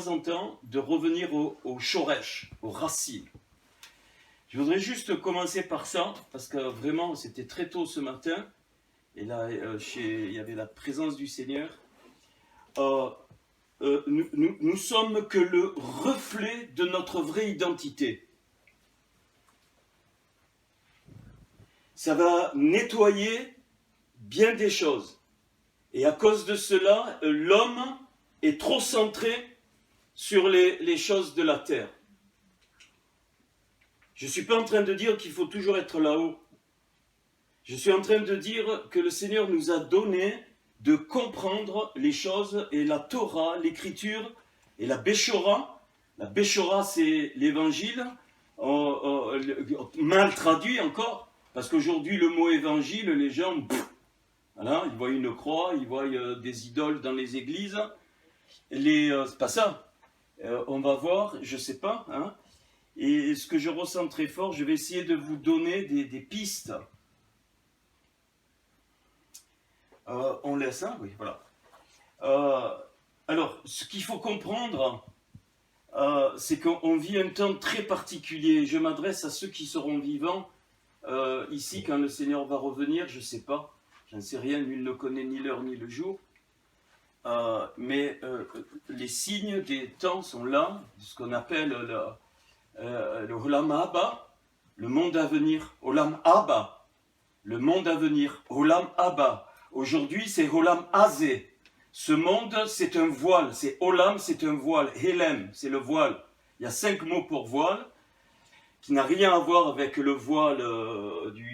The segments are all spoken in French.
temps en temps de revenir au shoresh, aux racines. Je voudrais juste commencer par ça, parce que vraiment, c'était très tôt ce matin, et là, il y avait la présence du Seigneur. Nous sommes que le reflet de notre vraie identité. Ça va nettoyer bien des choses. Et à cause de cela, l'homme est trop centré sur les choses de la terre. Je ne suis pas en train de dire qu'il faut toujours être là-haut. Je suis en train de dire que le Seigneur nous a donné de comprendre les choses, et la Torah, l'écriture, et la Béchora. La Béchora, c'est l'évangile, mal traduit encore, parce qu'aujourd'hui, le mot évangile, les gens, voilà, ils voient une croix, ils voient des idoles dans les églises. C'est pas ça. On va voir, je ne sais pas. Hein. Et ce que je ressens très fort, je vais essayer de vous donner des pistes. On laisse, hein, oui, voilà. Alors, ce qu'il faut comprendre, c'est qu'on vit un temps très particulier. Je m'adresse à ceux qui seront vivants ici quand le Seigneur va revenir, je ne sais pas. Je ne sais rien, nul ne connaît ni l'heure ni le jour. Mais les signes des temps sont là, ce qu'on appelle le Olam Haba, le monde à venir. Olam Haba, le monde à venir. Olam Haba. Aujourd'hui, c'est Olam Hazé. Ce monde, c'est un voile. C'est Olam, c'est un voile. Helem, c'est le voile. Il y a 5 mots pour voile, qui n'a rien à voir avec le voile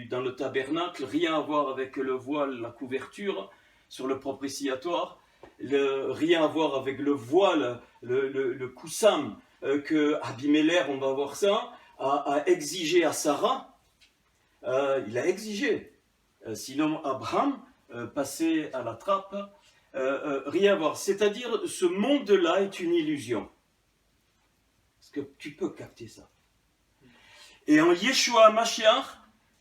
dans le tabernacle, rien à voir avec le voile, la couverture sur le propitiatoire, rien à voir avec le voile, le koussam, que Abimelech, on va voir ça, a exigé à Sarah. Il a exigé. Sinon, Abraham passait à la trappe. Rien à voir. C'est-à-dire, ce monde-là est une illusion. Est-ce que tu peux capter ça? Et en Yeshua Mashiach,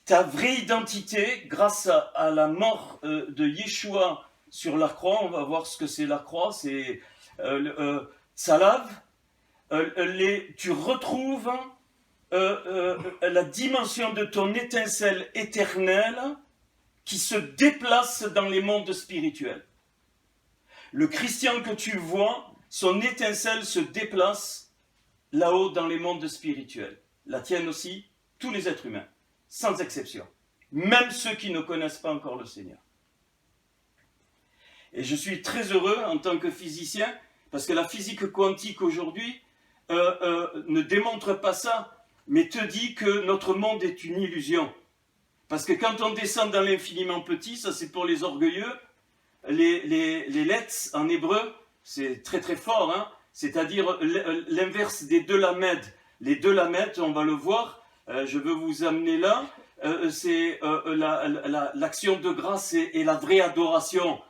ta vraie identité, grâce à la mort de Yeshua sur la croix, on va voir ce que c'est la croix, c'est Salav, tu retrouves la dimension de ton étincelle éternelle qui se déplace dans les mondes spirituels. Le chrétien que tu vois, son étincelle se déplace là-haut dans les mondes spirituels. La tienne aussi, tous les êtres humains, sans exception. Même ceux qui ne connaissent pas encore le Seigneur. Et je suis très heureux en tant que physicien, parce que la physique quantique aujourd'hui ne démontre pas ça, mais te dit que notre monde est une illusion. Parce que quand on descend dans l'infiniment petit, ça c'est pour les orgueilleux, les lettres en hébreu, c'est très très fort, hein, c'est-à-dire l'inverse des deux lamèdes. Les deux lamèdes, on va le voir, je veux vous amener là, c'est l'action de grâce et la vraie adoration.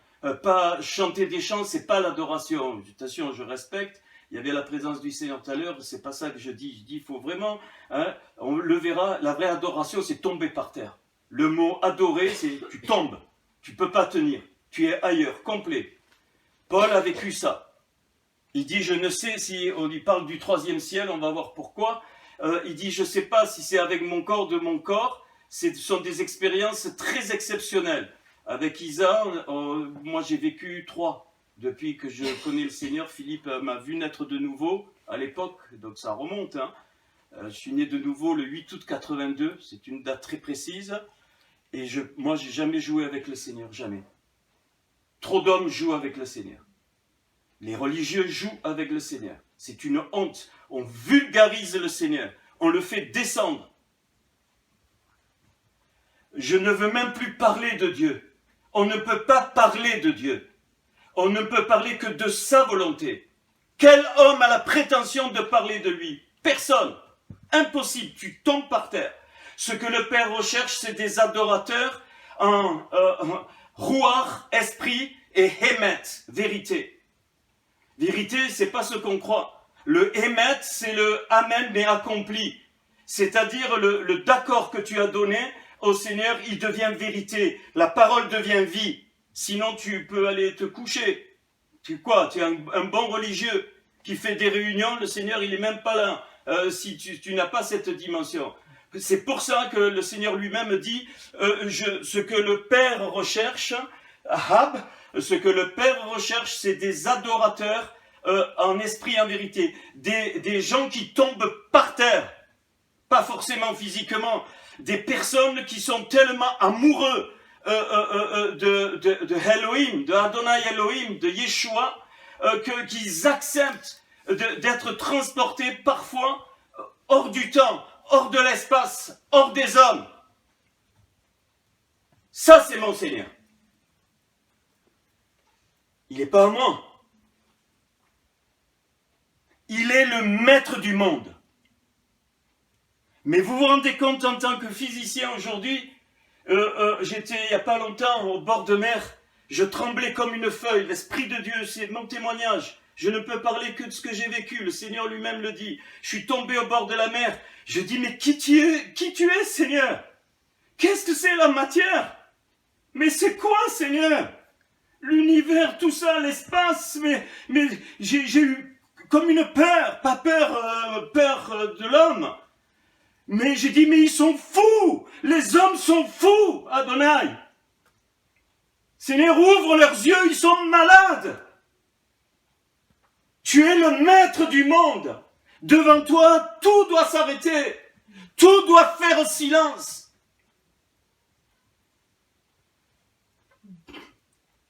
Pas chanter des chants, c'est pas l'adoration. Attention, je respecte. Il y avait la présence du Seigneur tout à l'heure, c'est pas ça que je dis. Je dis, il faut vraiment, hein, on le verra, la vraie adoration, c'est tomber par terre. Le mot adorer, c'est tu tombes, tu peux pas tenir, tu es ailleurs, complet. Paul a vécu ça. Il dit, je ne sais si on lui parle du 3e ciel, on va voir pourquoi. Il dit, je ne sais pas si c'est avec mon corps, de mon corps. Ce sont des expériences très exceptionnelles. Avec Isa, moi j'ai vécu 3. Depuis que je connais le Seigneur, Philippe m'a vu naître de nouveau à l'époque, donc ça remonte. Hein. Je suis né de nouveau le 8 août 82, c'est une date très précise. Et moi, j'ai jamais joué avec le Seigneur, jamais. Trop d'hommes jouent avec le Seigneur. Les religieux jouent avec le Seigneur. C'est une honte. On vulgarise le Seigneur. On le fait descendre. Je ne veux même plus parler de Dieu. On ne peut pas parler de Dieu. On ne peut parler que de sa volonté. Quel homme a la prétention de parler de lui? Personne. Impossible. Tu tombes par terre. Ce que le Père recherche, c'est des adorateurs en Ruach, esprit, et Hémet, vérité. Vérité, c'est pas ce qu'on croit. Le Hémet, c'est le Amen, mais accompli. C'est-à-dire le d'accord que tu as donné au Seigneur, il devient vérité. La parole devient vie. Sinon, tu peux aller te coucher. Tu es un bon religieux. qui fait des réunions, le Seigneur, il n'est même pas là, si tu n'as pas cette dimension. C'est pour ça que le Seigneur lui-même dit, ce que le Père recherche, Ahab, ce que le Père recherche, c'est des adorateurs en esprit, en vérité, des gens qui tombent par terre, pas forcément physiquement, des personnes qui sont tellement amoureux de Elohim, de Adonai Elohim, de Yeshua, qu'ils acceptent d'être transportés parfois hors du temps, hors de l'espace, hors des hommes. Ça, c'est mon Seigneur. Il n'est pas à moi. Il est le maître du monde. Mais vous vous rendez compte en tant que physicien aujourd'hui, j'étais il n'y a pas longtemps au bord de mer, je tremblais comme une feuille, l'Esprit de Dieu, c'est mon témoignage. Je ne peux parler que de ce que j'ai vécu, le Seigneur lui-même le dit. Je suis tombé au bord de la mer, je dis mais qui tu es Seigneur? Qu'est-ce que c'est la matière? Mais c'est quoi Seigneur? L'univers, tout ça, l'espace, mais j'ai eu comme une peur, pas peur, peur de l'homme. Mais j'ai dit, mais ils sont fous! Les hommes sont fous, Adonai! Seigneur, ouvre leurs yeux, ils sont malades! Tu es le maître du monde! Devant toi, tout doit s'arrêter! Tout doit faire silence!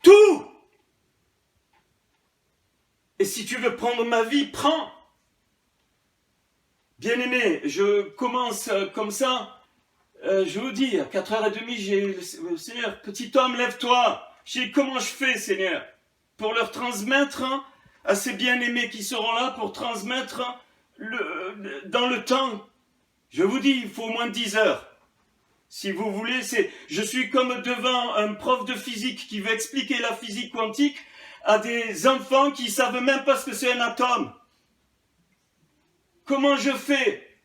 Tout! Et si tu veux prendre ma vie, prends! Bien-aimé, je commence comme ça, je vous dis, à 4h30, j'ai le Seigneur, petit homme, lève-toi. Je dis, comment je fais, Seigneur, pour leur transmettre à ces bien-aimés qui seront là, pour transmettre dans le temps. Je vous dis, il faut au moins 10 heures. Si vous voulez, je suis comme devant un prof de physique qui veut expliquer la physique quantique à des enfants qui ne savent même pas ce que c'est un atome. Comment je fais?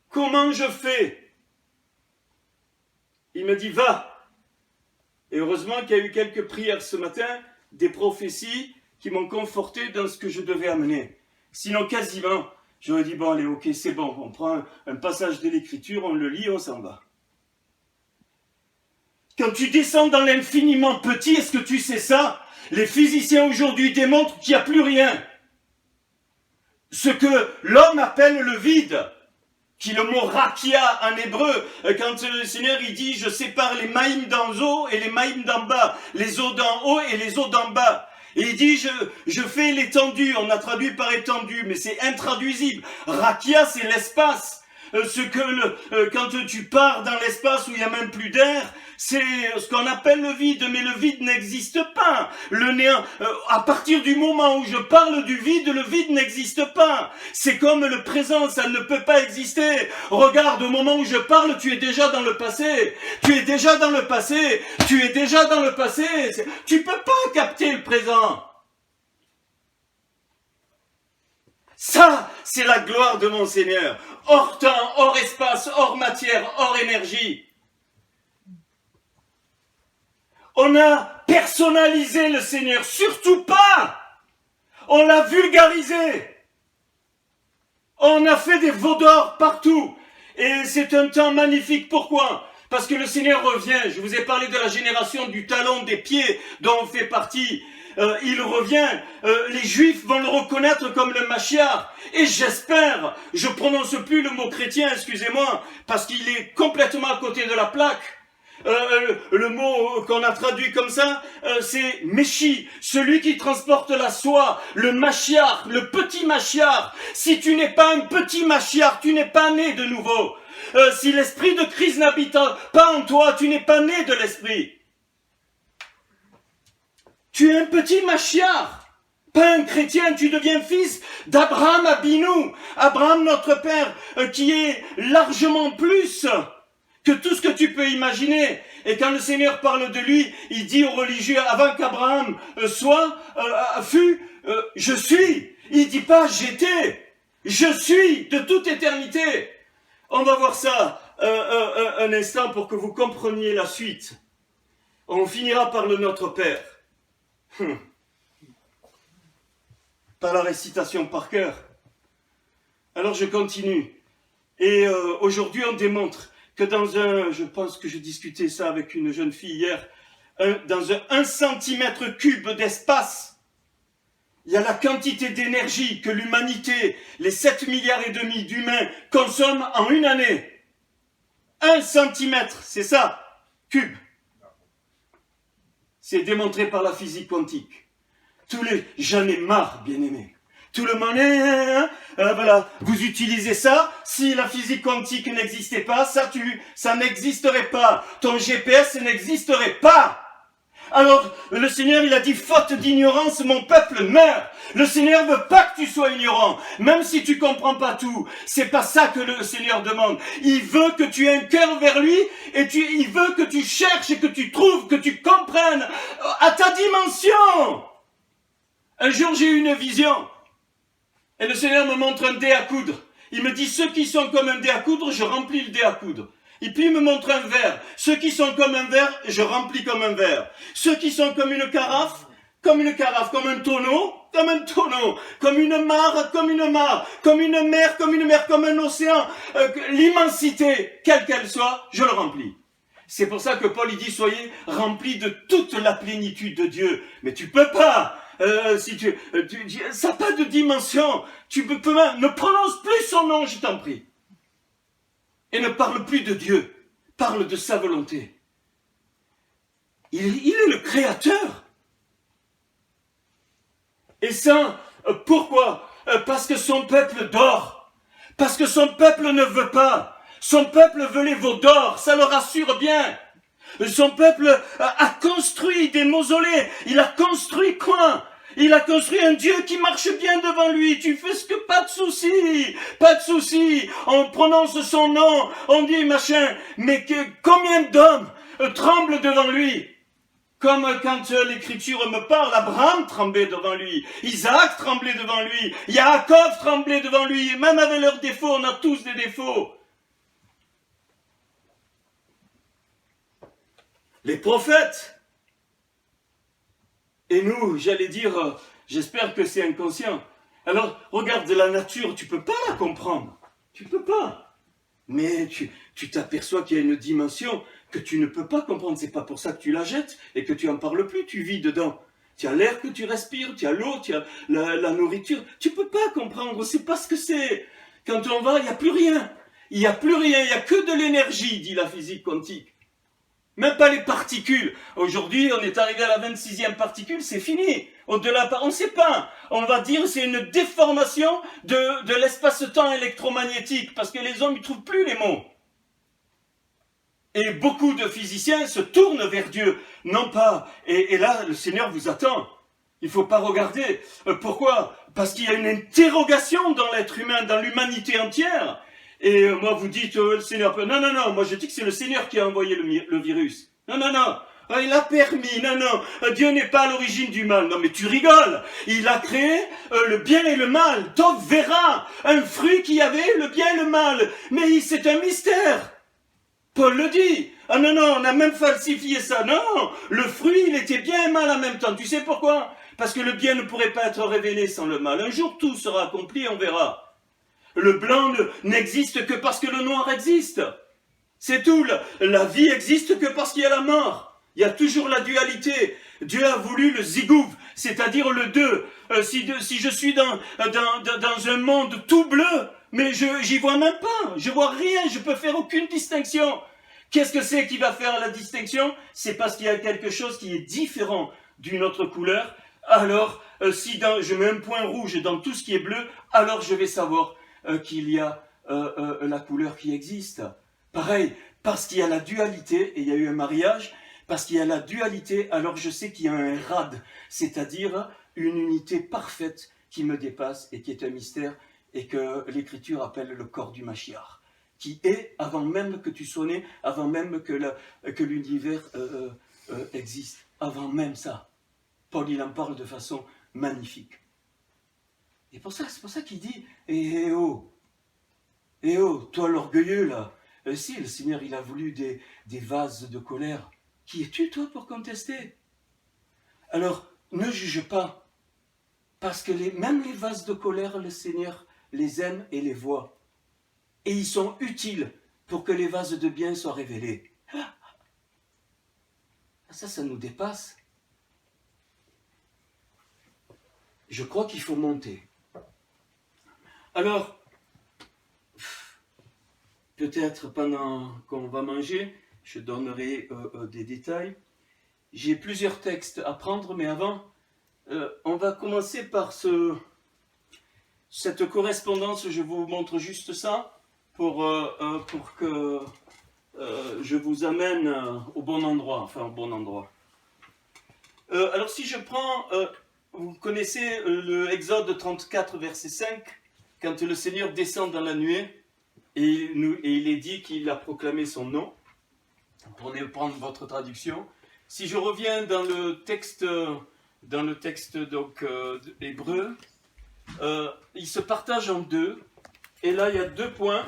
Comment je fais? Il me dit, va. Et heureusement qu'il y a eu quelques prières ce matin, des prophéties qui m'ont conforté dans ce que je devais amener. Sinon, quasiment, j'aurais dit, bon, allez, ok, c'est bon, on prend un passage de l'écriture, on le lit, on s'en va. Quand tu descends dans l'infiniment petit, est-ce que tu sais ça? Les physiciens aujourd'hui démontrent qu'il n'y a plus rien. Ce que l'homme appelle le vide, qui est le mot rakia en hébreu, quand le Seigneur il dit je sépare les maïm d'en haut et les maïm d'en bas, les eaux d'en haut et les eaux d'en bas. Et il dit je fais l'étendue, on a traduit par étendue, mais c'est intraduisible. Rakia c'est l'espace. Quand tu pars dans l'espace où il n'y a même plus d'air, c'est ce qu'on appelle le vide, mais le vide n'existe pas. Le néant, à partir du moment où je parle du vide, le vide n'existe pas. C'est comme le présent, ça ne peut pas exister. Regarde, au moment où je parle, tu es déjà dans le passé. Tu es déjà dans le passé. Tu es déjà dans le passé. Tu peux pas capter le présent. Ça, c'est la gloire de mon Seigneur. Hors temps, hors espace, hors matière, hors énergie. On a personnalisé le Seigneur, surtout pas. On l'a vulgarisé. On a fait des veaux d'or partout. Et c'est un temps magnifique. Pourquoi? Parce que le Seigneur revient. Je vous ai parlé de la génération du talon des pieds dont on fait partie. Il revient, les Juifs vont le reconnaître comme le Mashiach, et j'espère, je prononce plus le mot chrétien, excusez-moi, parce qu'il est complètement à côté de la plaque. Le mot qu'on a traduit comme ça, c'est Méchi, celui qui transporte la soie, le Mashiach, le petit Mashiach. Si tu n'es pas un petit Mashiach, tu n'es pas né de nouveau. Si l'esprit de Christ n'habite pas en toi, tu n'es pas né de l'esprit. Tu es un petit Mashiach, pas un chrétien, tu deviens fils d'Abraham Abinu, Abraham notre père, qui est largement plus que tout ce que tu peux imaginer. Et quand le Seigneur parle de lui, il dit aux religieux, avant qu'Abraham fût, je suis. Il dit pas j'étais, je suis de toute éternité. On va voir ça un instant pour que vous compreniez la suite. On finira par le Notre Père. pas la récitation par cœur. Alors je continue. Et aujourd'hui, on démontre que je pense que je discutais ça avec une jeune fille hier, dans un 1 cm3 d'espace, il y a la quantité d'énergie que l'humanité, les 7,5 milliards d'humains, consomment en une année. 1 centimètre, c'est ça, cube. C'est démontré par la physique quantique. J'en ai marre, bien-aimés. Tout le monde, voilà, vous utilisez ça, si la physique quantique n'existait pas, ça n'existerait pas. Ton GPS n'existerait pas. Alors, le Seigneur, il a dit, faute d'ignorance, mon peuple meurt. Le Seigneur veut pas que tu sois ignorant, même si tu comprends pas tout. C'est pas ça que le Seigneur demande. Il veut que tu aies un cœur vers lui, et il veut que tu cherches et que tu trouves, que tu comprennes à ta dimension. Un jour, j'ai eu une vision, et le Seigneur me montre un dé à coudre. Il me dit, ceux qui sont comme un dé à coudre, je remplis le dé à coudre. Et puis il me montre un verre. Ceux qui sont comme un verre, je remplis comme un verre. Ceux qui sont comme une carafe, comme un tonneau, comme une mare, comme une mare, comme une mer, comme un océan. L'immensité, quelle qu'elle soit, je le remplis. C'est pour ça que Paul il dit, soyez remplis de toute la plénitude de Dieu. Mais tu peux pas. Ça n'a pas de dimension. Tu peux pas. Ne prononce plus son nom, je t'en prie. Et ne parle plus de Dieu, parle de sa volonté. Il est le Créateur. Et ça, pourquoi? Parce que son peuple dort. Parce que son peuple ne veut pas. Son peuple veut les veaux d'or, ça le rassure bien. Son peuple a construit des mausolées. Il a construit quoi? Il a construit un Dieu qui marche bien devant lui. Tu fais ce que, pas de souci. On prononce son nom, on dit machin. Mais combien d'hommes tremblent devant lui? Comme quand l'Écriture me parle, Abraham tremblait devant lui, Isaac tremblait devant lui, Jacob tremblait devant lui. Même avec leurs défauts, on a tous des défauts. Les prophètes. Et nous, j'allais dire, j'espère que c'est inconscient. Alors, regarde la nature, tu peux pas la comprendre. Tu peux pas. Mais tu t'aperçois qu'il y a une dimension que tu ne peux pas comprendre. C'est pas pour ça que tu la jettes et que tu en parles plus. Tu vis dedans. Tu as l'air que tu respires, tu as l'eau, tu as la nourriture. Tu peux pas comprendre. C'est pas ce que c'est. Quand on va, il n'y a plus rien. Il n'y a plus rien. Il n'y a que de l'énergie, dit la physique quantique. Même pas les particules. Aujourd'hui, on est arrivé à la 26e particule, c'est fini. Au-delà, on ne sait pas. On va dire c'est une déformation de l'espace-temps électromagnétique, parce que les hommes ne trouvent plus les mots. Et beaucoup de physiciens se tournent vers Dieu. Non pas. Et là, le Seigneur vous attend. Il ne faut pas regarder. Pourquoi? Parce qu'il y a une interrogation dans l'être humain, dans l'humanité entière. Et moi, vous dites, le Seigneur... Non, moi je dis que c'est le Seigneur qui a envoyé le virus. Non, il a permis, Dieu n'est pas à l'origine du mal. Non, mais tu rigoles. Il a créé le bien et le mal. Tov verra, un fruit qui avait le bien et le mal. Mais c'est un mystère. Paul le dit. Ah non, on a même falsifié ça. Non, le fruit, il était bien et mal en même temps. Tu sais pourquoi? Parce que le bien ne pourrait pas être révélé sans le mal. Un jour, tout sera accompli, on verra. Le blanc n'existe que parce que le noir existe. C'est tout. La vie existe que parce qu'il y a la mort. Il y a toujours la dualité. Dieu a voulu le zigouv, c'est-à-dire le deux. Si je suis dans un monde tout bleu, mais j'y vois même pas. Je vois rien, je peux faire aucune distinction. Qu'est-ce que c'est qui va faire la distinction? C'est parce qu'il y a quelque chose qui est différent d'une autre couleur. Alors, si je mets un point rouge dans tout ce qui est bleu, alors je vais savoir qu'il y a la couleur qui existe. Pareil, parce qu'il y a la dualité, et il y a eu un mariage, parce qu'il y a la dualité, alors je sais qu'il y a un rad, c'est-à-dire une unité parfaite qui me dépasse et qui est un mystère, et que l'Écriture appelle le corps du Mashiach, qui est avant même que tu sois né, avant même que l'univers existe, avant même ça. Paul, il en parle de façon magnifique. Et c'est pour ça qu'il dit, eh oh, toi l'orgueilleux là, si le Seigneur il a voulu des vases de colère, qui es-tu toi pour contester? Alors, ne juge pas, Parce que même les vases de colère, le Seigneur les aime et les voit. Et ils sont utiles pour que les vases de bien soient révélés. Ça nous dépasse. Je crois qu'il faut monter. Alors, peut-être pendant qu'on va manger, je donnerai des détails. J'ai plusieurs textes à prendre, mais avant, on va commencer par cette correspondance. Je vous montre juste ça pour que je vous amène au bon endroit, enfin au bon endroit. Alors si je prends, vous connaissez le Exode 34, verset 5, quand le Seigneur descend dans la nuée, et il est dit qu'il a proclamé son nom. Vous pourrez prendre votre traduction. Si je reviens dans le texte donc, hébreu, il se partage en deux, et là il y a 2 points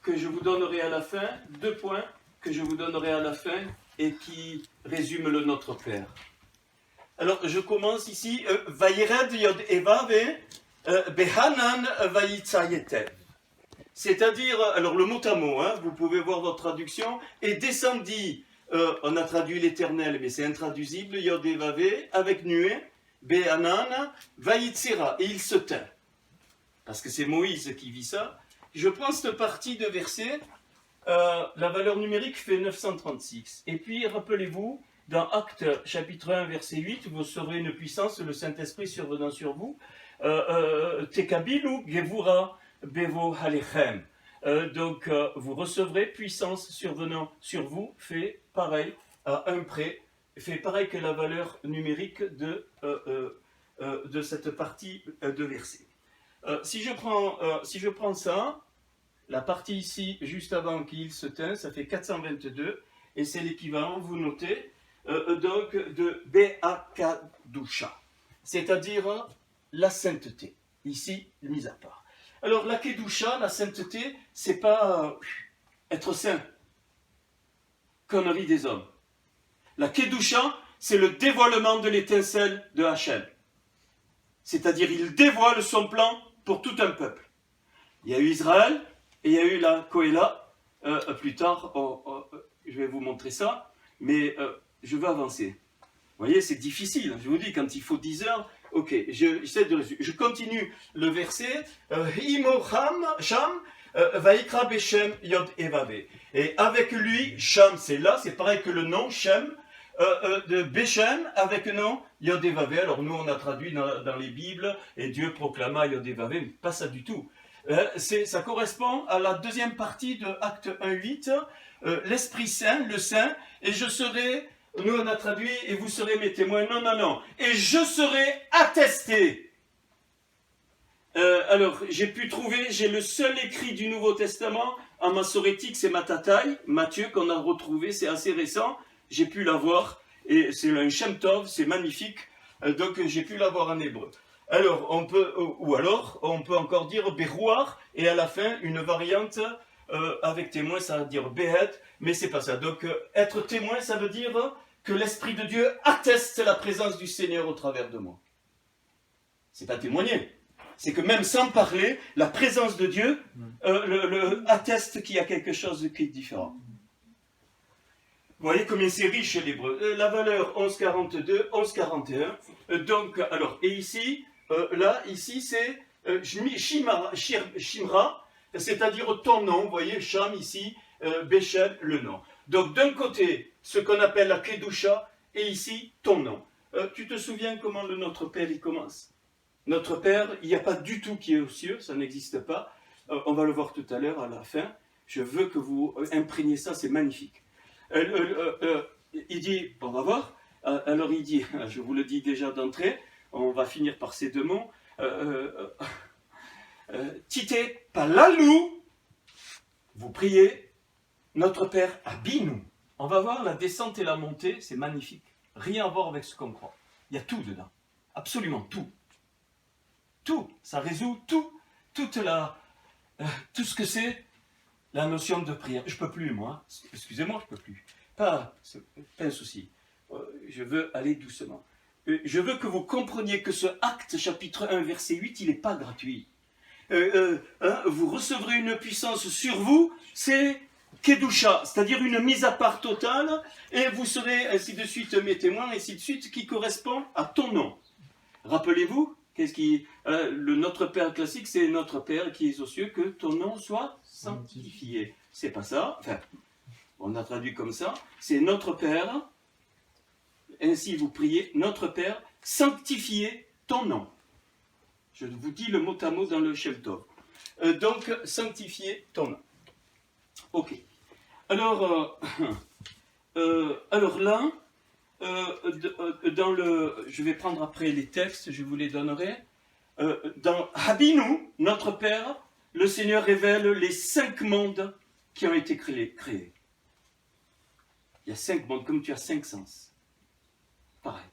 que je vous donnerai à la fin, 2 points que je vous donnerai à la fin, et qui résument le Notre Père. Alors je commence ici, Vayired Yod Evave Behanan Vayitzayetev. C'est-à-dire, alors le mot à mot, hein, vous pouvez voir votre traduction, et descendit, on a traduit l'éternel, mais c'est intraduisible, Yod Evave, avec nuée, Behanan, Vayitzira, et il se tint. Parce que c'est Moïse qui vit ça. Je prends cette partie de verset, la valeur numérique fait 936. Et puis, rappelez-vous, dans Actes chapitre 1, verset 8, vous serez une puissance, le Saint-Esprit survenant sur vous, Tekabilu Gevura Bevo Halechem. Donc, vous recevrez puissance survenant sur vous, fait pareil à un près, fait pareil que la valeur numérique de cette partie de verset. Si je prends ça, la partie ici, juste avant qu'il se tint, ça fait 422, et c'est l'équivalent, vous notez, donc de Be'akadusha, c'est-à-dire la sainteté, ici, mise à part. Alors, la Kedusha, la sainteté, c'est pas être saint, connerie des hommes. La Kedusha, c'est le dévoilement de l'étincelle de Hachem. C'est-à-dire, il dévoile son plan pour tout un peuple. Il y a eu Israël, et il y a eu la Kohéla. Plus tard, je vais vous montrer ça, mais je veux avancer. Vous voyez, c'est difficile. Je vous dis, quand il faut 10 heures, ok, je continue le verset. Imocham, Sham, Vaikra Beshem Yod Evave. Et avec lui, Sham, c'est là, c'est pareil que le nom, Shem, de Beshem, avec le nom Yod Evave. Alors nous, on a traduit dans les Bibles, et Dieu proclama Yod Evave, mais pas ça du tout. Ça correspond à la deuxième partie de Acte 1.8, l'Esprit Saint, le Saint, et je serai, nous on a traduit, et vous serez mes témoins, non, et je serai attesté. Alors, j'ai le seul écrit du Nouveau Testament, en massorétique, c'est Mattataï, Matthieu, qu'on a retrouvé, c'est assez récent, j'ai pu l'avoir, et c'est un Shem Tov, c'est magnifique, donc j'ai pu l'avoir en hébreu. Alors, on peut encore dire Berouar, et à la fin, une variante avec témoin, ça veut dire Behet, mais c'est pas ça. Donc, être témoin, ça veut dire que l'Esprit de Dieu atteste la présence du Seigneur au travers de moi. C'est pas témoigner. C'est que même sans parler, la présence de Dieu atteste qu'il y a quelque chose qui est différent. Vous voyez combien c'est riche l'hébreu. La valeur 1142, 1141. Donc, alors, et ici, ici c'est Shimra, c'est-à-dire ton nom. Vous voyez, Sham ici, Beshem, le nom. Donc, d'un côté, ce qu'on appelle la Kedusha, et ici, ton nom. Tu te souviens comment le Notre Père il commence? Notre Père, il n'y a pas du tout qui est aux cieux, ça n'existe pas. On va le voir tout à l'heure à la fin. Je veux que vous imprégniez ça, c'est magnifique. Il dit, on va voir. Alors il dit, je vous le dis déjà d'entrée, on va finir par ces 2 mots. Tite palalou, vous priez, notre Père habille-nous. On va voir la descente et la montée, c'est magnifique. Rien à voir avec ce qu'on croit. Il y a tout dedans, absolument tout. Tout, ça résout tout ce que c'est la notion de prière. Je peux plus, moi. Excusez-moi, je peux plus. Pas un souci. Je veux aller doucement. je veux que vous compreniez que ce Acte chapitre 1 verset 8, il n'est pas gratuit. Vous recevrez une puissance sur vous, c'est Kedusha, c'est-à-dire une mise à part totale, et vous serez ainsi de suite mes témoins, ainsi de suite, qui correspond à ton nom. Rappelez-vous, le Notre Père classique, c'est Notre Père qui est aux cieux, que ton nom soit sanctifié. C'est pas ça, enfin, on a traduit comme ça, c'est Notre Père, ainsi vous priez, Notre Père, sanctifiez ton nom. Je vous dis le mot à mot dans le Shem Tov. Donc, sanctifiez ton nom. Ok. Alors là, je vais prendre après les textes, je vous les donnerai. Dans Habinu, notre Père, le Seigneur révèle les 5 mondes qui ont été créés. Il y a 5 mondes, comme tu as 5 sens. Pareil.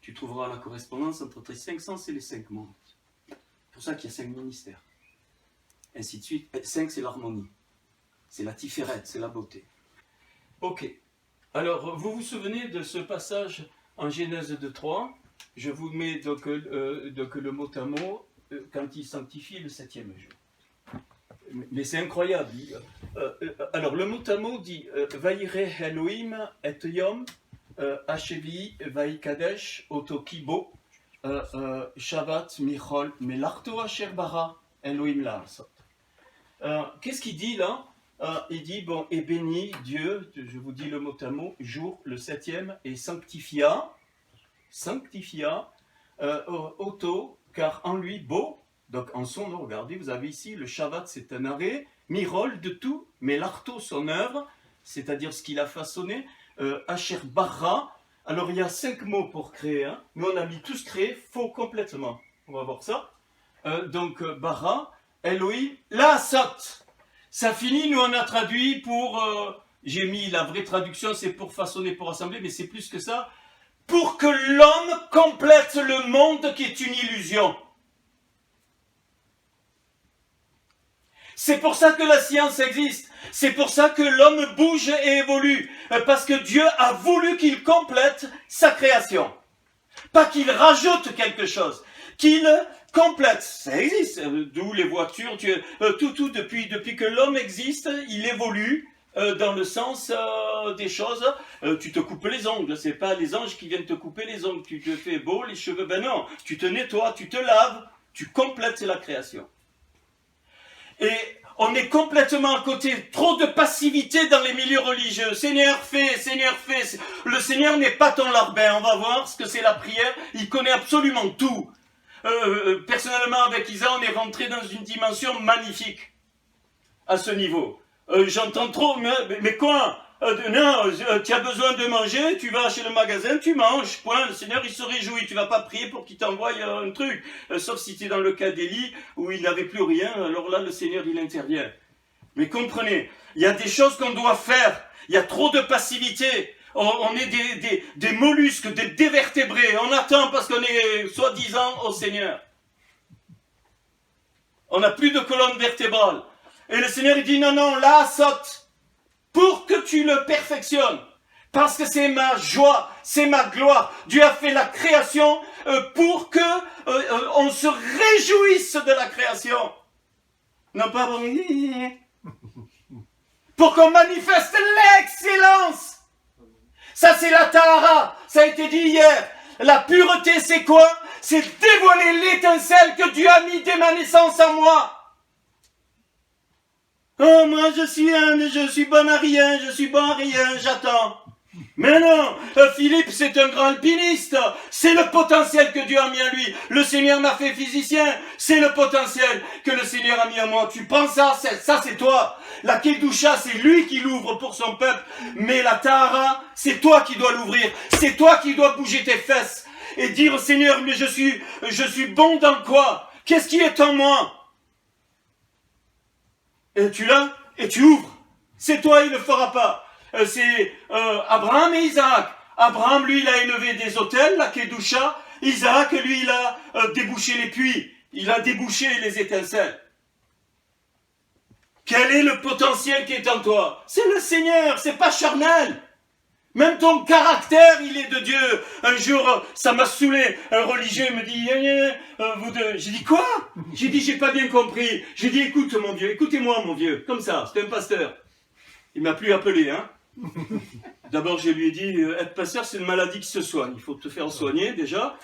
Tu trouveras la correspondance entre tes 5 sens et les 5 mondes. C'est pour ça qu'il y a 5 ministères. Ainsi de suite. 5, c'est l'harmonie. C'est la tiferet, c'est la beauté. Ok. Alors, vous vous souvenez de ce passage en Genèse 2.3. Je vous mets donc le mot à mot quand il sanctifie le 7e jour. Mais c'est incroyable. Alors, le mot à mot dit Vaïre Elohim et Yom Hachevi Vaïkadesh Otokibo Shabbat Michol Melarto Asher Bara Elohim La'asot. Qu'est-ce qu'il dit là? Il dit, bon, et béni Dieu, je vous dis le mot à mot, jour le 7e, et sanctifia, auto, car en lui, beau, donc en son nom, regardez, vous avez ici, le Shabbat c'est un arrêt, mirol de tout, mais l'arto son œuvre, c'est-à-dire ce qu'il a façonné, Asher Barra, alors il y a 5 mots pour créer, hein, mais on a mis tous créés, faux complètement, on va voir ça, donc Barra, Elohim, La'asot. Ça finit, nous on a traduit pour, j'ai mis la vraie traduction, c'est pour façonner, pour assembler, mais c'est plus que ça, pour que l'homme complète le monde qui est une illusion. C'est pour ça que la science existe, c'est pour ça que l'homme bouge et évolue, parce que Dieu a voulu qu'il complète sa création. Pas qu'il rajoute quelque chose, qu'il complète, ça existe, d'où les voitures, tout depuis que l'homme existe, il évolue dans le sens des choses. Tu te coupes les ongles, c'est pas les anges qui viennent te couper les ongles, tu te fais beau les cheveux, ben non, tu te nettoies, tu te laves, tu complètes la création. Et on est complètement à côté, trop de passivité dans les milieux religieux. Seigneur, fais, Seigneur, fais. Le Seigneur n'est pas ton larbin, on va voir ce que c'est la prière, il connaît absolument tout. Personnellement, avec Isa, on est rentré dans une dimension magnifique à ce niveau. J'entends trop, mais quoi? Non, tu as besoin de manger, tu vas chez le magasin, tu manges, point. Le Seigneur, il se réjouit. Tu vas pas prier pour qu'il t'envoie un truc. Sauf si tu es dans le cas d'Élie, où il n'avait plus rien, alors là, le Seigneur, il intervient. Mais comprenez, il y a des choses qu'on doit faire. Il y a trop de passivité. On est des mollusques, des dévertébrés. On attend parce qu'on est soi-disant au Seigneur. On n'a plus de colonne vertébrale. Et le Seigneur il dit non, là, saute. Pour que tu le perfectionnes. Parce que c'est ma joie, c'est ma gloire. Dieu a fait la création pour que on se réjouisse de la création. Non pas pour qu'on manifeste l'excellence. Ça, c'est la Tahara. Ça a été dit hier. La pureté, c'est quoi? C'est dévoiler l'étincelle que Dieu a mis dès ma naissance en moi. Oh, moi, je suis bon à rien, j'attends. Mais non, Philippe, c'est un grand alpiniste. C'est le potentiel que Dieu a mis en lui. Le Seigneur m'a fait physicien. C'est le potentiel que le Seigneur a mis en moi. Tu penses ça c'est toi. La Kedusha, c'est lui qui l'ouvre pour son peuple. Mais la Tahara, c'est toi qui dois l'ouvrir. C'est toi qui dois bouger tes fesses et dire, Seigneur, mais je suis bon dans quoi? Qu'est-ce qui est en moi? Et tu l'as et tu ouvres. C'est toi, il ne le fera pas. C'est Abraham et Isaac. Abraham, lui, il a élevé des autels, la Kedusha. Isaac, lui, il a débouché les puits. Il a débouché les étincelles. Quel est le potentiel qui est en toi? C'est le Seigneur, c'est pas charnel. Même ton caractère, il est de Dieu. Un jour, ça m'a saoulé. Un religieux me dit, vous deux. J'ai dit, quoi? J'ai dit, j'ai pas bien compris. J'ai dit, écoute, mon vieux, écoutez-moi, mon vieux. Comme ça, c'était un pasteur. Il m'a plus appelé, hein. D'abord, je lui ai dit, être pasteur, c'est une maladie qui se soigne. Il faut te faire soigner, déjà.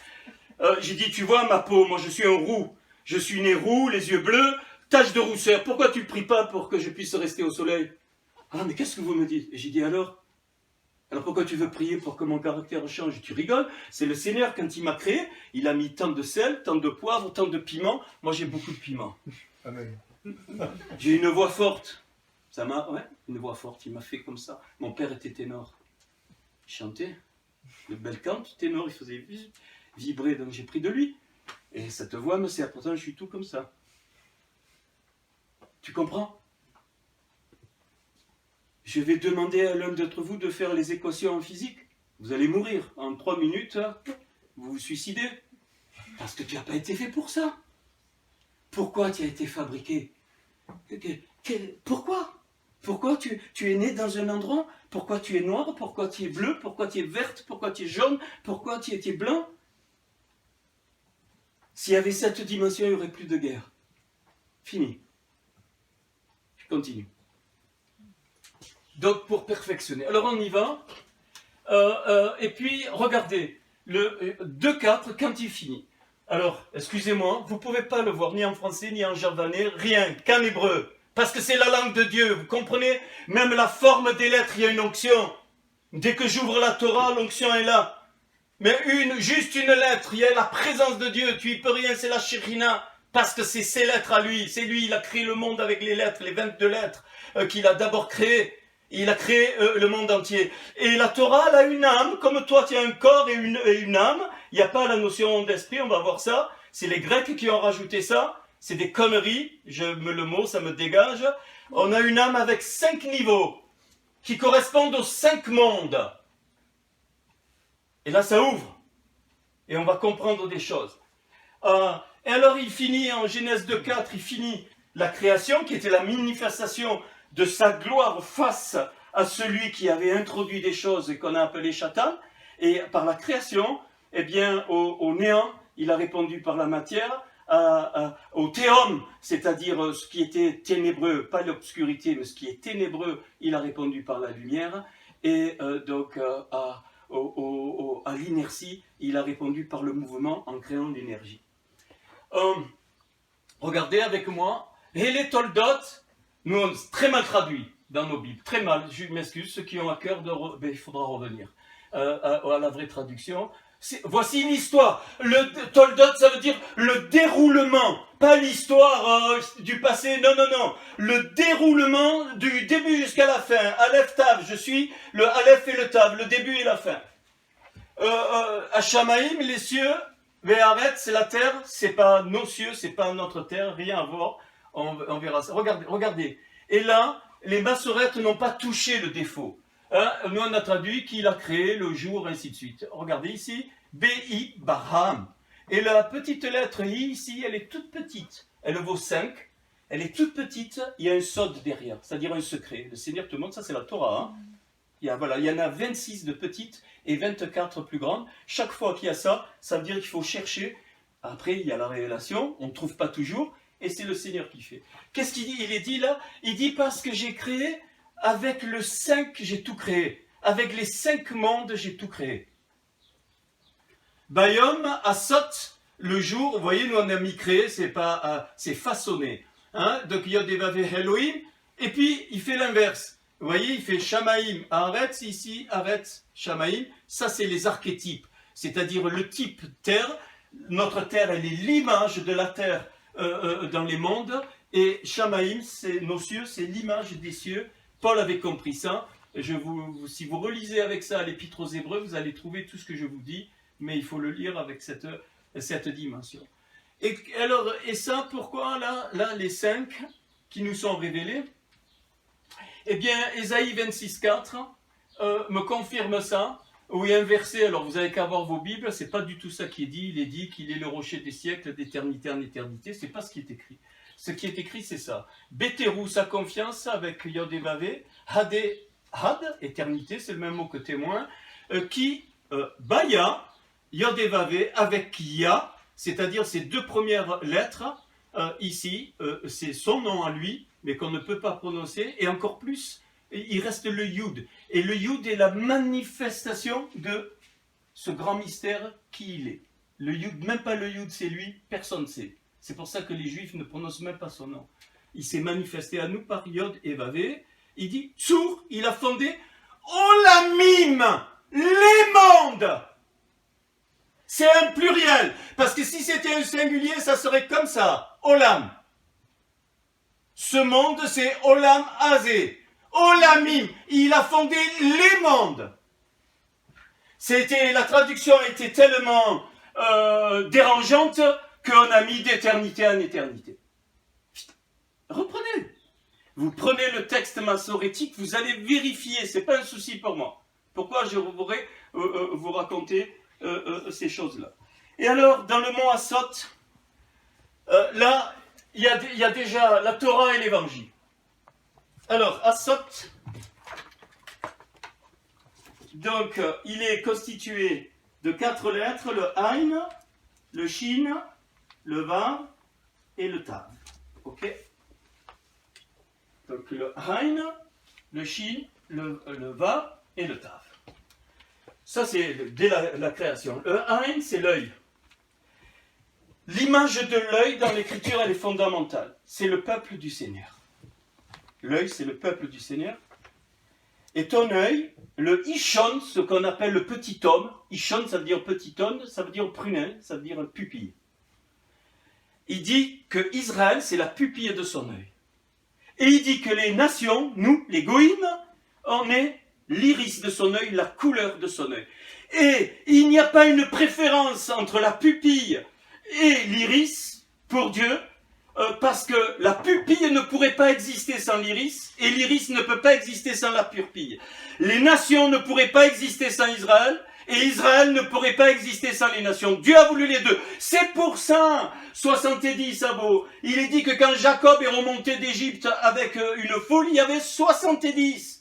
J'ai dit, tu vois, ma peau, moi, je suis un roux. Je suis né roux, les yeux bleus, tache de rousseur. Pourquoi tu ne pries pas pour que je puisse rester au soleil? Ah, mais qu'est-ce que vous me dites? Et j'ai dit, alors pourquoi tu veux prier pour que mon caractère change? Tu rigoles? C'est le Seigneur, quand il m'a créé, il a mis tant de sel, tant de poivre, tant de piment. Moi, j'ai beaucoup de piment. Amen. J'ai une voix forte. Une voix forte, il m'a fait comme ça. Mon père était ténor. Il chantait. Le bel cante, ténor, il faisait vibrer, donc j'ai pris de lui. Et cette voix me sert, pourtant je suis tout comme ça. Tu comprends? Je vais demander à l'un d'entre vous de faire les équations en physique. Vous allez mourir. En 3 minutes, vous vous suicidez. Parce que tu n'as pas été fait pour ça. Pourquoi tu as été fabriqué? Pourquoi? Pourquoi tu es né dans un endroit? Pourquoi tu es noir? Pourquoi tu es bleu? Pourquoi tu es verte? Pourquoi tu es jaune? Pourquoi tu étais blanc? S'il y avait cette dimension, il n'y aurait plus de guerre. Fini. Je continue. Donc, pour perfectionner. Alors, on y va. Et puis, regardez, le 2-4, quand il finit. Alors, excusez-moi, vous ne pouvez pas le voir ni en français, ni en javanais, rien, qu'en hébreu. Parce que c'est la langue de Dieu, vous comprenez? Même la forme des lettres, il y a une onction. Dès que j'ouvre la Torah, l'onction est là. Mais juste une lettre, il y a la présence de Dieu, tu y peux rien, c'est la Shekhinah. Parce que c'est ses lettres à lui, c'est lui, il a créé le monde avec les lettres, les 22 lettres qu'il a d'abord créées. Il a créé le monde entier. Et la Torah, elle a une âme, comme toi tu as un corps et une âme. Il n'y a pas la notion d'esprit, on va voir ça. C'est les Grecs qui ont rajouté ça. C'est des conneries, le mot, ça me dégage. On a une âme avec 5 niveaux, qui correspondent aux 5 mondes. Et là, ça ouvre. Et on va comprendre des choses. Et alors, il finit, en Genèse 2.4, il finit la création, qui était la manifestation de sa gloire face à celui qui avait introduit des choses et qu'on a appelé Satan. Et par la création, eh bien, au néant, il a répondu par la matière, au théum, c'est-à-dire ce qui était ténébreux, pas l'obscurité, mais ce qui est ténébreux, il a répondu par la lumière. Et donc, à l'inertie, il a répondu par le mouvement en créant l'énergie. Regardez avec moi, et les Toldot, nous, très mal traduit dans nos Bibles, très mal, je m'excuse, ceux qui ont à cœur, il faudra revenir à la vraie traduction. Voici une histoire. Le Toldot, ça veut dire le déroulement, pas l'histoire du passé, non. Le déroulement du début jusqu'à la fin. Aleph Tav, je suis le Aleph et le Tav, le début et la fin. Hashamaïm, les cieux, Ve'aret, c'est la terre, c'est pas nos cieux, c'est pas notre terre, rien à voir. On verra ça. Regardez. Et là, les massorettes n'ont pas touché le défaut. Hein? Nous, on a traduit qu'il a créé le jour, ainsi de suite. Regardez ici, B-I, Barham. Et la petite lettre I, ici, elle est toute petite. Elle vaut 5. Elle est toute petite. Il y a un sod derrière, c'est-à-dire un secret. Le Seigneur te montre, ça c'est la Torah. Hein? Il y en a 26 de petites et 24 plus grandes. Chaque fois qu'il y a ça, ça veut dire qu'il faut chercher. Après, il y a la révélation. On ne trouve pas toujours. Et c'est le Seigneur qui fait. Qu'est-ce qu'il dit? Il est dit là, il dit parce que j'ai créé, avec le 5, j'ai tout créé. Avec les 5 mondes, j'ai tout créé. Bayom, Asot, le jour, vous voyez, nous on a mis créé, c'est pas, c'est façonné. Hein? Donc Yod Vav Elohim, et puis il fait l'inverse. Vous voyez, il fait Shamaïm, Aretz, ici, Aretz, Shamaïm, ça c'est les archétypes. C'est-à-dire le type terre, notre terre, elle est l'image de la terre dans les mondes, et Shamaïm, c'est nos cieux, c'est l'image des cieux. Paul avait compris ça. Si vous relisez avec ça l'Épître aux Hébreux, vous allez trouver tout ce que je vous dis, mais il faut le lire avec cette dimension. Et ça, pourquoi là les 5 qui nous sont révélés? Eh bien, Ésaïe 26.4 me confirme ça, où il y a un verset, alors vous n'avez qu'à voir vos Bibles, c'est pas du tout ça qui est dit, il est dit qu'il est le rocher des siècles, d'éternité en éternité, c'est pas ce qui est écrit. Ce qui est écrit, c'est ça. Béterou, sa confiance avec Yod et Vavé, Hadé, Had, éternité, c'est le même mot que témoin, qui, Baya, Yod et Vavé, avec Ya, c'est-à-dire ces deux premières lettres, ici, c'est son nom à lui, mais qu'on ne peut pas prononcer, et encore plus, il reste le Yud. Et le Yud est la manifestation de ce grand mystère qui il est. Le Yud, même pas le Yud, c'est lui, personne ne sait. C'est pour ça que les Juifs ne prononcent même pas son nom. Il s'est manifesté à nous par Yod et Vavé. Il dit, Tsur, il a fondé Olamim, les mondes. C'est un pluriel, parce que si c'était un singulier, ça serait comme ça, Olam. Ce monde, c'est Olam Azé. Olamim, il a fondé les mondes. La traduction était tellement dérangeante qu'on a mis d'éternité en éternité. Reprenez. Vous prenez le texte massorétique, vous allez vérifier, c'est pas un souci pour moi. Pourquoi je voudrais vous raconter ces choses-là. Et alors, dans le mot Asot, là, il y a déjà la Torah et l'Évangile. Alors, Asot, donc, il est constitué de 4 lettres, le Ain, le Shin, le Vav et le Tav. Ok? Donc, le Ain, le Shin, le Vav et le Tav. Ça, c'est dès la création. Le Ain, c'est l'œil. L'image de l'œil dans l'écriture, elle est fondamentale. C'est le peuple du Seigneur. L'œil, c'est le peuple du Seigneur. Et ton œil, le Ishon, ce qu'on appelle le petit homme, Ishon, ça veut dire petit homme, ça veut dire prunelle, ça veut dire pupille. Il dit que Israël, c'est la pupille de son œil. Et il dit que les nations, nous, les Goïm, on est l'iris de son œil, la couleur de son œil. Et il n'y a pas une préférence entre la pupille et l'iris pour Dieu, parce que la pupille ne pourrait pas exister sans l'iris, et l'iris ne peut pas exister sans la pupille. Les nations ne pourraient pas exister sans Israël, et Israël ne pourrait pas exister sans les nations. Dieu a voulu les deux. C'est pour ça, 70 Abo, il est dit que quand Jacob est remonté d'Égypte avec une foule, il y avait 70.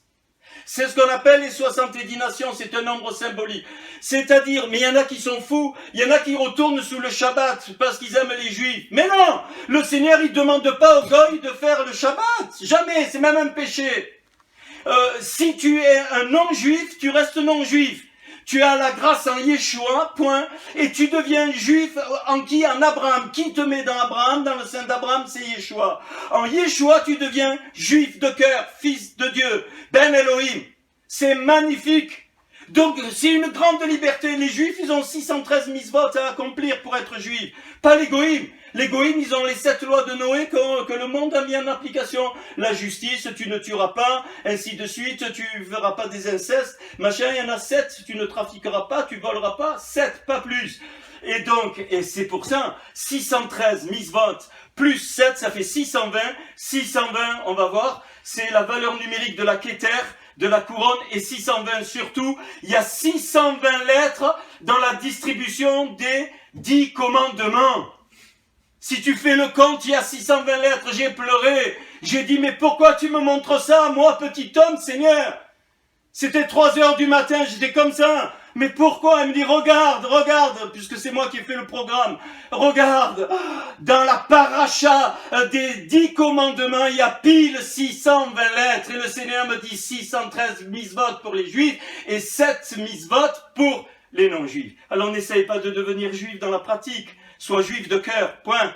C'est ce qu'on appelle les 70 nations, c'est un nombre symbolique. C'est-à-dire, mais il y en a qui sont fous, il y en a qui retournent sous le Shabbat parce qu'ils aiment les Juifs. Mais non, le Seigneur, il ne demande pas aux Goïs de faire le Shabbat. Jamais, c'est même un péché. Si tu es un non-juif, tu restes non-juif. Tu as la grâce en Yeshua, point, et tu deviens juif en qui? En Abraham. Qui te met dans Abraham? Dans le sein d'Abraham, c'est Yeshua. En Yeshua, tu deviens juif de cœur, fils de Dieu, Ben Elohim. C'est magnifique. Donc, c'est une grande liberté. Les juifs, ils ont 613 mitzvot à accomplir pour être juifs. Pas les goïms. Les goïms, ils ont les 7 lois de Noé que le monde a mis en application. La justice, tu ne tueras pas, ainsi de suite, tu ne feras pas des incestes, machin, il y en a 7, tu ne trafiqueras pas, tu voleras pas, 7, pas plus. Et donc, et c'est pour ça, 613 mitzvot plus 7, ça fait 620. 620, on va voir, c'est la valeur numérique de la Keter, de la couronne, et 620 surtout, il y a 620 lettres dans la distribution des 10 commandements. Si tu fais le compte, il y a 620 lettres, j'ai pleuré. J'ai dit, mais pourquoi tu me montres ça, moi, petit homme, Seigneur? C'était 3 heures du matin, j'étais comme ça. Mais pourquoi? Elle me dit, regarde, puisque c'est moi qui ai fait le programme. Regarde, dans la paracha des 10 commandements, il y a pile 620 lettres. Et le Seigneur me dit 613 mitzvot pour les juifs et 7 mitzvot pour les non-juifs. Alors n'essaye pas de devenir juif dans la pratique. Sois juif de cœur, point.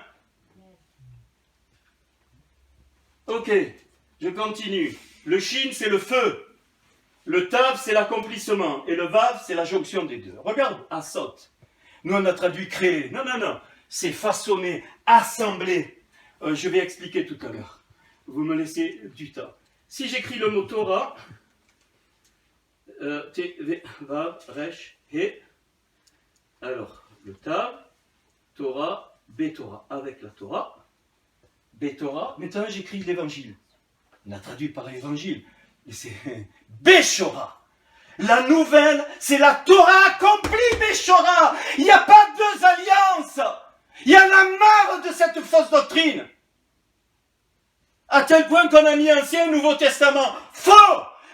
Ok, je continue. Le shin, c'est le feu. Le tav, c'est l'accomplissement. Et le vav, c'est la jonction des deux. Regarde, asot. Nous, on a traduit créer. Non. C'est façonner, assembler. Je vais expliquer tout à l'heure. Vous me laissez du temps. Si j'écris le mot Torah, T, V, Vav, Resh, He. Alors, le tav, Torah, Bé-Torah, avec la Torah, Bé-Torah. Maintenant, j'écris l'évangile. On a traduit par l'évangile. Et c'est Béchora. La nouvelle, c'est la Torah accomplie, Béchora. Il n'y a pas deux alliances. Il y en a marre de cette fausse doctrine. À tel point qu'on a mis Ancien et Nouveau Testament. Faux!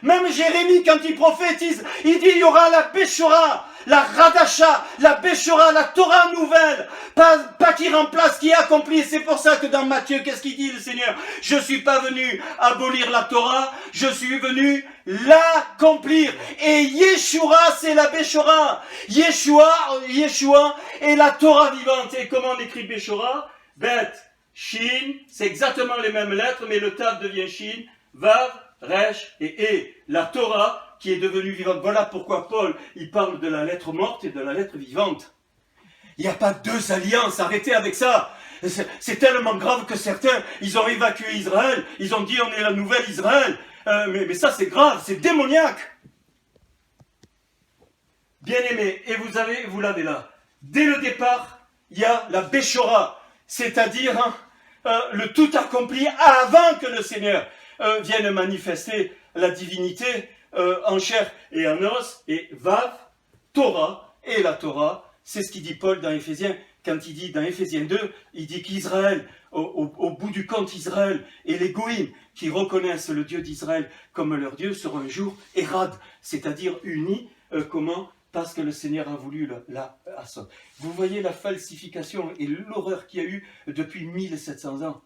Même Jérémie, quand il prophétise, il dit il y aura la Béchora, la Radacha, la Béchora, la Torah nouvelle, pas qui remplace, qui accomplit. C'est pour ça que dans Matthieu, qu'est-ce qu'il dit le Seigneur? Je suis pas venu abolir la Torah, je suis venu l'accomplir. Et Yeshua, c'est la Béchora. Yeshua est la Torah vivante. Et comment on écrit Béchora? Bet, Shin, c'est exactement les mêmes lettres, mais le Tav devient Shin, Vav, Resh et E, la Torah qui est devenue vivante. Voilà pourquoi Paul, il parle de la lettre morte et de la lettre vivante. Il n'y a pas deux alliances, arrêtez avec ça. C'est tellement grave que certains, ils ont évacué Israël, ils ont dit on est la nouvelle Israël. Mais ça c'est grave, c'est démoniaque. Bien aimé, et vous l'avez là. Dès le départ, il y a la Béchora, c'est-à-dire le tout accompli avant que le Seigneur vienne manifester la divinité en chair et en os, et Vav, Torah, et la Torah, c'est ce qu'il dit Paul dans Éphésiens, quand il dit dans Éphésiens 2, il dit qu'Israël, au bout du compte Israël, et les Goïms qui reconnaissent le Dieu d'Israël comme leur Dieu, seront un jour érad, c'est-à-dire unis, comment? Parce que le Seigneur a voulu la assaut. Vous voyez la falsification et l'horreur qu'il y a eu depuis 1700 ans.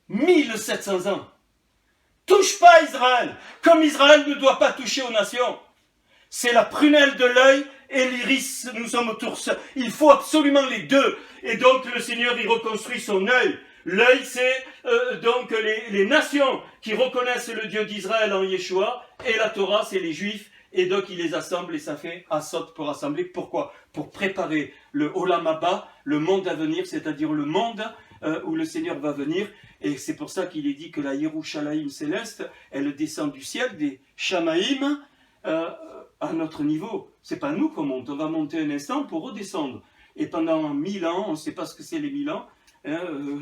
1700 ans. Touche pas Israël, comme Israël ne doit pas toucher aux nations. C'est la prunelle de l'œil et l'iris, nous sommes autour. Il faut absolument les deux. Et donc le Seigneur, il reconstruit son œil. L'œil, c'est donc les nations qui reconnaissent le Dieu d'Israël en Yeshua. Et la Torah, c'est les Juifs. Et donc il les assemble et ça fait Assot pour assembler. Pourquoi? Pour préparer le Olam Haba, le monde à venir, c'est-à-dire le monde où le Seigneur va venir. Et c'est pour ça qu'il est dit que la Yerushalayim céleste, elle descend du ciel, des Shamaïm, à notre niveau. C'est pas nous qu'on monte, on va monter un instant pour redescendre. Et pendant 1000 ans, on ne sait pas ce que c'est les 1000 ans,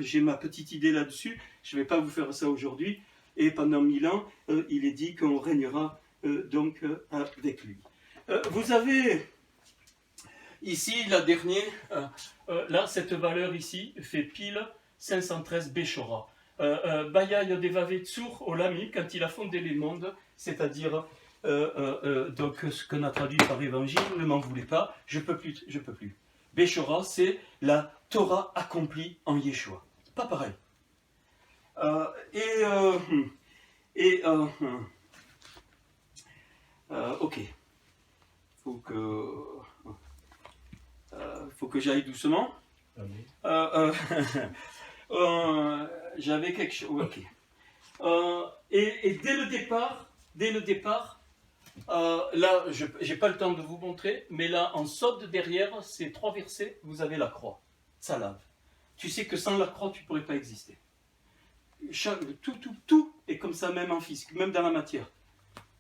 j'ai ma petite idée là-dessus, je ne vais pas vous faire ça aujourd'hui, et pendant 1000 ans, il est dit qu'on régnera donc avec lui. Vous avez ici la dernière, là cette valeur ici fait pile 513 Béchora. Baya Yodevavé Tsur Olami, quand il a fondé les mondes, c'est-à-dire donc ce qu'on a traduit par évangile, ne m'en voulez pas, je peux plus. Béchora, c'est la Torah accomplie en Yeshua. Pas pareil. Ok. Faut que j'aille doucement. J'avais quelque chose. Ok. Et dès le départ, là, je n'ai pas le temps de vous montrer, mais là, en sode derrière ces 3 versets, vous avez la croix. Ça lave. Tu sais que sans la croix, tu ne pourrais pas exister. Tout est comme ça, même en physique, même dans la matière.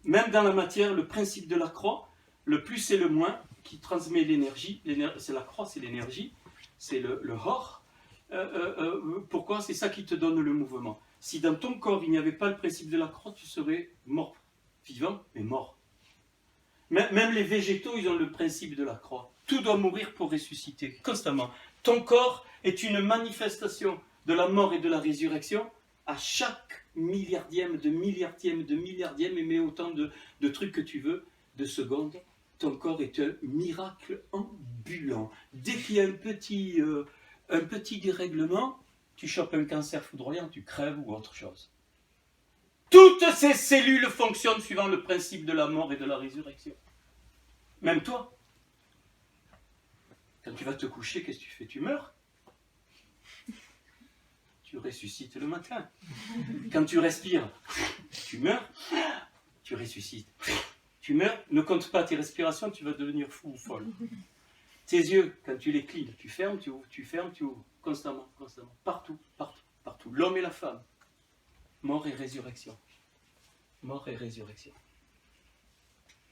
Même dans la matière, le principe de la croix, le plus et le moins, qui transmet l'énergie, c'est la croix, c'est l'énergie, c'est le hor. Pourquoi? C'est ça qui te donne le mouvement. Si dans ton corps, il n'y avait pas le principe de la croix, tu serais mort. Vivant, mais mort. Même les végétaux, ils ont le principe de la croix. Tout doit mourir pour ressusciter, constamment. Ton corps est une manifestation de la mort et de la résurrection à chaque milliardième, et mets autant de trucs que tu veux, de secondes. Ton corps est un miracle ambulant. Dès qu'il y a un petit dérèglement, tu chopes un cancer foudroyant, tu crèves ou autre chose. Toutes ces cellules fonctionnent suivant le principe de la mort et de la résurrection. Même toi. Quand tu vas te coucher, qu'est-ce que tu fais? Tu meurs. Tu ressuscites le matin. Quand tu respires, tu meurs. Tu ressuscites. Tu meurs. Ne compte pas tes respirations, tu vas devenir fou ou folle. Tes yeux, quand tu les clignes, tu fermes, tu ouvres, tu fermes, tu ouvres. Constamment. Partout. L'homme et la femme. Mort et résurrection. Mort et résurrection.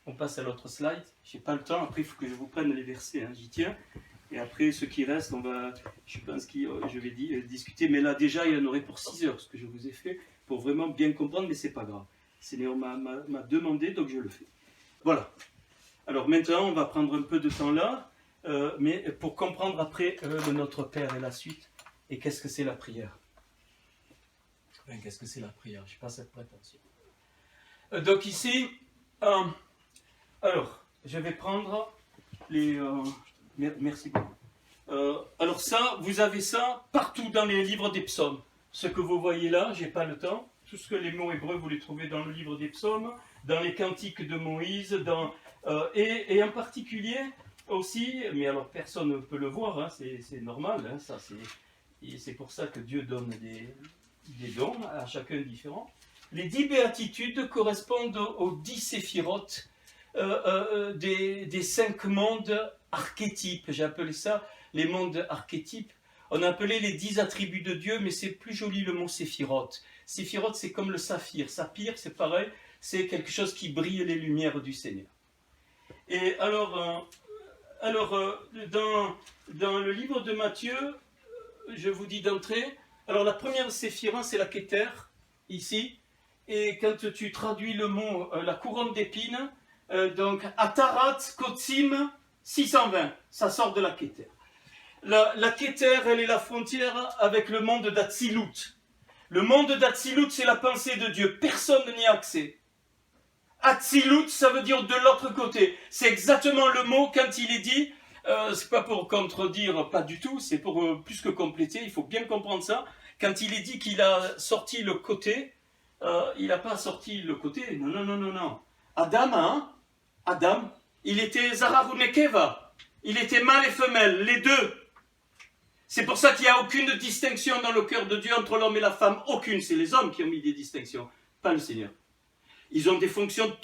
On passe à l'autre slide. Je n'ai pas le temps. Après, il faut que je vous prenne les versets. J'y tiens. Et après, ce qui reste, je pense que je vais discuter. Mais là, déjà, il y en aurait pour 6 heures, ce que je vous ai fait, pour vraiment bien comprendre, mais ce n'est pas grave. Le Seigneur m'a demandé, donc je le fais. Voilà. Alors maintenant, on va prendre un peu de temps là, mais pour comprendre après le Notre Père et la suite. Et qu'est-ce que c'est la prière? Qu'est-ce que c'est la prière? Je n'ai pas cette prétention. Donc ici, alors, je vais prendre les... merci beaucoup. Alors ça, vous avez ça partout dans les livres des psaumes. Ce que vous voyez là, j'ai pas le temps. Tout ce que les mots hébreux, vous les trouvez dans le livre des psaumes, dans les cantiques de Moïse, et en particulier aussi, mais alors personne ne peut le voir, hein, c'est normal, hein, ça c'est pour ça que Dieu donne des dons à chacun différents. Les 10 béatitudes correspondent aux 10 séphirotes des 5 mondes archétypes. J'ai appelé ça les mondes archétypes. On a appelé les 10 attributs de Dieu, mais c'est plus joli le mot séphirote. Séphirote, c'est comme le saphir. Saphir, c'est pareil, c'est quelque chose qui brille les lumières du Seigneur. Et alors dans le livre de Matthieu, je vous dis d'entrée, alors la première séphira, c'est la Kéter, ici, et quand tu traduis le mot, la couronne d'épines, donc Atarat Kotsim 620, ça sort de la Kéter. La Kéter, elle est la frontière avec le monde d'Atsilut. Le monde d'Atsilut, c'est la pensée de Dieu, personne n'y a accès. Atsilut, ça veut dire de l'autre côté. C'est exactement le mot quand il est dit, c'est pas pour contredire, pas du tout, c'est pour plus que compléter, il faut bien comprendre ça. Quand il est dit qu'il a sorti le côté, il n'a pas sorti le côté, non. Adam, il était Zahar ou Nekeva, il était mâle et femelle, les deux. C'est pour ça qu'il n'y a aucune distinction dans le cœur de Dieu entre l'homme et la femme, aucune, c'est les hommes qui ont mis des distinctions, pas le Seigneur. Ils ont des fonctions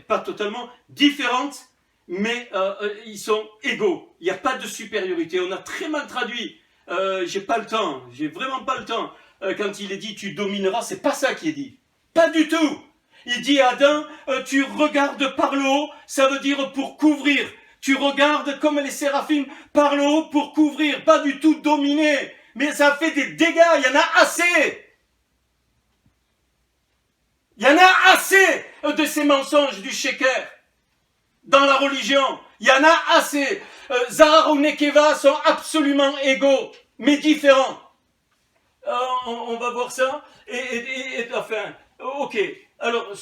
pas totalement différentes, mais ils sont égaux. Il n'y a pas de supériorité. On a très mal traduit. J'ai pas le temps. J'ai vraiment pas le temps. Quand il est dit tu domineras, c'est pas ça qui est dit. Pas du tout. Il dit à Adam, tu regardes par le haut, ça veut dire pour couvrir. Tu regardes comme les séraphim par le haut pour couvrir, pas du tout dominer. Mais ça fait des dégâts, il y en a assez. Il y en a assez de ces mensonges du Sheker dans la religion. Il y en a assez. Zahar ou Nekeva sont absolument égaux, mais différents. On va voir ça. Enfin, ok. Alors,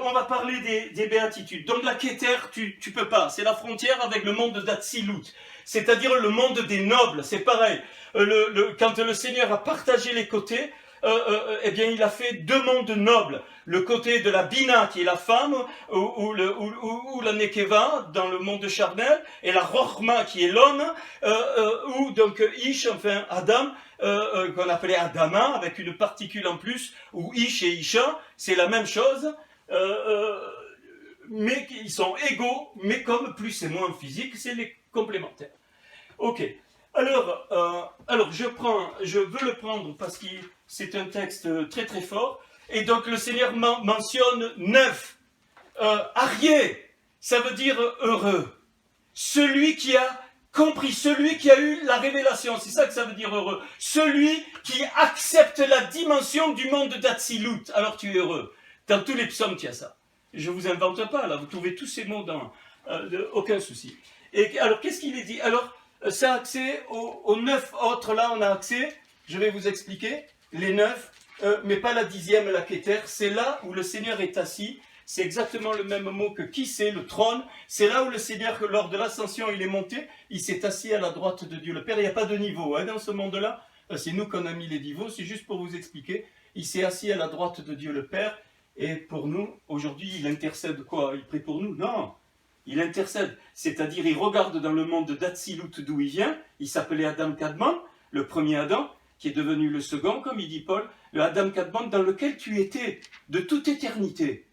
on va parler des béatitudes. Donc la Kéter, tu peux pas. C'est la frontière avec le monde d'Atsilut, c'est-à-dire le monde des nobles. C'est pareil. Quand le Seigneur a partagé les côtés, eh bien, il a fait 2 mondes nobles. Le côté de la Bina, qui est la femme, ou la Nekeva, dans le monde charnel, et la Rochma, qui est l'homme, ou donc Ish, enfin Adam, qu'on appelait Adama, avec une particule en plus, ou Ish et Isha, c'est la même chose, mais ils sont égaux, mais comme plus et moins physique, c'est les complémentaires. Ok. Alors, je veux le prendre parce que c'est un texte très très fort. Et donc le Seigneur mentionne 9. Arié, ça veut dire heureux. Celui qui a compris, celui qui a eu la révélation, c'est ça que ça veut dire heureux. Celui qui accepte la dimension du monde d'Atsilut, alors tu es heureux. Dans tous les psaumes, il y a ça. Je ne vous invente pas, là, vous trouvez tous ces mots dans... aucun souci. Et alors, qu'est-ce qu'il est dit? Alors, ça a accès aux 9 autres, là, on a accès, je vais vous expliquer, les 9, mais pas la 10e, la Kéter, c'est là où le Seigneur est assis, c'est exactement le même mot que qui c'est, le trône, c'est là où le Seigneur, lors de l'ascension, il est monté, il s'est assis à la droite de Dieu le Père, il n'y a pas de niveau dans ce monde-là, c'est nous qu'on a mis les niveaux, c'est juste pour vous expliquer, il s'est assis à la droite de Dieu le Père, et pour nous, aujourd'hui, il intercède quoi? Il prie pour nous? Non, il intercède, c'est-à-dire il regarde dans le monde d'Atsilut d'où il vient, il s'appelait Adam Kadmon, le premier Adam, qui est devenu le second, comme il dit Paul, le Adam Kadmon dans lequel tu étais de toute éternité.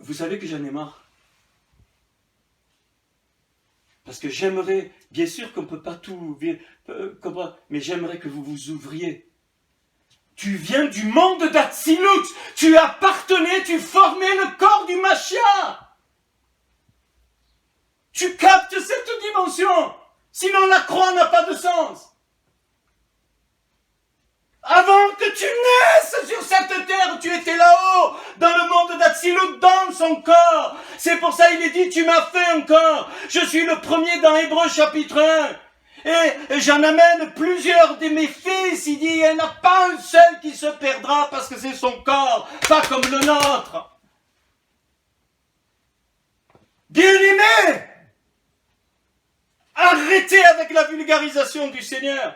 Vous savez que j'en ai marre. Parce que j'aimerais, bien sûr qu'on ne peut pas tout comprendre, mais j'aimerais que vous vous ouvriez. Tu viens du monde d'Atsilut, tu appartenais, tu formais le corps du Mashiach. Tu captes cette dimension, sinon la croix n'a pas de sens. Avant que tu naisses sur cette terre, tu étais là-haut, dans le monde d'Atsilut, dans son corps. C'est pour ça il est dit, tu m'as fait un corps. Je suis le premier dans Hébreux chapitre 1. Et j'en amène plusieurs de mes fils. Il dit, il n'y en a pas un seul qui se perdra parce que c'est son corps, pas comme le nôtre. Bien-aimés, arrêtez avec la vulgarisation du Seigneur.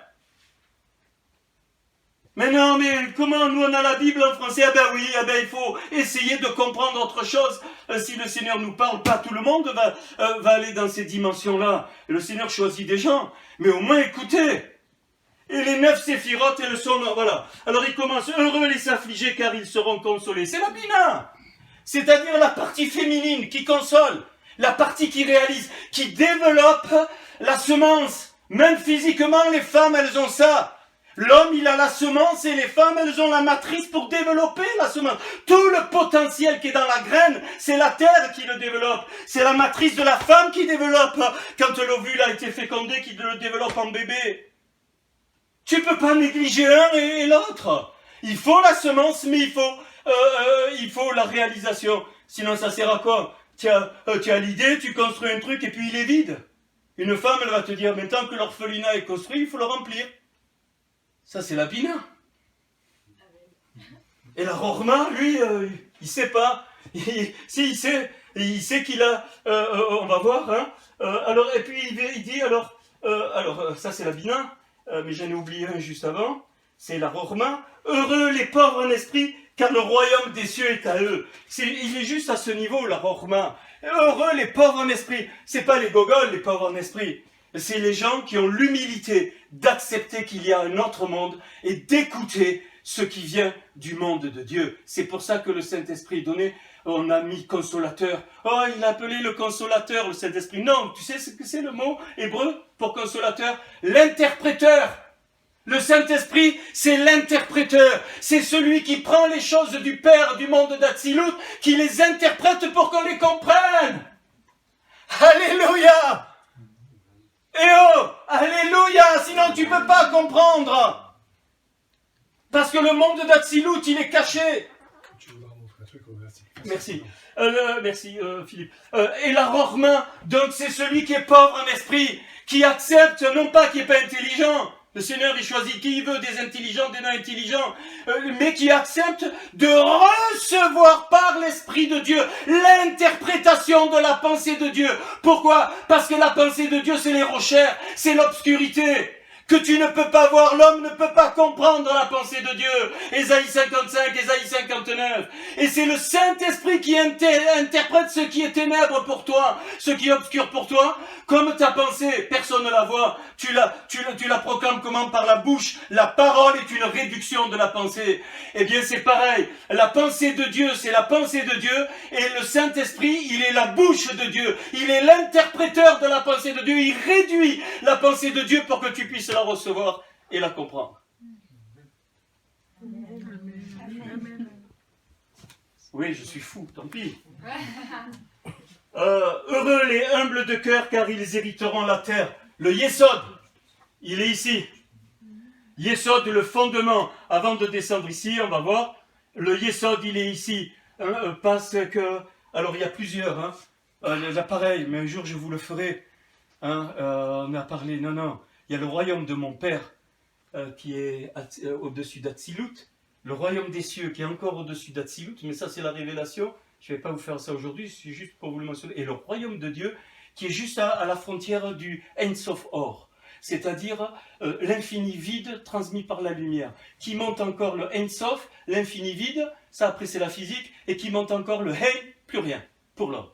Mais non, mais comment nous on a la Bible en français? Ah ben oui, ah ben il faut essayer de comprendre autre chose. Si le Seigneur nous parle, pas tout le monde va aller dans ces dimensions-là. Et le Seigneur choisit des gens. Mais au moins écoutez. Et les 9 séphirotes et le son, voilà. Alors il commence, heureux les affligés car ils seront consolés. C'est la Bina. C'est-à-dire la partie féminine qui console, la partie qui réalise, qui développe la semence. Même physiquement, les femmes, elles ont ça. L'homme, il a la semence et les femmes, elles ont la matrice pour développer la semence. Tout le potentiel qui est dans la graine, c'est la terre qui le développe. C'est la matrice de la femme qui développe. Quand l'ovule a été fécondé, qui le développe en bébé. Tu peux pas négliger l'un et l'autre. Il faut la semence, mais il faut la réalisation. Sinon, ça sert à quoi? Tu as l'idée, tu construis un truc et puis il est vide. Une femme, elle va te dire, mais tant que l'orphelinat est construit, il faut le remplir. Ça, c'est la Bina. Et la Rorma, lui, il sait pas. Si, il sait qu'il a... on va voir, hein. Alors, et puis, il dit, alors, ça, c'est la Bina, mais j'en ai oublié un juste avant. C'est la Rorma. Heureux les pauvres en esprit, car le royaume des cieux est à eux. Il est juste à ce niveau, la Rorma. Heureux les pauvres en esprit. C'est pas les gogoles, les pauvres en esprit. C'est les gens qui ont l'humilité d'accepter qu'il y a un autre monde et d'écouter ce qui vient du monde de Dieu. C'est pour ça que le Saint-Esprit est donné. On a mis consolateur. Oh, il a appelé le consolateur, le Saint-Esprit. Non, tu sais ce que c'est le mot hébreu pour consolateur? L'interpréteur. Le Saint-Esprit, c'est l'interpréteur. C'est celui qui prend les choses du Père, du monde d'Atsilut, qui les interprète pour qu'on les comprenne. Alléluia! Eh oh, alléluia, sinon tu ne peux pas comprendre. Parce que le monde d'Atsilut, il est caché. Tu voudras montrer un truc au verset. Merci. Merci Philippe. Et la Rorma, donc c'est celui qui est pauvre en esprit, qui accepte, non pas qui n'est pas intelligent. Le Seigneur, il choisit qui il veut, des intelligents, des non-intelligents, mais qui accepte de recevoir par l'Esprit de Dieu l'interprétation de la pensée de Dieu. Pourquoi? Parce que la pensée de Dieu, c'est les rochers, c'est l'obscurité. Que tu ne peux pas voir, l'homme ne peut pas comprendre la pensée de Dieu. Ésaïe 55, Ésaïe 59. Et c'est le Saint-Esprit qui interprète ce qui est ténèbres pour toi, ce qui est obscur pour toi, comme ta pensée. Personne ne la voit. Tu la proclames comment? Par la bouche. La parole est une réduction de la pensée. Eh bien, c'est pareil. La pensée de Dieu, c'est la pensée de Dieu. Et le Saint-Esprit, il est la bouche de Dieu. Il est l'interpréteur de la pensée de Dieu. Il réduit la pensée de Dieu pour que tu puisses la recevoir et la comprendre. Oui, je suis fou, tant pis. Heureux les humbles de cœur, car ils hériteront la terre. Le Yesod, il est ici. Yesod, le fondement. Avant de descendre ici, on va voir. Le Yesod, il est ici. Parce que... Alors, il y a plusieurs. Là, pareil, mais un jour, je vous le ferai. On a parlé... Non. Il y a le royaume de mon Père qui est au-dessus d'Atsilut. Le royaume des cieux qui est encore au-dessus d'Atsilut. Mais ça, c'est la révélation. Je ne vais pas vous faire ça aujourd'hui, c'est juste pour vous le mentionner. Et le royaume de Dieu qui est juste à la frontière du Ein Sof Or. C'est-à-dire l'infini vide transmis par la lumière. Qui monte encore le Ein Sof, l'infini vide, ça après c'est la physique, et qui monte encore le Hey, plus rien, pour l'homme.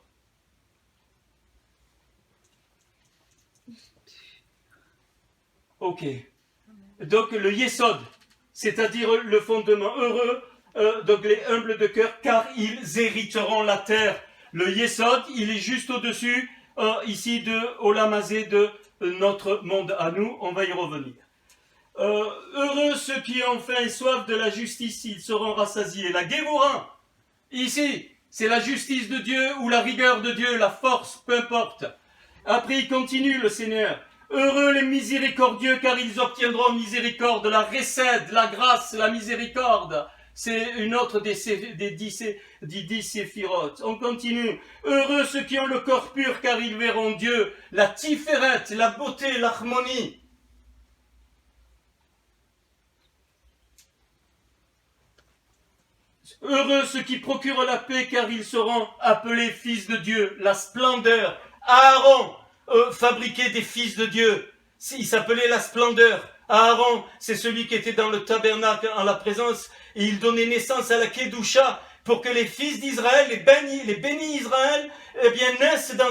Ok. Donc le Yesod, c'est-à-dire le fondement heureux, donc les humbles de cœur, car ils hériteront la terre. Le Yesod, il est juste au-dessus, ici de Olamazé, de notre monde à nous, on va y revenir. Heureux ceux qui ont faim et soif de la justice, ils seront rassasiés. La Gévoura, ici, c'est la justice de Dieu ou la rigueur de Dieu, la force, peu importe. Après, il continue, le Seigneur. Heureux les miséricordieux, car ils obtiendront miséricorde, la récède, la grâce, la miséricorde. C'est une autre des 10 séphirotes. On continue. Heureux ceux qui ont le corps pur, car ils verront Dieu. La tiférette, la beauté, l'harmonie. Heureux ceux qui procurent la paix, car ils seront appelés fils de Dieu. La splendeur. Aaron fabriquait des fils de Dieu. Il s'appelait la splendeur. Aaron, c'est celui qui était dans le tabernacle en la présence, et il donnait naissance à la Kedusha pour que les fils d'Israël, les bénis Israël, eh bien, naissent dans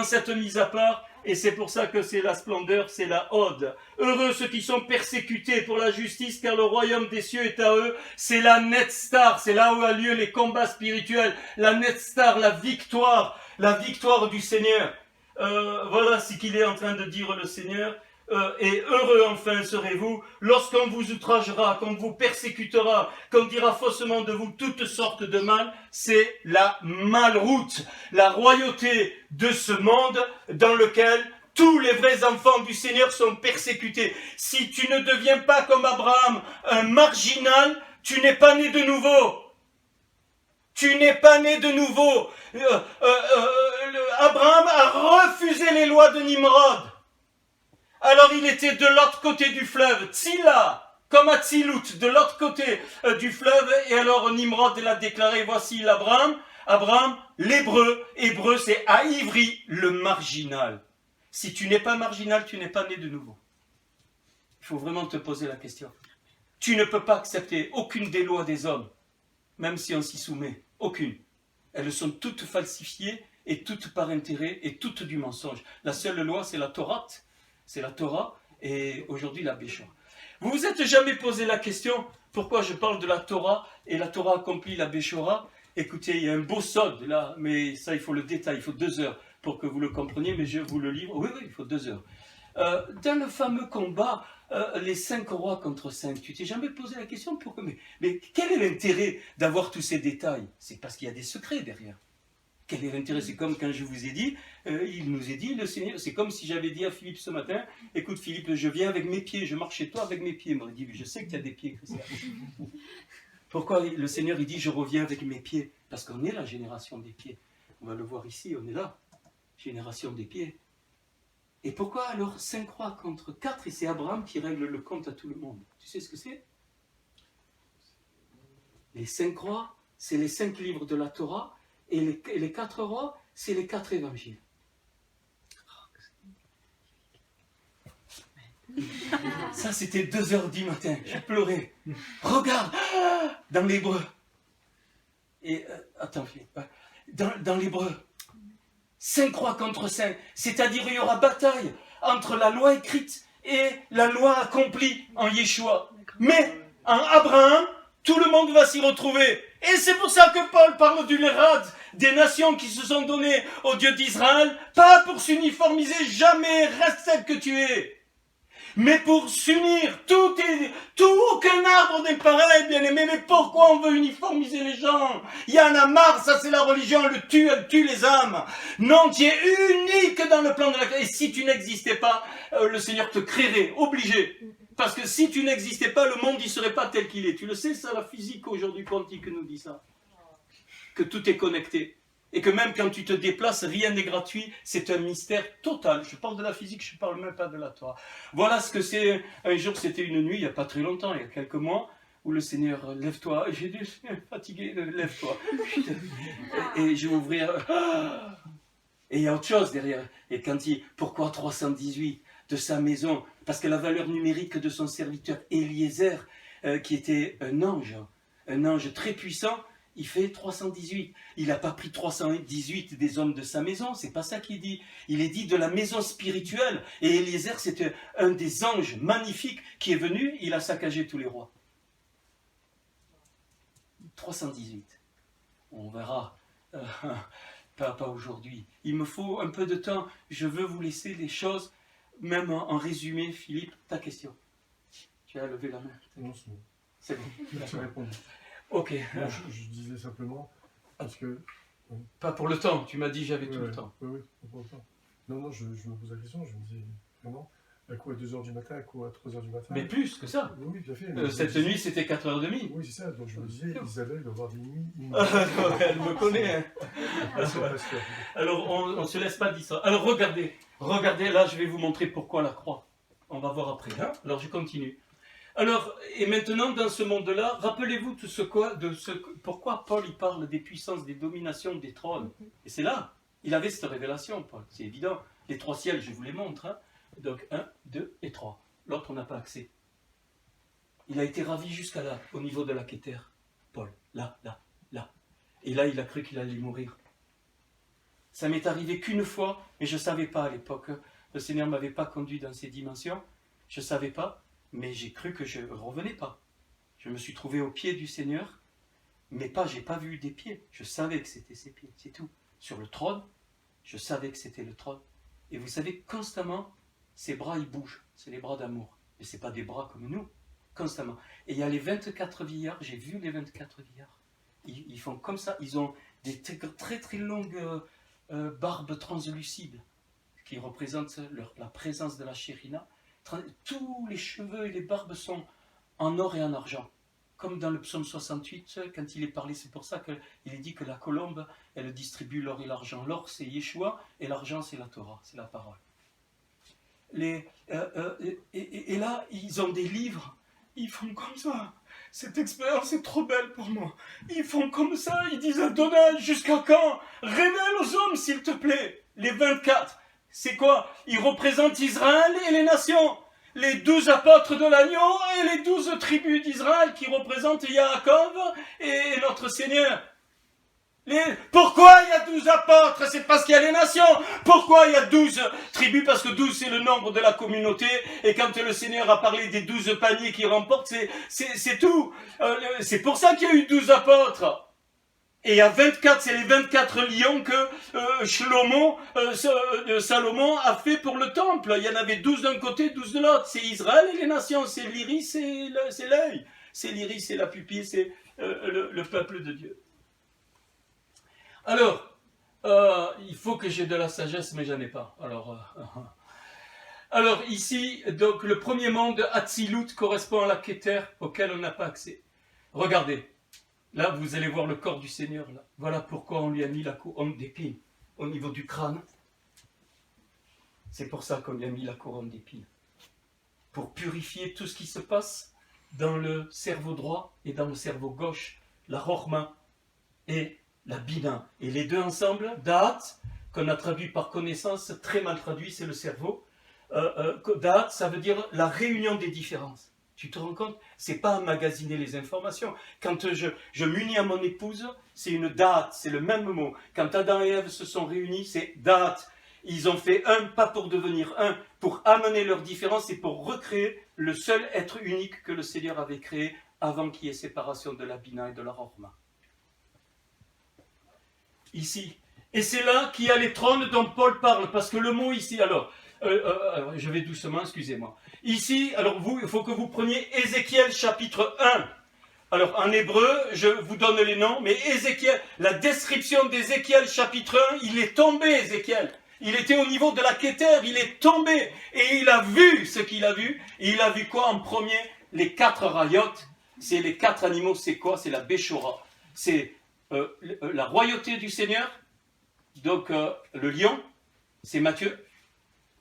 cette mise à part. Et c'est pour ça que c'est la splendeur, c'est la ode. Heureux ceux qui sont persécutés pour la justice, car le royaume des cieux est à eux. C'est la Netzstar, c'est là où a lieu les combats spirituels. La Netzstar, la victoire du Seigneur. Voilà ce qu'il est en train de dire le Seigneur. Et heureux enfin serez-vous lorsqu'on vous outragera, qu'on vous persécutera, qu'on dira faussement de vous toutes sortes de mal. C'est la malroute, la royauté de ce monde dans lequel tous les vrais enfants du Seigneur sont persécutés. Si tu ne deviens pas comme Abraham, un marginal, tu n'es pas né de nouveau. Tu n'es pas né de nouveau. Abraham a refusé les lois de Nimrod. Alors il était de l'autre côté du fleuve, Tzila, comme à Tzilout, de l'autre côté du fleuve, et alors Nimrod l'a déclaré, voici l'Abraham, l'hébreu, hébreu c'est à Ivry, le marginal. Si tu n'es pas marginal, tu n'es pas né de nouveau. Il faut vraiment te poser la question. Tu ne peux pas accepter aucune des lois des hommes, même si on s'y soumet, aucune. Elles sont toutes falsifiées, et toutes par intérêt, et toutes du mensonge. La seule loi c'est la Torah. C'est la Torah et aujourd'hui la Béchora. Vous vous êtes jamais posé la question pourquoi je parle de la Torah et la Torah accomplit la Béchora? Écoutez, il y a un beau sod là, mais ça il faut le détail, il faut 2 heures pour que vous le compreniez, mais je vous le livre. Oui, il faut 2 heures. Dans le fameux combat, les 5 rois contre 5, tu t'es jamais posé la question pourquoi mais quel est l'intérêt d'avoir tous ces détails? C'est parce qu'il y a des secrets derrière. Quel est l'intérêt? C'est comme quand je vous ai dit, il nous a dit, le Seigneur, c'est comme si j'avais dit à Philippe ce matin, écoute Philippe, je viens avec mes pieds, je marche chez toi avec mes pieds. Il m'aurait dit, je sais que tu as des pieds, Christian. Pourquoi le Seigneur, il dit, je reviens avec mes pieds? Parce qu'on est la génération des pieds. On va le voir ici, on est là, génération des pieds. Et pourquoi alors 5 rois contre 4 et c'est Abraham qui règle le compte à tout le monde? Tu sais ce que c'est? Les 5 rois, c'est les 5 livres de la Torah. Et les 4 rois, c'est les 4 évangiles. Ça, c'était 2 heures du matin. Je pleurais. Regarde, dans l'hébreu. Et, attends, Philippe. Dans l'hébreu, 5 rois contre 5. C'est-à-dire, il y aura bataille entre la loi écrite et la loi accomplie en Yeshua. Mais, en Abraham, tout le monde va s'y retrouver. Et c'est pour ça que Paul parle du Lérad, des nations qui se sont données au Dieu d'Israël, pas pour s'uniformiser, jamais, reste celle que tu es. Mais pour s'unir, aucun arbre n'est pareil, bien aimé. Mais pourquoi on veut uniformiser les gens? Il y en a marre, ça c'est la religion, elle tue les âmes. Non, tu es unique dans le plan de la création. Et si tu n'existais pas, le Seigneur te créerait, obligé. Parce que si tu n'existais pas, le monde ne serait pas tel qu'il est. Tu le sais, ça, la physique aujourd'hui quantique nous dit ça. Que tout est connecté. Et que même quand tu te déplaces, rien n'est gratuit. C'est un mystère total. Je parle de la physique, je ne parle même pas de la Torah. Voilà ce que c'est. Un jour, c'était une nuit, il n'y a pas très longtemps, il y a quelques mois, où le Seigneur, lève-toi. Et j'ai dit, je suis fatigué, lève-toi. Et je vais ouvrir. Et il y a autre chose derrière. Et quand il dit, pourquoi 318 de sa maison? Parce que la valeur numérique de son serviteur Eliezer, qui était un ange très puissant, il fait 318. Il n'a pas pris 318 des hommes de sa maison, c'est pas ça qu'il dit. Il est dit de la maison spirituelle. Et Eliezer, c'était un des anges magnifiques qui est venu, il a saccagé tous les rois. 318. On verra. Pas aujourd'hui. Il me faut un peu de temps. Je veux vous laisser les choses, même en résumé. Philippe, ta question. Tu as levé la main. Non, c'est bon. C'est bon. Tu réponds. Ok. Non, je disais simplement, parce que... Pas pour le temps. Tu m'as dit j'avais tout ouais, le temps. Oui, pas pour le temps. Non, je me pose la question, je me dis, vraiment, à quoi à 2h du matin, à quoi à 3h du matin? Mais plus que ça. Oui, tout à fait. Cette nuit, c'était 4h30. Oui, c'est ça. Donc je me disais, Isabelle doit avoir des nuits. Elle me connaît. Hein. Alors, on ne se laisse pas dire ça. Alors, regardez, là, je vais vous montrer pourquoi la croix. On va voir après. Hein. Alors, je continue. Alors, et maintenant, dans ce monde-là, rappelez-vous pourquoi Paul il parle des puissances, des dominations, des trônes. Et c'est là, il avait cette révélation, Paul, c'est évident. Les 3 ciels, je vous les montre. Hein. Donc, 1, 2 et 3. L'autre, on n'a pas accès. Il a été ravi jusqu'à là, au niveau de la Kéter, Paul. Là. Et là, il a cru qu'il allait mourir. Ça m'est arrivé qu'une fois, mais je ne savais pas à l'époque. Le Seigneur ne m'avait pas conduit dans ces dimensions. Je ne savais pas, mais j'ai cru que je ne revenais pas. Je me suis trouvé au pied du Seigneur, mais je n'ai pas vu des pieds. Je savais que c'était ses pieds, c'est tout. Sur le trône, je savais que c'était le trône. Et vous savez, constamment, ses bras, ils bougent. C'est les bras d'amour. Mais ce n'est pas des bras comme nous, constamment. Et il y a les 24 vieillards, j'ai vu les 24 vieillards. Ils font comme ça, ils ont des très très longues barbes translucides qui représentent la présence de la Shérina. Tous les cheveux et les barbes sont en or et en argent. Comme dans le psaume 68, quand il est parlé, c'est pour ça qu'il est dit que la colombe, elle distribue l'or et l'argent. L'or, c'est Yeshua, et l'argent, c'est la Torah, c'est la parole. Et là, ils ont des livres, ils font comme ça. Cette expérience est trop belle pour moi. Ils font comme ça, ils disent Adonai, jusqu'à quand? Révèle aux hommes, s'il te plaît. Les 24, c'est quoi? Ils représentent Israël et les nations. Les 12 apôtres de l'agneau et les 12 tribus d'Israël qui représentent Yaakov et notre Seigneur. Pourquoi il y a 12 apôtres? C'est parce qu'il y a les nations. Pourquoi il y a 12 tribus? Parce que 12 c'est le nombre de la communauté. Et quand le Seigneur a parlé des 12 paniers qui remportent, c'est tout. C'est pour ça qu'il y a eu 12 apôtres. Et il y a 24, c'est les 24 lions que Salomon a fait pour le temple. Il y en avait 12 d'un côté, 12 de l'autre. C'est Israël et les nations. C'est l'iris et c'est l'œil. C'est l'iris et la pupille, c'est le peuple de Dieu. Alors, il faut que j'ai de la sagesse, mais j'en ai pas. Alors ici, donc le premier monde, Hatzilut, correspond à la Kéter, auquel on n'a pas accès. Regardez, là vous allez voir le corps du Seigneur. Là. Voilà pourquoi on lui a mis la couronne d'épines au niveau du crâne. C'est pour ça qu'on lui a mis la couronne d'épines. Pour purifier tout ce qui se passe dans le cerveau droit et dans le cerveau gauche, la Chorma et la Bina. Et les deux ensemble, Da'at, qu'on a traduit par connaissance, très mal traduit, c'est le cerveau. Da'at, ça veut dire la réunion des différences. Tu te rends compte? C'est pas emmagasiner les informations. Quand je m'unis à mon épouse, c'est une Da'at, c'est le même mot. Quand Adam et Ève se sont réunis, c'est Da'at. Ils ont fait un, pas pour devenir un, pour amener leurs différences et pour recréer le seul être unique que le Seigneur avait créé avant qu'il y ait séparation de la Bina et de la Chorma. Ici. Et c'est là qu'il y a les trônes dont Paul parle, parce que le mot ici, alors je vais doucement, excusez-moi. Ici, alors il faut que vous preniez Ézéchiel chapitre 1. Alors en hébreu, je vous donne les noms, mais Ézéchiel, la description d'Ézéchiel chapitre 1, il est tombé Ézéchiel. Il était au niveau de la Kéter, il est tombé, et il a vu ce qu'il a vu, et il a vu quoi en premier? Les 4 rayotes, c'est les 4 animaux, c'est quoi? C'est la Béchora. C'est la royauté du Seigneur, donc le lion, c'est Matthieu.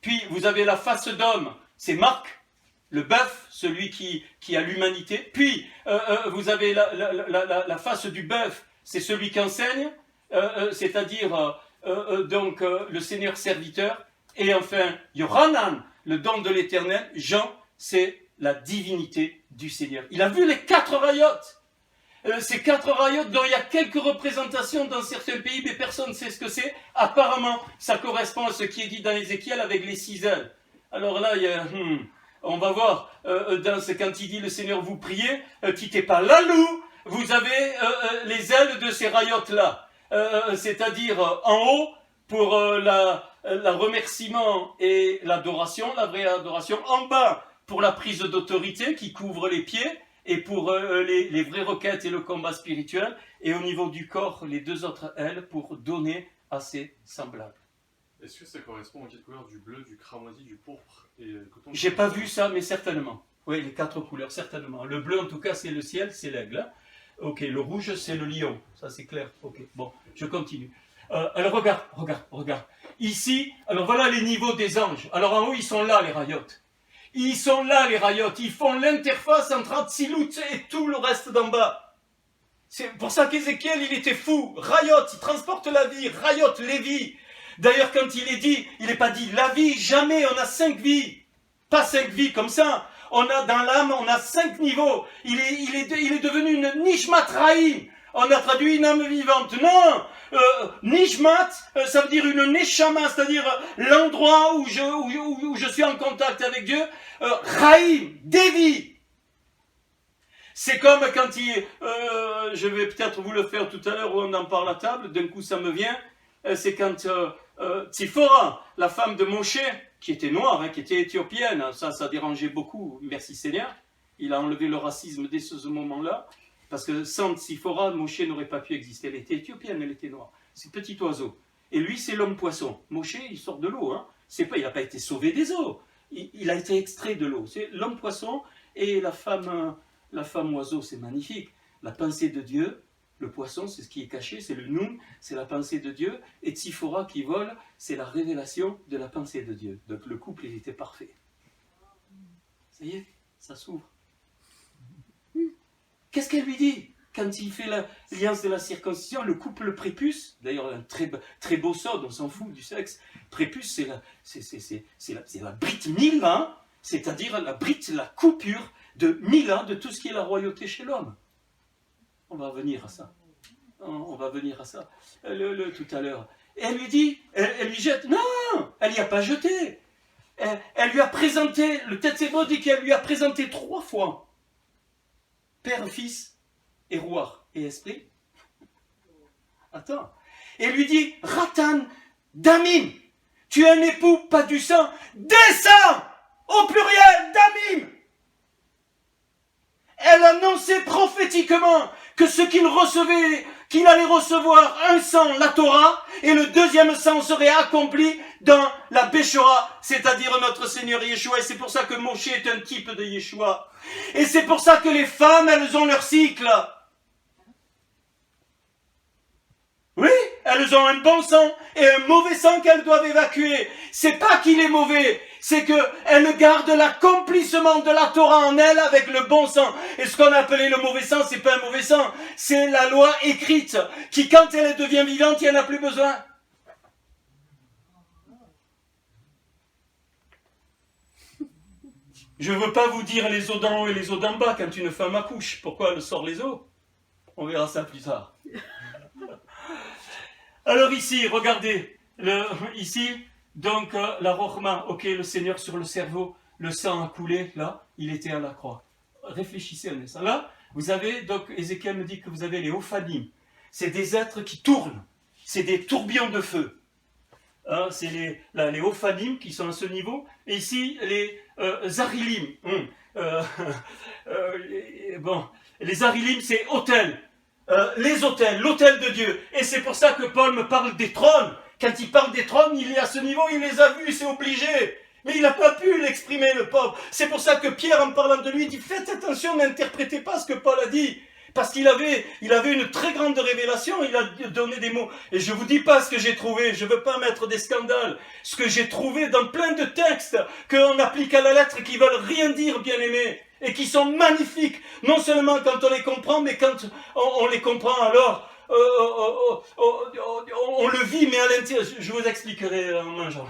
Puis vous avez la face d'homme, c'est Marc, le bœuf, celui qui a l'humanité. Puis vous avez la face du bœuf, c'est celui qui enseigne, c'est-à-dire donc le Seigneur serviteur. Et enfin, Yohanan, le don de l'Éternel. Jean, c'est la divinité du Seigneur. Il a vu les 4 rayotes. Ces 4 rayotes dont il y a quelques représentations dans certains pays, mais personne ne sait ce que c'est. Apparemment, ça correspond à ce qui est dit dans Ézéchiel avec les 6 ailes. Alors là, on va voir, quand il dit le Seigneur vous priez, quittez pas la loue, vous avez les ailes de ces rayotes-là. C'est-à-dire en haut, pour le remerciement et l'adoration, la vraie adoration. En bas, pour la prise d'autorité qui couvre les pieds. Et pour les vraies requêtes et le combat spirituel, et au niveau du corps, les 2 autres ailes pour donner à ses semblables. Est-ce que ça correspond aux 4 couleurs du bleu, du cramoisi, du pourpre et coton? J'ai pas vu ça, mais certainement. Oui, les 4 couleurs, certainement. Le bleu, en tout cas, c'est le ciel, c'est l'aigle. Hein. Ok, le rouge, c'est le lion. Ça, c'est clair. Ok, bon, je continue. Alors, regarde. Ici, alors voilà les niveaux des anges. Alors, en haut, ils sont là, les rayotes. Ils sont là, les Rayot. Ils font l'interface entre Hatzilut et tout le reste d'en bas. C'est pour ça qu'Ézéchiel, il était fou. Rayot, il transporte la vie. Rayot, les vies. D'ailleurs, quand il est dit, il n'est pas dit la vie, jamais, on a 5 vies. Pas 5 vies comme ça. On a dans l'âme, on a 5 niveaux. Il est devenu une Nishmat Raïm. On a traduit une âme vivante. Non, Nishmat, ça veut dire une Neshama, c'est-à-dire l'endroit où je suis en contact avec Dieu. Raïm, des vies. C'est comme quand je vais peut-être vous le faire tout à l'heure où on en parle à table, d'un coup ça me vient, c'est quand Tzipora, la femme de Moshe, qui était noire, hein, qui était éthiopienne, ça dérangeait beaucoup, merci Seigneur, il a enlevé le racisme dès ce moment-là, parce que sans Tzipora, Moshe n'aurait pas pu exister, elle était éthiopienne, elle était noire, c'est un petit oiseau. Et lui c'est l'homme poisson, Moshe il sort de l'eau, hein. Il n'a pas été sauvé des eaux, il a été extrait de l'eau, c'est l'homme poisson et la femme oiseau, c'est magnifique. La pensée de Dieu, le poisson, c'est ce qui est caché, c'est le Noun, c'est la pensée de Dieu. Et Tzipora qui vole, c'est la révélation de la pensée de Dieu. Donc le couple, il était parfait. Ça y est, ça s'ouvre. Qu'est-ce qu'elle lui dit quand il fait l'alliance de la circoncision? Le couple prépuce, d'ailleurs un très beau sod, on s'en fout du sexe. Prépuce, c'est la Brit Mila, c'est-à-dire la Brit, la coupure de Mila, de tout ce qui est la royauté chez l'homme. On va venir à ça. On va venir à ça. Tout à l'heure. Et elle lui dit, elle lui jette. Non, elle n'y a pas jeté. Elle lui a présenté, le Tetsebo dit qu'elle lui a présenté 3 fois. Père, Fils et Roi et Esprit. Attends. Et elle lui dit, Ratan, Damim, tu es un époux, pas du sang, des sangs, au pluriel, Damim. Elle annonçait prophétiquement que ce qu'il recevait, qu'il allait recevoir un sang, la Torah, et le deuxième sang serait accompli dans la Béchora, c'est-à-dire notre Seigneur Yeshua. Et c'est pour ça que Moshe est un type de Yeshua. Et c'est pour ça que les femmes, elles ont leur cycle. Oui, elles ont un bon sang et un mauvais sang qu'elles doivent évacuer. C'est pas qu'il est mauvais, c'est qu'elles gardent l'accomplissement de la Torah en elles avec le bon sang. Et ce qu'on appelait le mauvais sang, c'est pas un mauvais sang, c'est la loi écrite qui, quand elle devient vivante, il n'y en a plus besoin. Je ne veux pas vous dire les os d'en haut et les os d'en bas quand une femme accouche. Pourquoi elle sort les os? On verra ça plus tard. Alors ici, regardez, ici, donc la Rochma, ok, le Seigneur sur le cerveau, le sang a coulé, là, il était à la croix. Réfléchissez à ça. Là, vous avez, donc Ézéchiel me dit que vous avez les Ophanim. C'est des êtres qui tournent, c'est des tourbillons de feu. Hein, c'est les Ophanim qui sont à ce niveau, et ici, les Zarilim. Les Zarilim, c'est autel. Les autels, l'autel de Dieu. Et c'est pour ça que Paul me parle des trônes. Quand il parle des trônes, il est à ce niveau, il les a vus, c'est obligé. Mais il n'a pas pu l'exprimer, le pauvre. C'est pour ça que Pierre, en parlant de lui, dit, faites attention, n'interprétez pas ce que Paul a dit. Parce qu'il avait une très grande révélation, il a donné des mots. Et je ne vous dis pas ce que j'ai trouvé, je ne veux pas mettre des scandales. Ce que j'ai trouvé dans plein de textes qu'on applique à la lettre qui veulent rien dire, bien aimés. Et qui sont magnifiques, non seulement quand on les comprend, mais quand on les comprend alors, on le vit, mais à l'intérieur, je vous expliquerai en mangeant.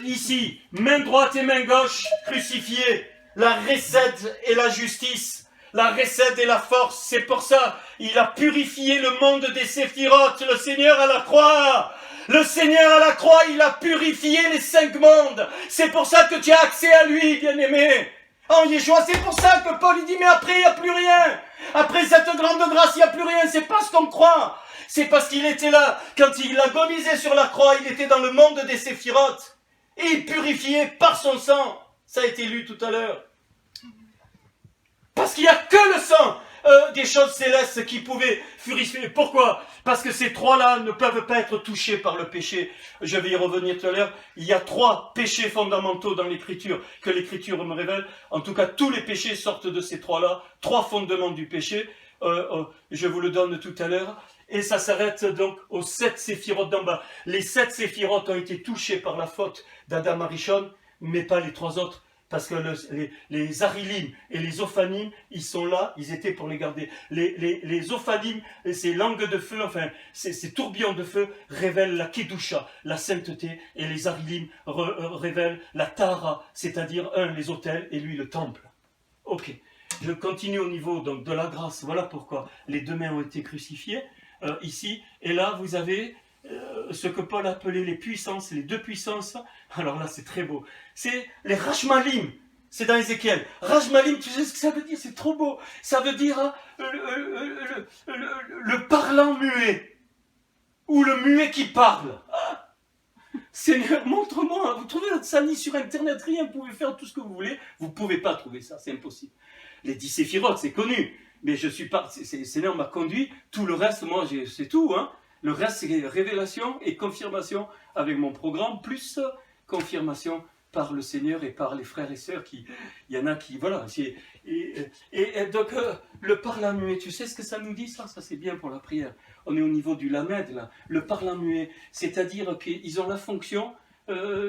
Ici, main droite et main gauche, crucifiées, la recette et la justice, la recette et la force, c'est pour ça, il a purifié le monde des séphirotes, le Seigneur à la croix. Le Seigneur à la croix, il a purifié les 5 mondes. C'est pour ça que tu as accès à lui, bien-aimé. En Yeshua, c'est pour ça que Paul il dit, mais après, il n'y a plus rien. Après cette grande grâce, il n'y a plus rien. C'est pas ce qu'on croit. C'est parce qu'il était là. Quand il agonisait sur la croix, il était dans le monde des séphirotes. Et il purifiait par son sang. Ça a été lu tout à l'heure. Parce qu'il n'y a que le sang des choses célestes qui pouvaient purifier. Pourquoi? Parce que ces 3-là ne peuvent pas être touchés par le péché. Je vais y revenir tout à l'heure. Il y a 3 péchés fondamentaux dans l'Écriture, que l'Écriture me révèle. En tout cas, tous les péchés sortent de ces 3-là. 3 fondements du péché. Je vous le donne tout à l'heure. Et ça s'arrête donc aux 7 séphirotes d'en bas. Les 7 séphirotes ont été touchés par la faute d'Adam Arishon. mais pas les trois autres. Parce que les Arilim et les Ophanim, ils sont là, ils étaient pour les garder. Les Ophanim, ces langues de feu, enfin, ces tourbillons de feu, révèlent la Kedusha, la sainteté, et les Arilim révèlent la Tahara, c'est-à-dire, les autels, et lui, le temple. Ok, je continue au niveau donc, de la grâce. Voilà pourquoi les deux mains ont été crucifiées, ici. Et là, vous avez ce que Paul appelait les puissances, les deux puissances. Alors là, c'est très beau. C'est les Rashmalim. C'est dans Ézéchiel. Rashmalim, tu sais ce que ça veut dire? C'est trop beau. Ça veut dire le parlant muet. Ou le muet qui parle. Ah, Seigneur, montre-moi. Vous trouvez ça ni sur Internet, rien. Vous pouvez faire tout ce que vous voulez. Vous ne pouvez pas trouver ça. C'est impossible. Les 10 séphirotes, c'est connu. Mais je suis pas. Seigneur m'a conduit. Tout le reste, moi, c'est tout. Hein. Le reste, c'est révélation et confirmation avec mon programme, plus confirmation par le Seigneur et par les frères et sœurs. Il y en a qui, voilà. Et donc, le parlant muet, tu sais ce que ça nous dit, ça? Ça, c'est bien pour la prière. On est au niveau du Lamed, là. Le parlant muet, c'est-à-dire qu'ils ont la fonction,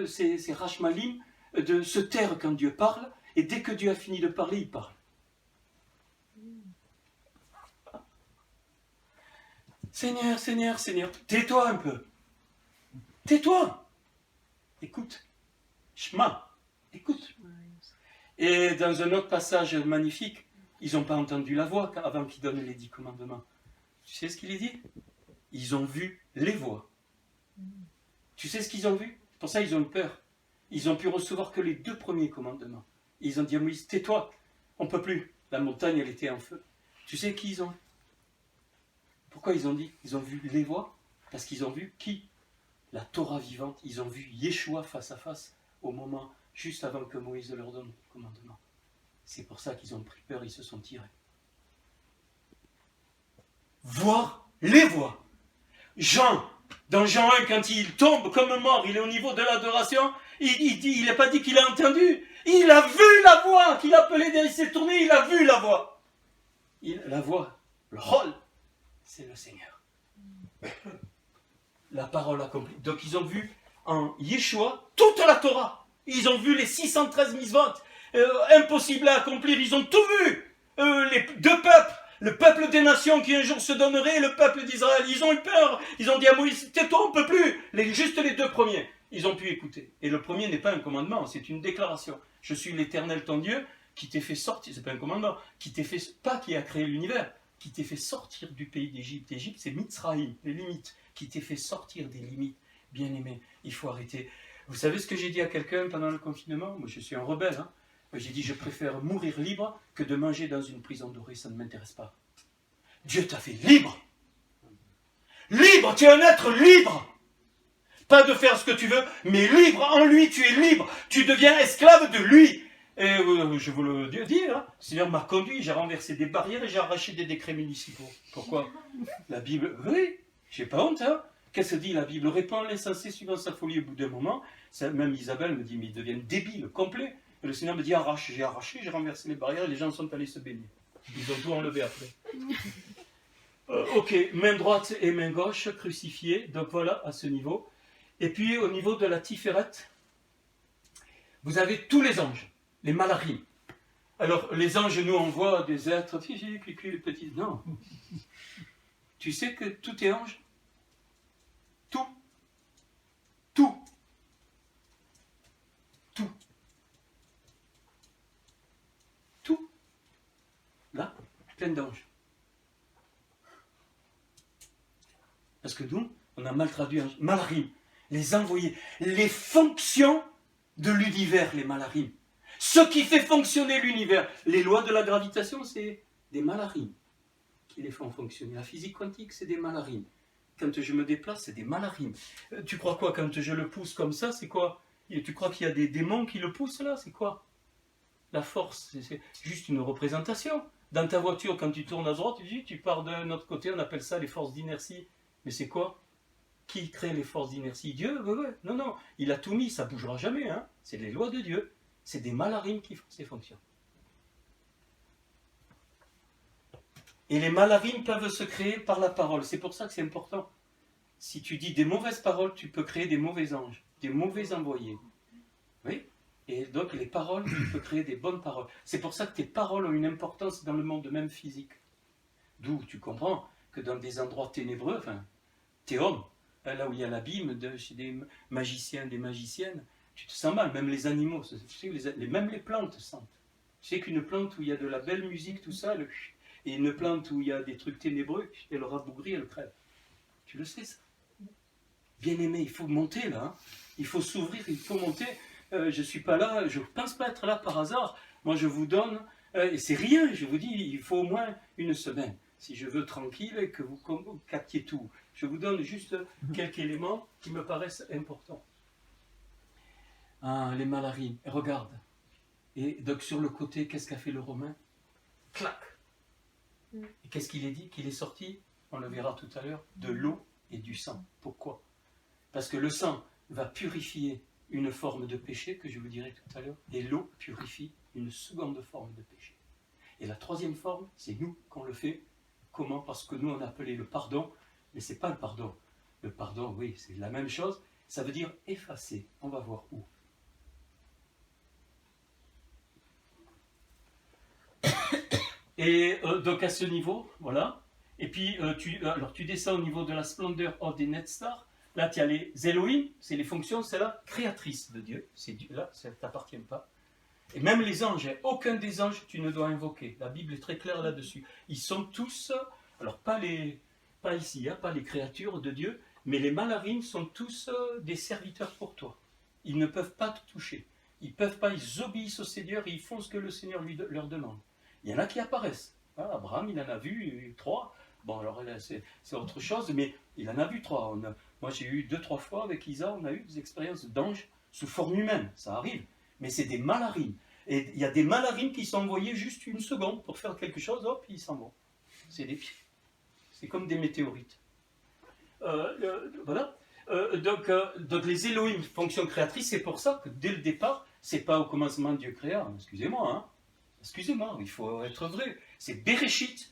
ces Rashmalim, de se taire quand Dieu parle, et dès que Dieu a fini de parler, il parle. Seigneur, Seigneur, Seigneur, tais-toi un peu. Tais-toi. Écoute. Shema. Écoute. Et dans un autre passage magnifique, ils n'ont pas entendu la voix avant qu'il donne les 10 commandements. Tu sais ce qu'il est dit? Ils ont vu les voix. Tu sais ce qu'ils ont vu? Pour ça, ils ont eu peur. Ils ont pu recevoir que les 2 premiers commandements. Ils ont dit à Moïse, tais-toi, on ne peut plus. La montagne, elle était en feu. Tu sais qui ils ont? Pourquoi ils ont dit? Ils ont vu les voix? Parce qu'ils ont vu qui? La Torah vivante. Ils ont vu Yeshua face à face au moment, juste avant que Moïse leur donne le commandement. C'est pour ça qu'ils ont pris peur, ils se sont tirés. Voir les voix. Jean, dans Jean 1, quand il tombe comme mort, il est au niveau de l'adoration, il n'a pas dit qu'il a entendu. Il a vu la voix qu'il appelait, il s'est tourné, il a vu la voix. La voix, le rôle, c'est le Seigneur. La parole accomplie. Donc ils ont vu en Yeshua toute la Torah. Ils ont vu les 613 mitzvot. Impossible à accomplir, ils ont tout vu. Les 2 peuples. Le peuple des nations qui un jour se donnerait et le peuple d'Israël. Ils ont eu peur. Ils ont dit à Moïse, tais-toi, on ne peut plus. Juste les 2 premiers. Ils ont pu écouter. Et le premier n'est pas un commandement, c'est une déclaration. Je suis l'Éternel ton Dieu qui t'ai fait sortir. C'est pas un commandement. Qui t'ai fait, pas qui a créé l'univers. Qui t'ai fait sortir du pays d'Égypte. Égypte, c'est Mitzraïm, les limites. Qui t'ai fait sortir des limites. Bien-aimé, il faut arrêter. Vous savez ce que j'ai dit à quelqu'un pendant le confinement? Moi, je suis un rebelle. Hein. J'ai dit, je préfère mourir libre que de manger dans une prison dorée. Ça ne m'intéresse pas. Dieu t'a fait libre. Libre, tu es un être libre. Pas de faire ce que tu veux, mais libre. En lui, tu es libre. Tu deviens esclave de lui. Et je vous le dis, hein, le Seigneur m'a conduit, j'ai renversé des barrières et j'ai arraché des décrets municipaux. Pourquoi? La Bible, oui, j'ai pas honte. Hein. Qu'est-ce que dit la Bible? Répand l'insensé suivant sa folie au bout d'un moment. Ça, même Isabelle me dit, mais ils deviennent débiles, complets. Et le Seigneur me dit, arrache. J'ai arraché, j'ai renversé les barrières et les gens sont allés se baigner. Ils ont tout enlevé après. Ok, main droite et main gauche crucifiées. Donc voilà, à ce niveau. Et puis au niveau de la Tiferet, vous avez tous les anges, les malachim. Alors les anges, nous on voit des êtres physiques, les petits. Non. Tu sais que tout est ange? Tout. Tout. Tout. Tout. Là, plein d'anges. Parce que nous, on a mal traduit malachim, les envoyés, les fonctions de l'univers, les malachim. Ce qui fait fonctionner l'univers. Les lois de la gravitation, c'est des malachim qui les font fonctionner. La physique quantique, c'est des malachim. Quand je me déplace, c'est des malachim. Tu crois quoi quand je le pousse comme ça, c'est quoi? Tu crois qu'il y a des démons qui le poussent là? C'est quoi? La force, c'est juste une représentation. Dans ta voiture, quand tu tournes à droite, tu pars d'un autre côté, on appelle ça les forces d'inertie. Mais c'est quoi? Qui crée les forces d'inertie? Dieu? Ouais. Non, non, il a tout mis, ça ne bougera jamais. Hein. C'est les lois de Dieu. C'est des malachim qui font ces fonctions. Et les malachim peuvent se créer par la parole. C'est pour ça que c'est important. Si tu dis des mauvaises paroles, tu peux créer des mauvais anges, des mauvais envoyés. Oui? Et donc les paroles, tu peux créer des bonnes paroles. C'est pour ça que tes paroles ont une importance dans le monde même physique. D'où tu comprends que dans des endroits ténébreux, enfin, théum, là où il y a l'abîme, chez des magiciens, des magiciennes, tu te sens mal, même les animaux, tu sais, même les plantes sentent. Tu sais qu'une plante où il y a de la belle musique, tout ça, et une plante où il y a des trucs ténébreux, elle rabougrit, elle crève. Tu le sais ça. Bien aimé, il faut monter là, hein. Il faut s'ouvrir, il faut monter. Je ne suis pas là, je ne pense pas être là par hasard. Moi je vous donne, et c'est rien, je vous dis, il faut au moins une semaine. Si je veux tranquille et que vous captiez tout. Je vous donne juste quelques éléments qui me paraissent importants. Ah, les malarines, regarde. Et donc sur le côté, qu'est-ce qu'a fait le Romain? Clac. Et qu'est-ce qu'il est dit? Qu'il est sorti, on le verra tout à l'heure, de l'eau et du sang. Pourquoi? Parce que le sang va purifier une forme de péché, que je vous dirai tout à l'heure, et l'eau purifie une seconde forme de péché. Et la troisième forme, c'est nous qu'on le fait. Comment? Parce que nous, on a appelé le pardon, mais ce n'est pas le pardon. Le pardon, oui, c'est la même chose. Ça veut dire effacer. On va voir où. Et donc à ce niveau, voilà. Et puis tu descends au niveau de la splendeur hors des Netzar. Là, tu as les Elohim, c'est les fonctions, c'est la créatrice de Dieu. C'est Dieu, là, ça ne t'appartient pas. Et même les anges, aucun des anges tu ne dois invoquer. La Bible est très claire là-dessus. Ils sont tous, alors pas ici, hein, pas les créatures de Dieu, mais les malarines sont tous des serviteurs pour toi. Ils ne peuvent pas te toucher. Ils peuvent pas, ils obéissent au Seigneur et ils font ce que le Seigneur leur demande. Il y en a qui apparaissent. Ah, Abraham, il en a vu 3. Bon, alors là, c'est autre chose, mais il en a vu 3. Moi, j'ai eu 2-3 fois avec Isa, on a eu des expériences d'anges sous forme humaine. Ça arrive. Mais c'est des malarines. Et il y a des malarines qui sont envoyées juste une seconde pour faire quelque chose, hop, ils s'en vont. C'est des pieds. C'est comme des météorites. Voilà. Donc les Elohim, fonction créatrice, c'est pour ça que dès le départ, c'est pas au commencement Dieu créa. Excusez-moi, hein. Excusez-moi, il faut être vrai. C'est Bereshit,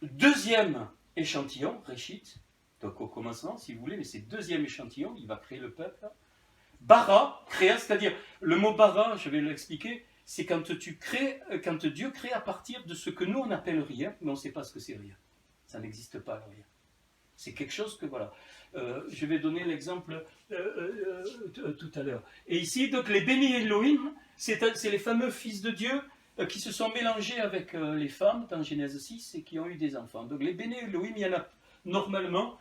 deuxième échantillon, Réchit, donc au commencement, si vous voulez, mais c'est deuxième échantillon, il va créer le peuple. Bara, créa, c'est-à-dire, le mot bara, je vais l'expliquer, c'est quand Dieu crée à partir de ce que nous on appelle rien, mais on ne sait pas ce que c'est rien. Ça n'existe pas, le rien. C'est quelque chose que, voilà. Je vais donner l'exemple tout à l'heure. Et ici, donc, les bénis Elohim, c'est les fameux fils de Dieu qui se sont mélangés avec les femmes dans Genèse 6 et qui ont eu des enfants. Donc, les bénis Elohim, il y en a normalement,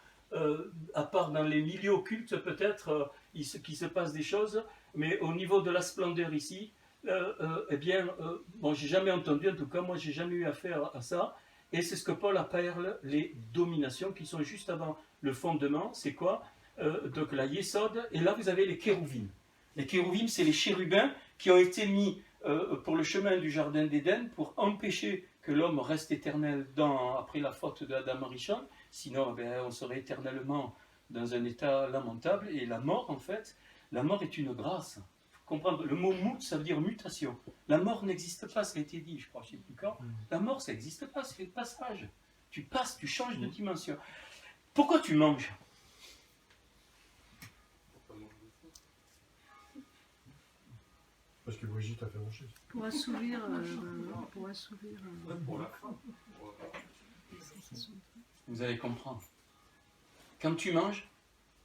à part dans les milieux occultes, peut-être, qui se passe des choses, mais au niveau de la splendeur ici, eh bien, bon, j'ai jamais entendu, en tout cas, moi, j'ai jamais eu affaire à ça. Et c'est ce que Paul appelle les dominations qui sont juste avant le fondement. C'est quoi? Donc la Yesod, et là vous avez les kérouvim. Les kérouvim, c'est les chérubins qui ont été mis pour le chemin du jardin d'Éden pour empêcher que l'homme reste éternel après la faute d'Adam Arishon. Sinon, on serait éternellement dans un état lamentable. Et la mort, en fait, la mort est une grâce. Comprendre. Le mot mout, ça veut dire mutation. La mort n'existe pas, ça a été dit, je crois, je ne sais plus quand. La mort, ça n'existe pas, c'est le passage. Tu passes, tu changes de dimension. Pourquoi tu manges? Parce que Brigitte a fait manger. Pour assouvir. Pour la fin. Vous allez comprendre. Quand tu manges,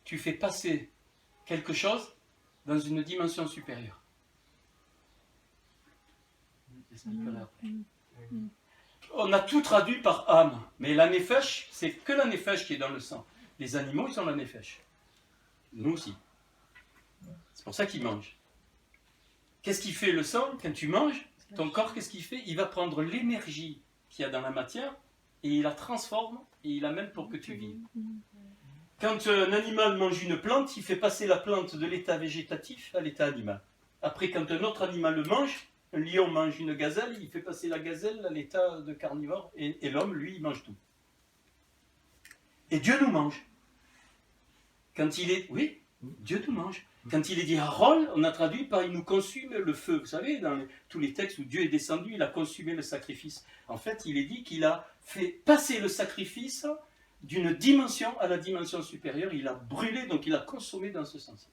tu fais passer quelque chose dans une dimension supérieure. J'expliquerai après. On a tout traduit par âme, mais la nefesh, c'est que la nefesh qui est dans le sang. Les animaux, ils ont la nefesh. Nous aussi. C'est pour ça qu'ils mangent. Qu'est-ce qui fait le sang quand tu manges? Ton corps, qu'est-ce qu'il fait? Il va prendre l'énergie qu'il y a dans la matière et il la transforme et il l'amène pour que tu vives. Quand un animal mange une plante, il fait passer la plante de l'état végétatif à l'état animal. Après, quand un autre animal le mange, un lion mange une gazelle, il fait passer la gazelle à l'état de carnivore, et l'homme, lui, il mange tout. Et Dieu nous mange. Quand il est... Oui, Dieu nous mange. Quand il est dit Harol, on a traduit par il nous consume le feu. Vous savez, dans tous les textes où Dieu est descendu, il a consumé le sacrifice. En fait, il est dit qu'il a fait passer le sacrifice d'une dimension à la dimension supérieure. Il a brûlé, donc il a consommé dans ce sens.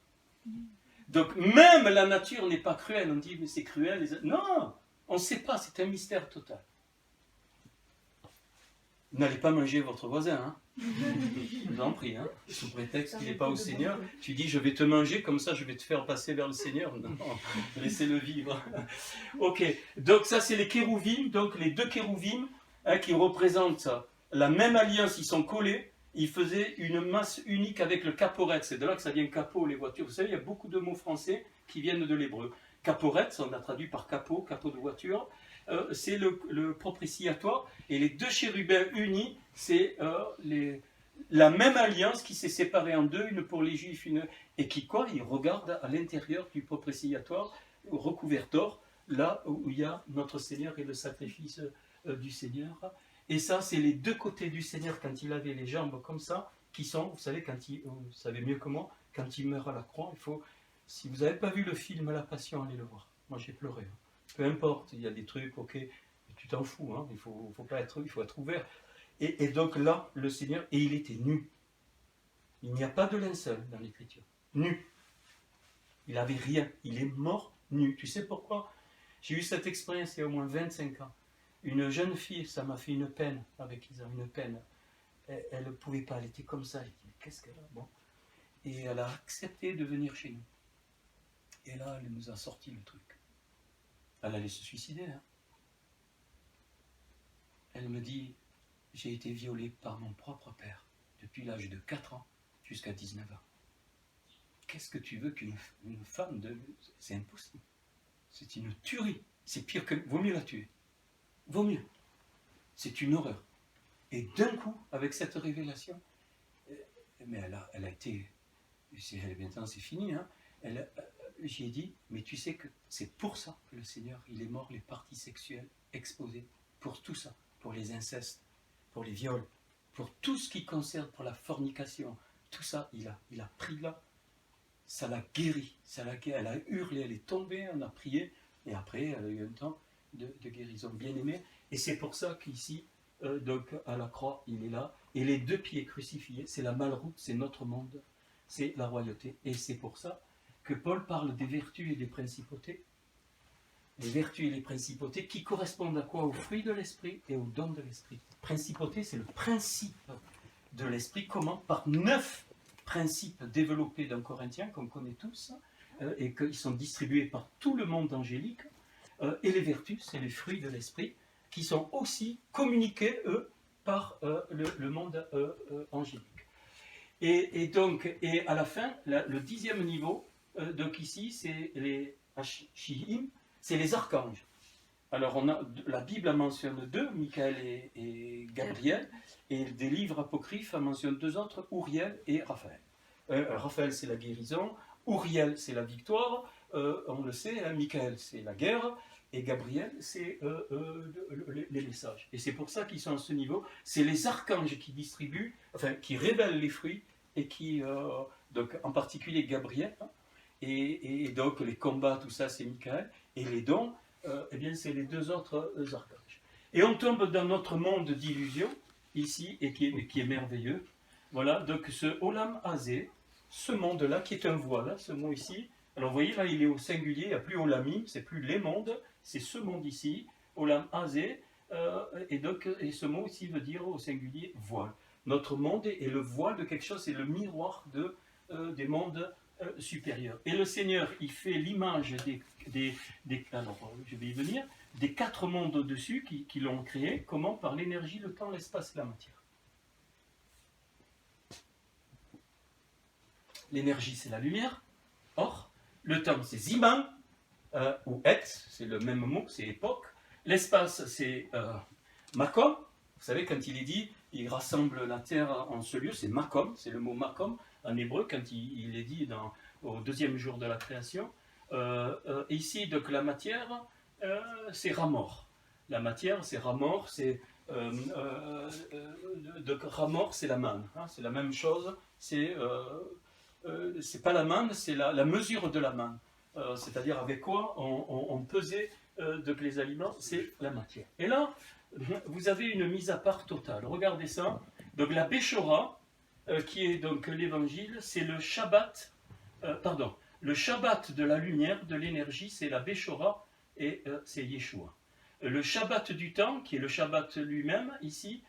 Donc même la nature n'est pas cruelle. On dit mais c'est cruel. Non, on ne sait pas, c'est un mystère total. N'allez pas manger votre voisin, hein. Je vous en prie, hein. Sous prétexte qu'il n'est pas au Seigneur. Tu dis je vais te manger, comme ça je vais te faire passer vers le Seigneur. Non, laissez-le vivre. Ok, donc ça c'est les kérouvim, donc les deux kérouvim hein, qui représentent la même alliance, ils sont collés. Ils faisaient une masse unique avec le caporet. C'est de là que ça vient capot, les voitures. Vous savez, il y a beaucoup de mots français qui viennent de l'hébreu. Caporet, on a traduit par capot de voiture. C'est le propitiatoire. Et les deux chérubins unis, c'est la même alliance qui s'est séparée en deux, une pour les Juifs, et qui quoi? Ils regardent à l'intérieur du propitiatoire, recouvert d'or, là où il y a notre Seigneur et le sacrifice du Seigneur. Et ça, c'est les deux côtés du Seigneur quand il avait les jambes comme ça, qui sont, vous savez, vous savez mieux que moi, quand il meurt à la croix, il faut, si vous n'avez pas vu le film La Passion, allez le voir. Moi, j'ai pleuré. Hein. Peu importe, il y a des trucs, ok, mais tu t'en fous, hein, il faut être ouvert. Et donc là, le Seigneur, et il était nu. Il n'y a pas de linceul dans l'Écriture. Nu. Il n'avait rien. Il est mort nu. Tu sais pourquoi? J'ai eu cette expérience il y a au moins 25 ans. Une jeune fille, ça m'a fait une peine avec Isa, une peine. Elle ne pouvait pas, elle était comme ça. Elle dit, qu'est-ce qu'elle a? Bon. Et elle a accepté de venir chez nous. Et là, elle nous a sorti le truc. Elle allait se suicider. Hein. Elle me dit, j'ai été violée par mon propre père depuis l'âge de 4 ans jusqu'à 19 ans. Qu'est-ce que tu veux qu'une femme de... C'est impossible. C'est une tuerie. C'est pire que... Vaut mieux la tuer. Vaut mieux. C'est une horreur. Et d'un coup, avec cette révélation, mais elle a été... Maintenant, c'est fini. Hein, j'ai dit, mais tu sais que c'est pour ça que le Seigneur, il est mort, les parties sexuelles exposées, pour tout ça, pour les incestes, pour les viols, pour tout ce qui concerne, pour la fornication, tout ça, il a pris là, ça l'a guéri, elle a hurlé, elle est tombée, on a prié, et après, elle a eu un temps de guérison bien aimée, et c'est pour ça qu'ici, donc à la croix, il est là, et les deux pieds crucifiés, c'est la malroute, c'est notre monde, c'est la royauté, et c'est pour ça que Paul parle des vertus et des principautés, les vertus et les principautés qui correspondent à quoi? Aux fruits de l'esprit et aux dons de l'esprit. Principauté, c'est le principe de l'esprit. Comment? Par 9 principes développés dans Corinthiens, qu'on connaît tous, et qu'ils sont distribués par tout le monde angélique. Et les vertus, c'est les fruits de l'esprit, qui sont aussi communiqués, eux, par le monde angélique. Et donc, et à la fin, le 10e niveau, donc ici, c'est les Hashim, c'est les archanges. Alors, la Bible en mentionne 2, Michael et Gabriel, et des livres apocryphes en mentionnent 2 autres, Uriel et Raphaël. Raphaël, c'est la guérison, Uriel, c'est la victoire, on le sait, hein, Michael, c'est la guerre, et Gabriel, c'est les messages. Et c'est pour ça qu'ils sont à ce niveau. C'est les archanges qui distribuent, enfin, qui révèlent les fruits, et qui, donc en particulier Gabriel, hein, et donc les combats, tout ça, c'est Michael, et les dons, eh bien, c'est les 2 autres archanges. Et on tombe dans notre monde d'illusion, ici, et qui est merveilleux. Voilà, donc ce Olam Hazé, ce monde-là, qui est un voile, hein, ce mot ici. Alors, vous voyez, là, il est au singulier, il n'y a plus Olamim, c'est plus les mondes, c'est ce monde ici, Olam Hazé, et ce mot ici veut dire au singulier voile. Notre monde est le voile de quelque chose, c'est le miroir des mondes supérieurs. Et le Seigneur, il fait l'image alors, je vais y venir, des 4 mondes au-dessus qui l'ont créé. Comment? Par l'énergie, le temps, l'espace et la matière. L'énergie, c'est la lumière. Or, le temps, c'est Ziman, ou Et, c'est le même mot, c'est époque. L'espace, c'est Makom. Vous savez, quand il est dit, il rassemble la terre en ce lieu, c'est Makom, c'est le mot Makom en hébreu, quand il est dit au 2e jour de la création. Ici, donc, la matière, c'est Ramor. La matière, c'est Ramor, c'est donc Ramor, c'est la manne. Hein, c'est la même chose, c'est pas la manne, c'est la mesure de la manne. C'est-à-dire avec quoi on pesait donc les aliments, c'est la matière. Et là, vous avez une mise à part totale. Regardez ça. Donc la Béchora, qui est donc l'évangile, c'est le Shabbat, Le Shabbat de la lumière, de l'énergie, c'est la Béchora et c'est Yeshua. Le Shabbat du temps, qui est le Shabbat lui-même, ici,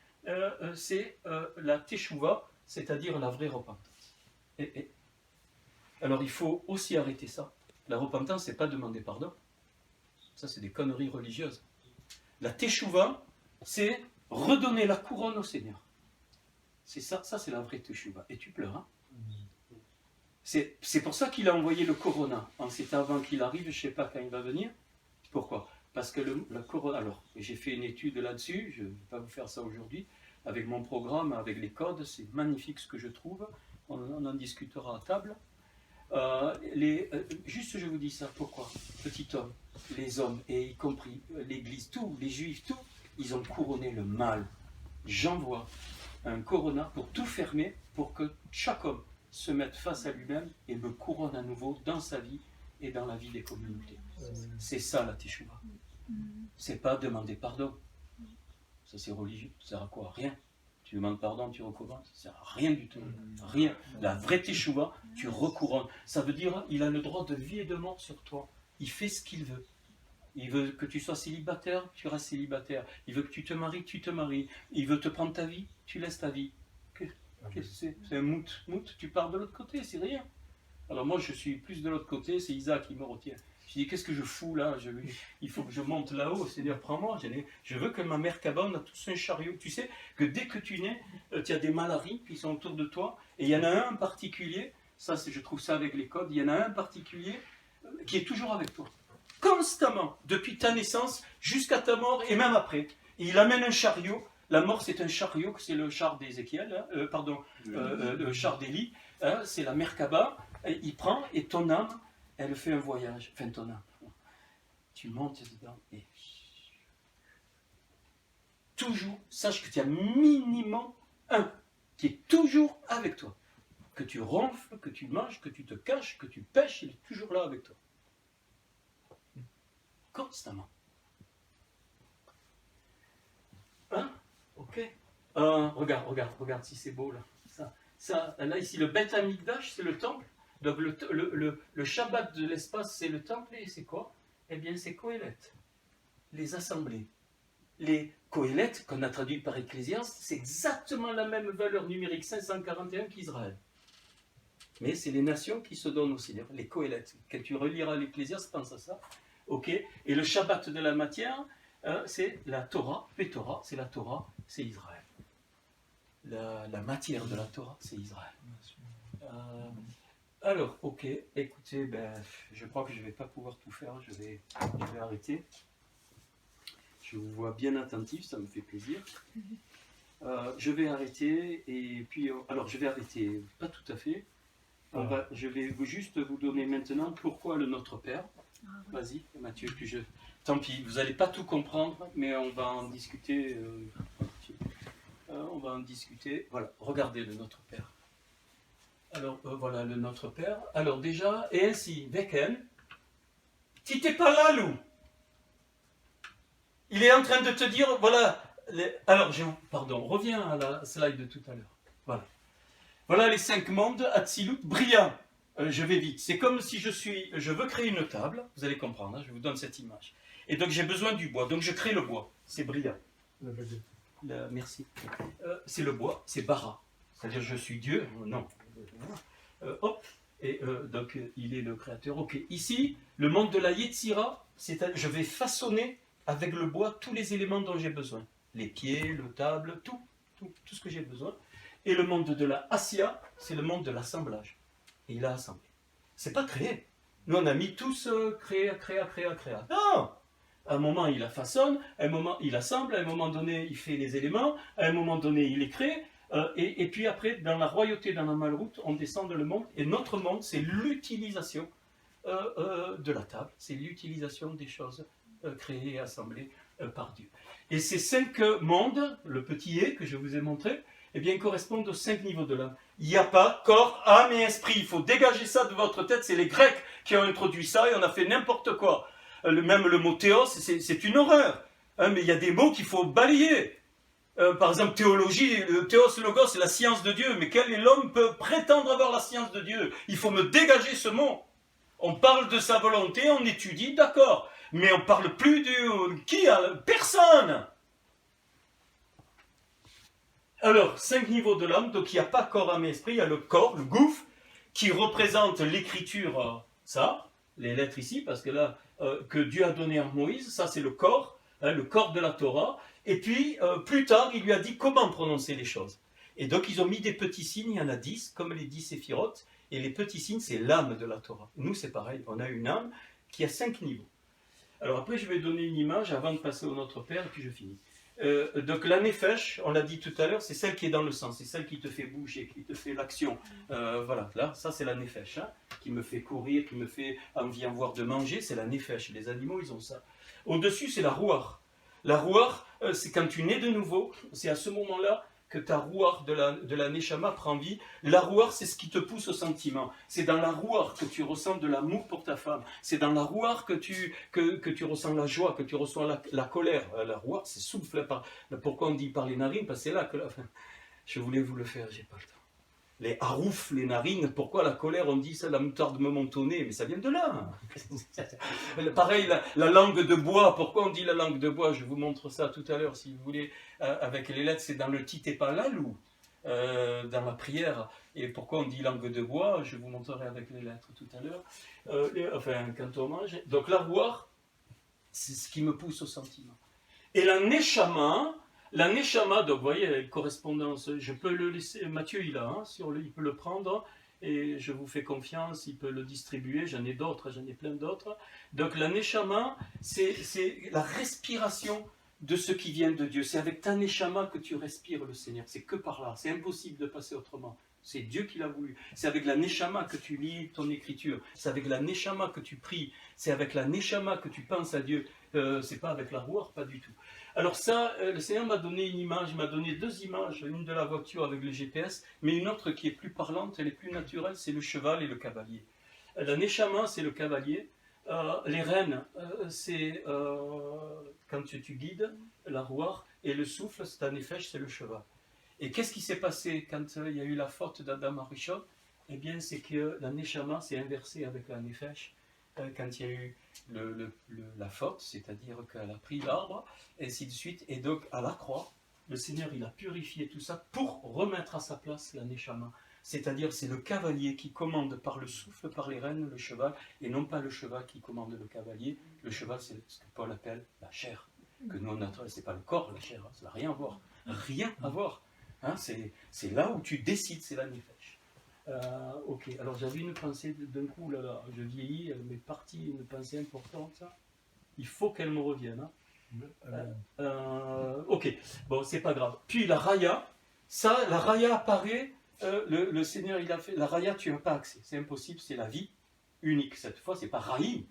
c'est la Teshuvah, c'est-à-dire la vraie repentance. Alors il faut aussi arrêter ça. La repentance, c'est pas demander pardon. Ça, c'est des conneries religieuses. La Teshuvah, c'est redonner la couronne au Seigneur. C'est ça, c'est la vraie Teshuvah. Et tu pleures, hein? C'est pour ça qu'il a envoyé le Corona. C'était avant qu'il arrive, je ne sais pas quand il va venir. Pourquoi? Parce que le Corona... Alors, j'ai fait une étude là-dessus, je ne vais pas vous faire ça aujourd'hui, avec mon programme, avec les codes, c'est magnifique ce que je trouve. On en discutera à table. Juste, je vous dis ça, pourquoi? Petit homme, les hommes, et y compris l'Église, tous, les Juifs, tous, ils ont couronné le mal. J'envoie un Corona pour tout fermer, pour que chaque homme se mette face à lui-même et me couronne à nouveau dans sa vie et dans la vie des communautés. C'est ça la Teshuvah. C'est pas demander pardon. Ça c'est religieux. Ça sert à quoi? Rien. Tu demandes pardon, tu recouronnes. Ça sert à rien du tout. Rien. La vraie Teshuvah, tu recouronnes. Ça veut dire il a le droit de vie et de mort sur toi. Il fait ce qu'il veut. Il veut que tu sois célibataire, tu restes célibataire. Il veut que tu te maries, tu te maries. Il veut te prendre ta vie, tu laisses ta vie. Qu'est-ce que c'est? C'est un mout. Tu pars de l'autre côté, c'est rien. Alors moi, je suis plus de l'autre côté, c'est Isaac qui me retient. Je dis, qu'est-ce que je fous là? Il faut que je monte là-haut, Seigneur, prends-moi. Je veux que ma mère cabane a tous un chariot. Tu sais que dès que tu nais, tu as des malaries qui sont autour de toi, et il y en a un en particulier, ça je trouve ça avec les codes, il y en a un en particulier qui est toujours avec toi. Constamment, depuis ta naissance jusqu'à ta mort, et même après. Et il amène un chariot. La mort, c'est un chariot, c'est le char d'Ézéchiel, le char d'Élie, c'est la Merkaba. Il prend et ton âme, elle fait un voyage. Enfin, ton âme. Tu montes dedans et toujours, sache que tu as minimum un qui est toujours avec toi. Que tu ronfles, que tu manges, que tu te caches, que tu pêches, il est toujours là avec toi. Constamment. Hein? Ok. Regarde si c'est beau là. Là ici, le Beth Amikdash, c'est le temple. Donc le Shabbat de l'espace, c'est le temple. Et c'est quoi? Eh bien, c'est Kohelet. Les assemblées. Les Kohelet, qu'on a traduit par Ecclésiaste, c'est exactement la même valeur numérique 541 qu'Israël. Mais c'est les nations qui se donnent au Seigneur. Les Kohelet. Quand tu reliras l'Ecclésiaste, pense à ça. Ok. Et le Shabbat de la matière, c'est la Torah. Pétorah, c'est la Torah, c'est Israël. La matière de la Torah, c'est Israël. Alors, ok, écoutez, je crois que je ne vais pas pouvoir tout faire, je vais arrêter. Je vous vois bien attentif, ça me fait plaisir. Je vais arrêter, et puis, alors je vais arrêter, pas tout à fait. Je vais juste vous donner maintenant pourquoi le Notre Père. Vas-y, Mathieu, tant pis, vous n'allez pas tout comprendre, mais on va en discuter. On va en discuter. Voilà, regardez le Notre Père. Alors, voilà le Notre Père. Alors déjà, et ainsi, Veken, tu n'étais pas là, Lou. Il est en train de te dire, voilà, alors, reviens à la slide de tout à l'heure. Voilà. Voilà les 5 mondes, Atzilut, brillant. Je vais vite. C'est comme si je veux créer une table, vous allez comprendre, hein, je vous donne cette image. Et donc j'ai besoin du bois, donc je crée le bois. C'est brillant. Merci. C'est le bois, c'est bara. C'est-à-dire je suis Dieu, non. Hop, et donc il est le créateur. Ok, ici, le monde de la Yetzira, c'est-à-dire je vais façonner avec le bois tous les éléments dont j'ai besoin. Les pieds, le table, tout ce que j'ai besoin. Et le monde de la Assia, c'est le monde de l'assemblage. Et il a assemblé. C'est pas créé. Nous, on a mis tous créa. Non! À un moment, il la façonne, à un moment, il assemble, à un moment donné, il fait les éléments, à un moment donné, il les crée. Et puis après, dans la royauté, dans la malroute, on descend dans le monde. Et notre monde, c'est l'utilisation de la table. C'est l'utilisation des choses créées et assemblées par Dieu. Et ces 5 mondes, le petit « et » que je vous ai montré, eh bien, correspondent aux 5 niveaux de l'âme. Il n'y a pas corps, âme et esprit. Il faut dégager ça de votre tête. C'est les Grecs qui ont introduit ça et on a fait n'importe quoi. Même le mot théos, c'est une horreur. Hein, mais il y a des mots qu'il faut balayer. Par exemple, théologie, le théos logos, c'est la science de Dieu. Mais quel est l'homme peut prétendre avoir la science de Dieu? Il faut me dégager ce mot. On parle de sa volonté, on étudie, d'accord. Mais on parle plus de qui a personne. Alors, 5 niveaux de l'âme, donc il n'y a pas corps, âme et esprit, il y a le corps, le gouffre, qui représente l'écriture, ça, les lettres ici, parce que là, que Dieu a donné à Moïse, ça c'est le corps de la Torah. Et puis, plus tard, il lui a dit comment prononcer les choses. Et donc, ils ont mis des petits signes, il y en a 10, comme les 10 séphirotes, et les petits signes, c'est l'âme de la Torah. Nous, c'est pareil, on a une âme qui a 5 niveaux. Alors après, je vais donner une image avant de passer au Notre Père, et puis je finis. Donc la nefesh, on l'a dit tout à l'heure, c'est celle qui est dans le sang, c'est celle qui te fait bouger, qui te fait l'action. Voilà, là, ça c'est la nefesh, hein, qui me fait courir, qui me fait envie avoir de manger, c'est la nefesh. Les animaux, ils ont ça. Au-dessus, c'est la rouar. La rouar, c'est quand tu nais de nouveau, c'est à ce moment-là que ta rouar de la neshama prend vie. La rouar, c'est ce qui te pousse au sentiment. C'est dans la rouar que tu ressens de l'amour pour ta femme. C'est dans la rouar que tu ressens la joie, que tu ressens la colère. La rouar, c'est souffle par... Pourquoi on dit par les narines? Parce que c'est là que... Je voulais vous le faire, j'ai pas le temps. Les harouf, les narines, pourquoi la colère, on dit ça, la moutarde me montonnait, mais ça vient de là. Pareil, la langue de bois, pourquoi on dit la langue de bois? Je vous montre ça tout à l'heure, si vous voulez, avec les lettres, c'est dans le Titepalalou, dans la prière. Et pourquoi on dit langue de bois? Je vous montrerai avec les lettres tout à l'heure. Enfin, quand on mange. Donc la boire, c'est ce qui me pousse au sentiment. Et la neshama, donc vous voyez, la correspondance, je peux le laisser, Mathieu il a, hein, il peut le prendre, et je vous fais confiance, il peut le distribuer, j'en ai d'autres, j'en ai plein d'autres. Donc la neshama, c'est la respiration de ce qui vient de Dieu. C'est avec ta neshama que tu respires le Seigneur, c'est que par là, c'est impossible de passer autrement. C'est Dieu qui l'a voulu. C'est avec la neshama que tu lis ton écriture. C'est avec la neshama que tu pries. C'est avec la neshama que tu penses à Dieu. C'est pas avec la rouar, pas du tout. Alors ça, le Seigneur m'a donné une image, il m'a donné 2 images, une de la voiture avec le GPS, mais une autre qui est plus parlante, elle est plus naturelle, c'est le cheval et le cavalier. La neshama, c'est le cavalier. Les rênes, c'est quand tu guides, la rouar, et le souffle, c'est un nefesh, c'est le cheval. Et qu'est-ce qui s'est passé quand il y a eu la faute d'Adam Arishon? Eh bien, c'est que la neshama s'est inversée avec la nefesh quand il y a eu la faute, c'est-à-dire qu'elle a pris l'arbre, et ainsi de suite. Et donc, à la croix, le Seigneur, il a purifié tout ça pour remettre à sa place la neshama. C'est-à-dire, c'est le cavalier qui commande par le souffle, par les rênes, le cheval, et non pas le cheval qui commande le cavalier. Le cheval, c'est ce que Paul appelle la chair. Que nous, c'est pas le corps, la chair, ça n'a rien à voir. Rien à voir. Hein, c'est là où tu décides, c'est la nefesh. Ok, alors j'avais une pensée d'un coup, là, je vieillis, elle m'est partie, une pensée importante, ça. Il faut qu'elle me revienne. Hein. Ok, bon, c'est pas grave. Puis la raya, ça, la raya apparaît, le Seigneur, il a fait, la raya, tu n'as pas accès, c'est impossible, c'est la vie unique. Cette fois, c'est pas raïm.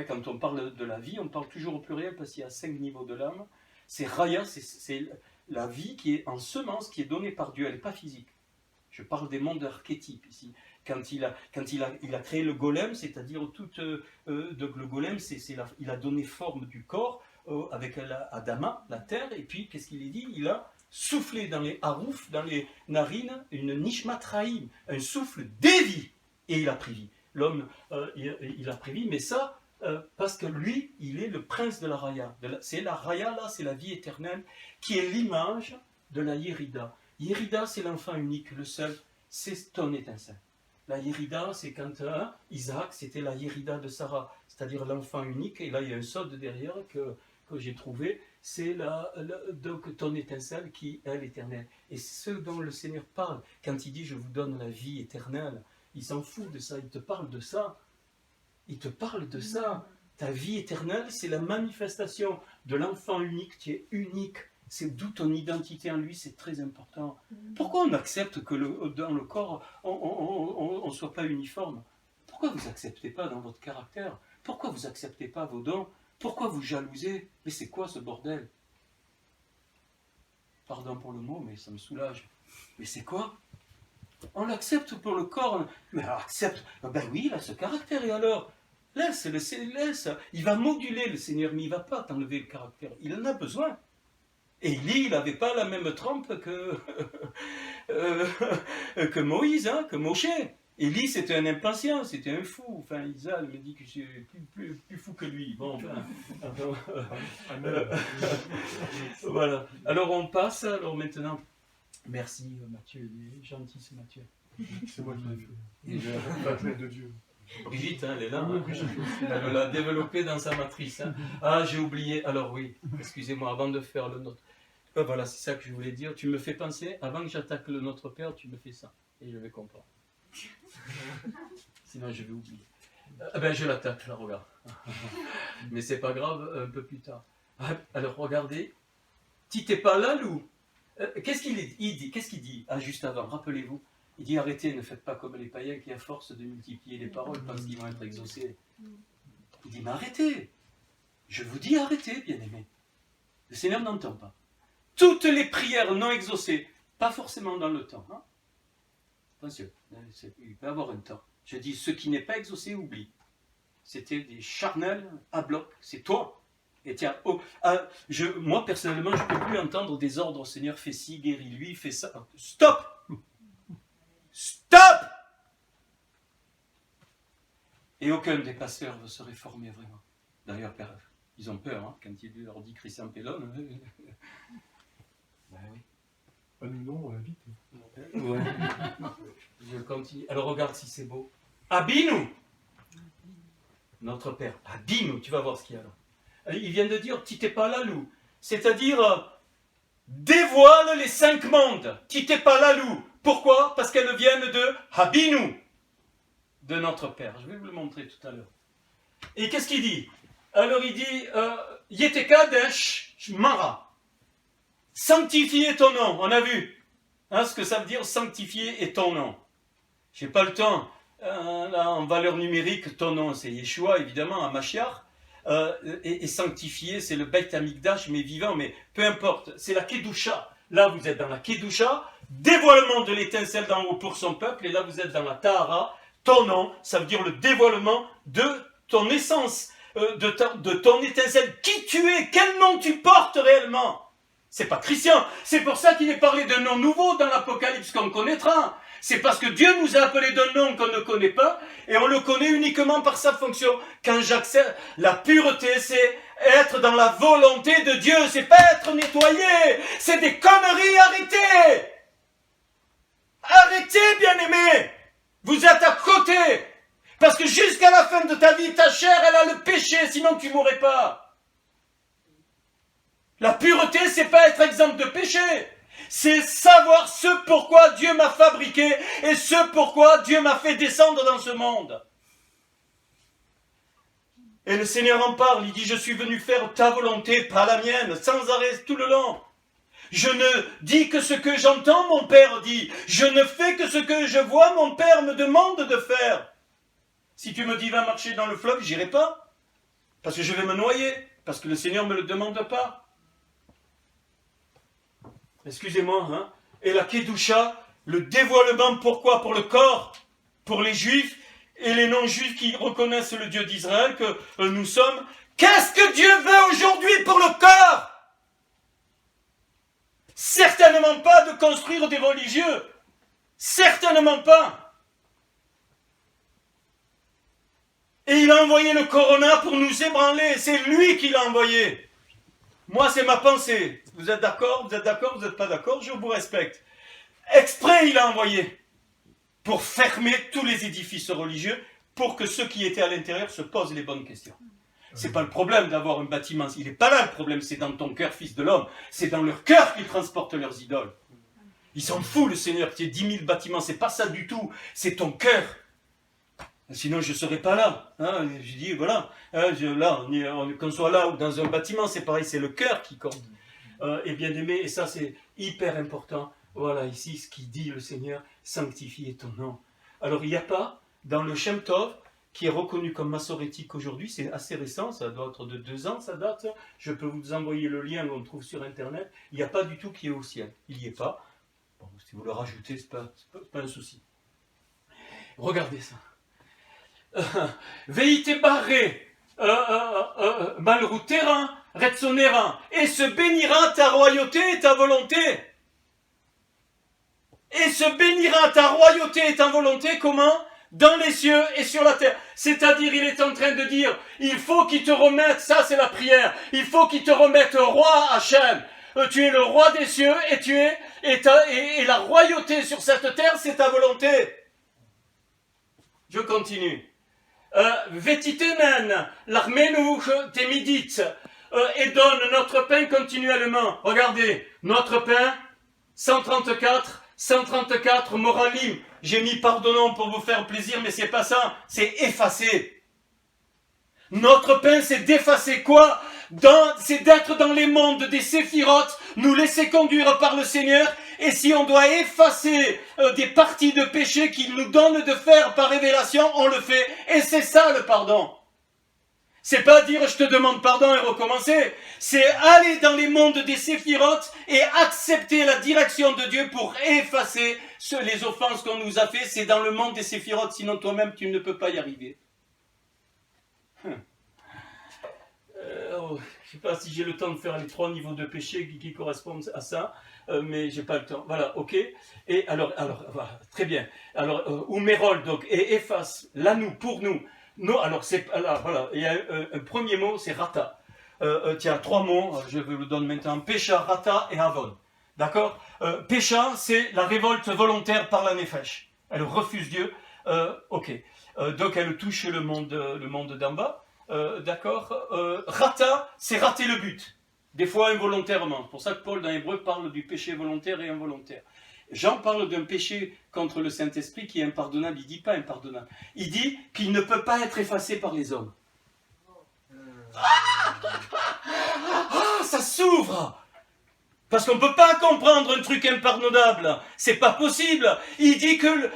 Quand on parle de la vie, on parle toujours au pluriel parce qu'il y a 5 niveaux de l'âme. C'est raya, c'est la vie qui est en semence, qui est donnée par Dieu, elle n'est pas physique. Je parle des mondes archétypes ici. Quand il a créé le golem, c'est-à-dire donc le golem, il a donné forme du corps avec Adama, la terre, et puis qu'est-ce qu'il a dit? Il a soufflé dans les harouf, dans les narines, une nishmat raïm, un souffle des vies, et il a pris vie. L'homme, il a pris vie, mais ça, parce que lui, il est le prince de la raya. C'est la raya, là, c'est la vie éternelle, qui est l'image de la Yérida. Yérida, c'est l'enfant unique, le seul, c'est ton étincelle. La Yérida, c'est quand Isaac, c'était la Yérida de Sarah, c'est-à-dire l'enfant unique, et là il y a un sod derrière que j'ai trouvé, c'est donc ton étincelle qui est l'éternel. Et c'est ce dont le Seigneur parle, quand il dit je vous donne la vie éternelle, il s'en fout de ça, il te parle de ça. Il te parle de ça. Ta vie éternelle, c'est la manifestation de l'enfant unique, qui est unique. C'est d'où ton identité en lui, c'est très important. Pourquoi on accepte que dans le corps, on ne soit pas uniforme? Pourquoi vous n'acceptez pas dans votre caractère? Pourquoi vous n'acceptez pas vos dons? Pourquoi vous jalousez? Mais c'est quoi ce bordel? Pardon pour le mot, mais ça me soulage. Mais c'est quoi? On l'accepte pour le corps, mais on accepte. Ben oui, il a ce caractère, et alors? Laisse, il va moduler le Seigneur, mais il ne va pas t'enlever le caractère. Il en a besoin. Et il n'avait pas la même trempe que Moïse, hein, que Moshe. Élie, c'était un impatient, c'était un fou. Enfin, Isa me dit que je suis plus fou que lui. Bon, Amen. voilà. Alors on passe, alors maintenant. Merci Mathieu, il est gentil ce Mathieu. C'est moi qui l'ai fait. Et je- La clé de Dieu. Brigitte, hein, elle est là. Oui, Hein. Brigitte. Elle l'a développé dans sa matrice. Hein. Ah, j'ai oublié. Alors oui, excusez-moi, avant de faire le nôtre. Voilà, c'est ça que je voulais dire. Tu me fais penser, avant que j'attaque le Notre Père, tu me fais ça. Et je vais comprendre. Sinon, je vais oublier. Ben, je l'attaque, là, regarde. Mais c'est pas grave, un peu plus tard. Ah, alors, regardez. Tu t'es pas là, Lou. Qu'est-ce qu'il dit? Qu'est-ce qu'il dit? Ah, juste avant, rappelez-vous. Il dit arrêtez, ne faites pas comme les païens qui, à force de multiplier les paroles, pensent qu'ils vont être exaucés. Il dit mais arrêtez. Je vous dis arrêtez, bien-aimés. Le Seigneur n'entend pas. Toutes les prières non exaucées, pas forcément dans le temps. Hein. Attention, il peut y avoir un temps. Je dis ce qui n'est pas exaucé, oublie. C'était des charnels à bloc. C'est toi. Et tiens, moi personnellement, je ne peux plus entendre des ordres. Seigneur, fais ci, guéris-lui, fais ça. Stop! Stop! Et aucun des pasteurs veut se réformer vraiment. D'ailleurs, ils ont peur hein, quand il leur dit Christian Pellon. Ben oui. Ah, nous, non, on l'habite. Ouais. Je continue. Alors regarde si c'est beau. Habille-nous! Notre Père, habille-nous, tu vas voir ce qu'il y a là. Il vient de dire, tu t'es pas là, Lou. C'est-à-dire, dévoile les 5 mondes. Tu t'es pas là, Lou. Pourquoi? Parce qu'elles viennent de habille-nous, de notre Père. Je vais vous le montrer tout à l'heure. Et qu'est-ce qu'il dit? Alors il dit, Yeteka Desh Mara. Sanctifier ton nom. On a vu hein, ce que ça veut dire sanctifier et ton nom. Je n'ai pas le temps. Là, en valeur numérique, ton nom, c'est Yeshua, évidemment, à Mashiach. Et sanctifié, c'est le Beit Hamikdash, mais vivant, mais peu importe. C'est la Kedusha. Là, vous êtes dans la Kedusha, dévoilement de l'étincelle d'en haut pour son peuple, et là, vous êtes dans la Tahara. Ton nom, ça veut dire le dévoilement de ton essence, de ton étincelle. Qui tu es? Quel nom tu portes réellement? C'est pas Christian. C'est pour ça qu'il est parlé d'un nom nouveau dans l'Apocalypse qu'on connaîtra. C'est parce que Dieu nous a appelés d'un nom qu'on ne connaît pas et on le connaît uniquement par sa fonction. Quand j'accepte la pureté, c'est être dans la volonté de Dieu, c'est pas être nettoyé. C'est des conneries, arrêtez! Arrêtez, bien-aimés! Vous êtes à côté! Parce que jusqu'à la fin de ta vie, ta chair, elle a le péché, sinon tu mourrais pas. La pureté, c'est pas être exempt de péché. C'est savoir ce pourquoi Dieu m'a fabriqué et ce pourquoi Dieu m'a fait descendre dans ce monde. Et le Seigneur en parle, il dit, je suis venu faire ta volonté, pas la mienne, sans arrêt tout le long. Je ne dis que ce que j'entends, mon Père dit. Je ne fais que ce que je vois, mon Père me demande de faire. Si tu me dis, va marcher dans le fleuve, j'irai pas. Parce que je vais me noyer, parce que le Seigneur ne me le demande pas. Excusez-moi, hein. Et la Kedusha, le dévoilement, pourquoi? Pour le corps, pour les Juifs et les non-Juifs qui reconnaissent le Dieu d'Israël que nous sommes. Qu'est-ce que Dieu veut aujourd'hui pour le corps? Certainement pas de construire des religieux. Certainement pas. Et il a envoyé le corona pour nous ébranler. C'est lui qui l'a envoyé. Moi, c'est ma pensée. Vous êtes d'accord? Vous êtes d'accord? Vous n'êtes pas d'accord? Je vous respecte. Exprès, il a envoyé pour fermer tous les édifices religieux pour que ceux qui étaient à l'intérieur se posent les bonnes questions. C'est pas le problème d'avoir un bâtiment. Il n'est pas là le problème. C'est dans ton cœur, fils de l'homme. C'est dans leur cœur qu'ils transportent leurs idoles. Il s'en fout, le Seigneur, qu'il y ait 10 000 bâtiments. C'est pas ça du tout. C'est ton cœur. Sinon, je ne serais pas là. Hein, je dis, voilà, qu'on soit là ou dans un bâtiment, c'est pareil, c'est le cœur qui compte. Et bien aimé, et ça c'est hyper important. Voilà, ici, ce qu'il dit le Seigneur, sanctifier ton nom. Alors, il n'y a pas, dans le Shem Tov, qui est reconnu comme massorétique aujourd'hui, c'est assez récent, ça doit être de 2 ans, ça date. Je peux vous envoyer le lien qu'on trouve sur Internet. Il n'y a pas du tout qui est au ciel. Il n'y est pas. Bon, si vous le rajoutez, ce n'est pas un souci. Regardez ça. Veïte barré, malrou terrain, retsonera, et se bénira ta royauté et ta volonté. et se bénira ta royauté et ta volonté, comment? Dans les cieux et sur la terre. C'est-à-dire, il est en train de dire, il faut qu'il te remette, ça c'est la prière, il faut qu'il te remette roi Hachem. Tu es le roi des cieux et tu es, et la royauté sur cette terre, c'est ta volonté. Je continue. Vetitenen, l'arménouche témidite, et donne notre pain continuellement. Regardez, notre pain, 134 moralim. J'ai mis pardonnons pour vous faire plaisir, mais c'est pas ça, c'est effacer. Notre pain, c'est d'effacer quoi? C'est d'être dans les mondes des séphirotes, nous laisser conduire par le Seigneur, et si on doit effacer des parties de péché qu'il nous donne de faire par révélation, on le fait. Et c'est ça le pardon. C'est pas dire je te demande pardon et recommencer. C'est aller dans les mondes des séphirotes et accepter la direction de Dieu pour effacer les offenses qu'on nous a fait. C'est dans le monde des séphirotes, sinon toi-même tu ne peux pas y arriver. Je sais pas si j'ai le temps de faire les 3 niveaux de péché qui correspondent à ça, mais j'ai pas le temps. Voilà, ok. Et alors, voilà, très bien. Alors, Oumerol, donc, et efface, là, nous, pour nous. Non, alors, c'est, là, voilà, il y a un premier mot, c'est rata. Tiens, 3 mots, je vous le donne maintenant. Pécha, rata et avon. D'accord? Pécha, c'est la révolte volontaire par la nefesh. Elle refuse Dieu. Ok. Donc, elle touche le monde d'en bas. D'accord. Rata, c'est rater le but. Des fois involontairement. C'est pour ça que Paul dans Hébreu parle du péché volontaire et involontaire. Jean parle d'un péché contre le Saint-Esprit qui est impardonnable. Il ne dit pas impardonnable. Il dit qu'il ne peut pas être effacé par les hommes. Ça s'ouvre. Parce qu'on ne peut pas comprendre un truc impardonnable. C'est pas possible. Il dit que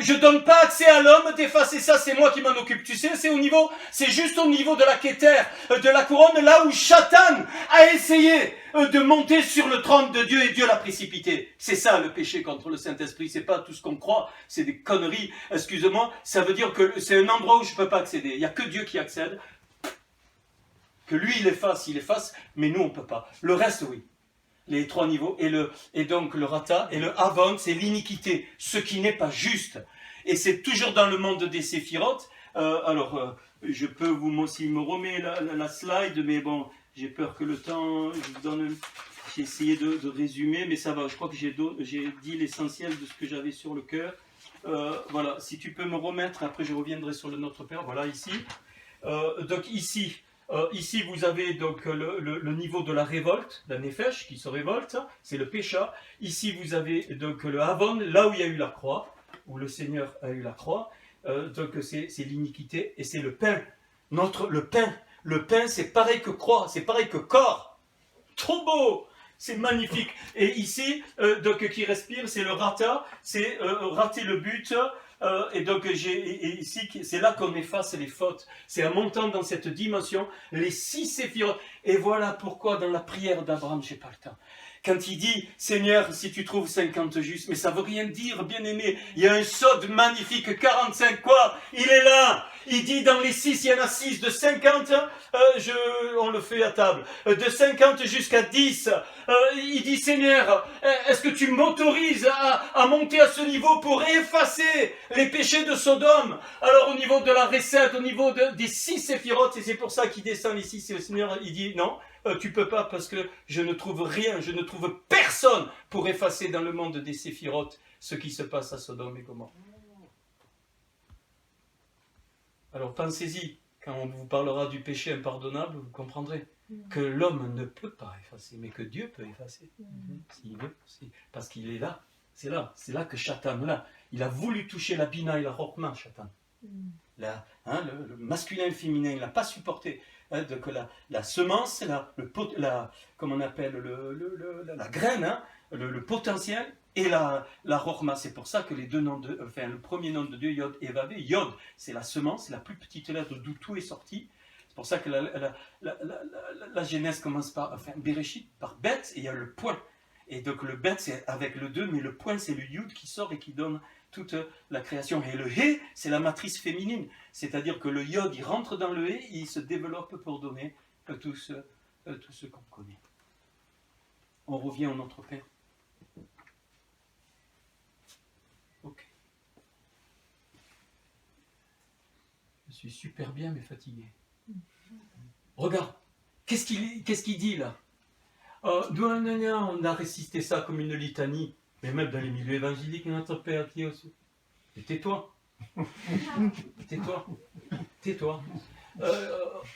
je donne pas accès à l'homme d'effacer ça, c'est moi qui m'en occupe. Tu sais, c'est juste au niveau de la Kéter, de la couronne, là où Satan a essayé de monter sur le trône de Dieu et Dieu l'a précipité. C'est ça le péché contre le Saint-Esprit. C'est pas tout ce qu'on croit. C'est des conneries. Excusez-moi. Ça veut dire que c'est un endroit où je peux pas accéder. Il y a que Dieu qui accède. Que lui, il efface, mais nous, on peut pas. Le reste, oui. Les 3 niveaux, et donc le rata, et le avon, c'est l'iniquité, ce qui n'est pas juste. Et c'est toujours dans le monde des séphirotes. Je peux vous aussi me remettre la slide, mais bon, j'ai peur que le temps, j'ai essayé de résumer, mais ça va, je crois que j'ai dit l'essentiel de ce que j'avais sur le cœur. Voilà, si tu peux me remettre, après je reviendrai sur le Notre Père, voilà ici. Donc ici, vous avez donc le niveau de la révolte, la nefesh qui se révolte, c'est le pécha. Ici, vous avez donc le avon, là où il y a eu la croix, où le Seigneur a eu la croix. Donc c'est l'iniquité et c'est le pain. Le pain, c'est pareil que croix, c'est pareil que corps. Trop beau, c'est magnifique. Et ici, donc qui respire, c'est le rata, c'est rater le but. Et donc ici, c'est là qu'on efface les fautes. C'est en montant dans cette dimension, les 6 séphirotes. Et voilà pourquoi dans la prière d'Abraham, j'ai pas le temps. Quand il dit, Seigneur, si tu trouves 50 justes, mais ça veut rien dire, bien-aimé. Il y a un sod magnifique, 45, quoi? Il est là. Il dit dans les 6, il y en a 6, de 50, on le fait à table, de 50 jusqu'à 10, il dit, Seigneur, est-ce que tu m'autorises à monter à ce niveau pour effacer les péchés de Sodome? Alors au niveau de la recette, au niveau des 6 séphirotes, et c'est pour ça qu'il descend ici, c'est le Seigneur, il dit, non, tu peux pas parce que je ne trouve rien, je ne trouve personne pour effacer dans le monde des séphirotes ce qui se passe à Sodome et Gomorrhe. Alors pensez-y, quand on vous parlera du péché impardonnable, vous comprendrez que l'homme ne peut pas effacer, mais que Dieu peut effacer. S'il veut, parce qu'il est là. C'est là que Satan, là, il a voulu toucher la bina et la chokma, Satan. Le masculin et le féminin, il n'a pas supporté. Donc la semence, comme on appelle la graine, le potentiel, et la chokma. C'est pour ça que les deux noms le premier nom de Dieu, Yod et Vavé, Yod, c'est la semence, c'est la plus petite lettre d'où tout est sorti. C'est pour ça que la Genèse commence par, Bereshit, par Bet, et il y a le point. Et donc le Bet, c'est avec le 2, mais le point, c'est le Yud qui sort et qui donne toute la création. Et le He, c'est la matrice féminine. C'est-à-dire que le Yod, il rentre dans le He, il se développe pour donner tout ce qu'on connaît. On revient au Notre Père. suis super bien, mais fatigué. Regarde, qu'est-ce qu'il dit là? On a récité ça comme une litanie, mais même dans les milieux évangéliques, notre Père qui est aussi. Et tais-toi. Tais-toi. Tais-toi.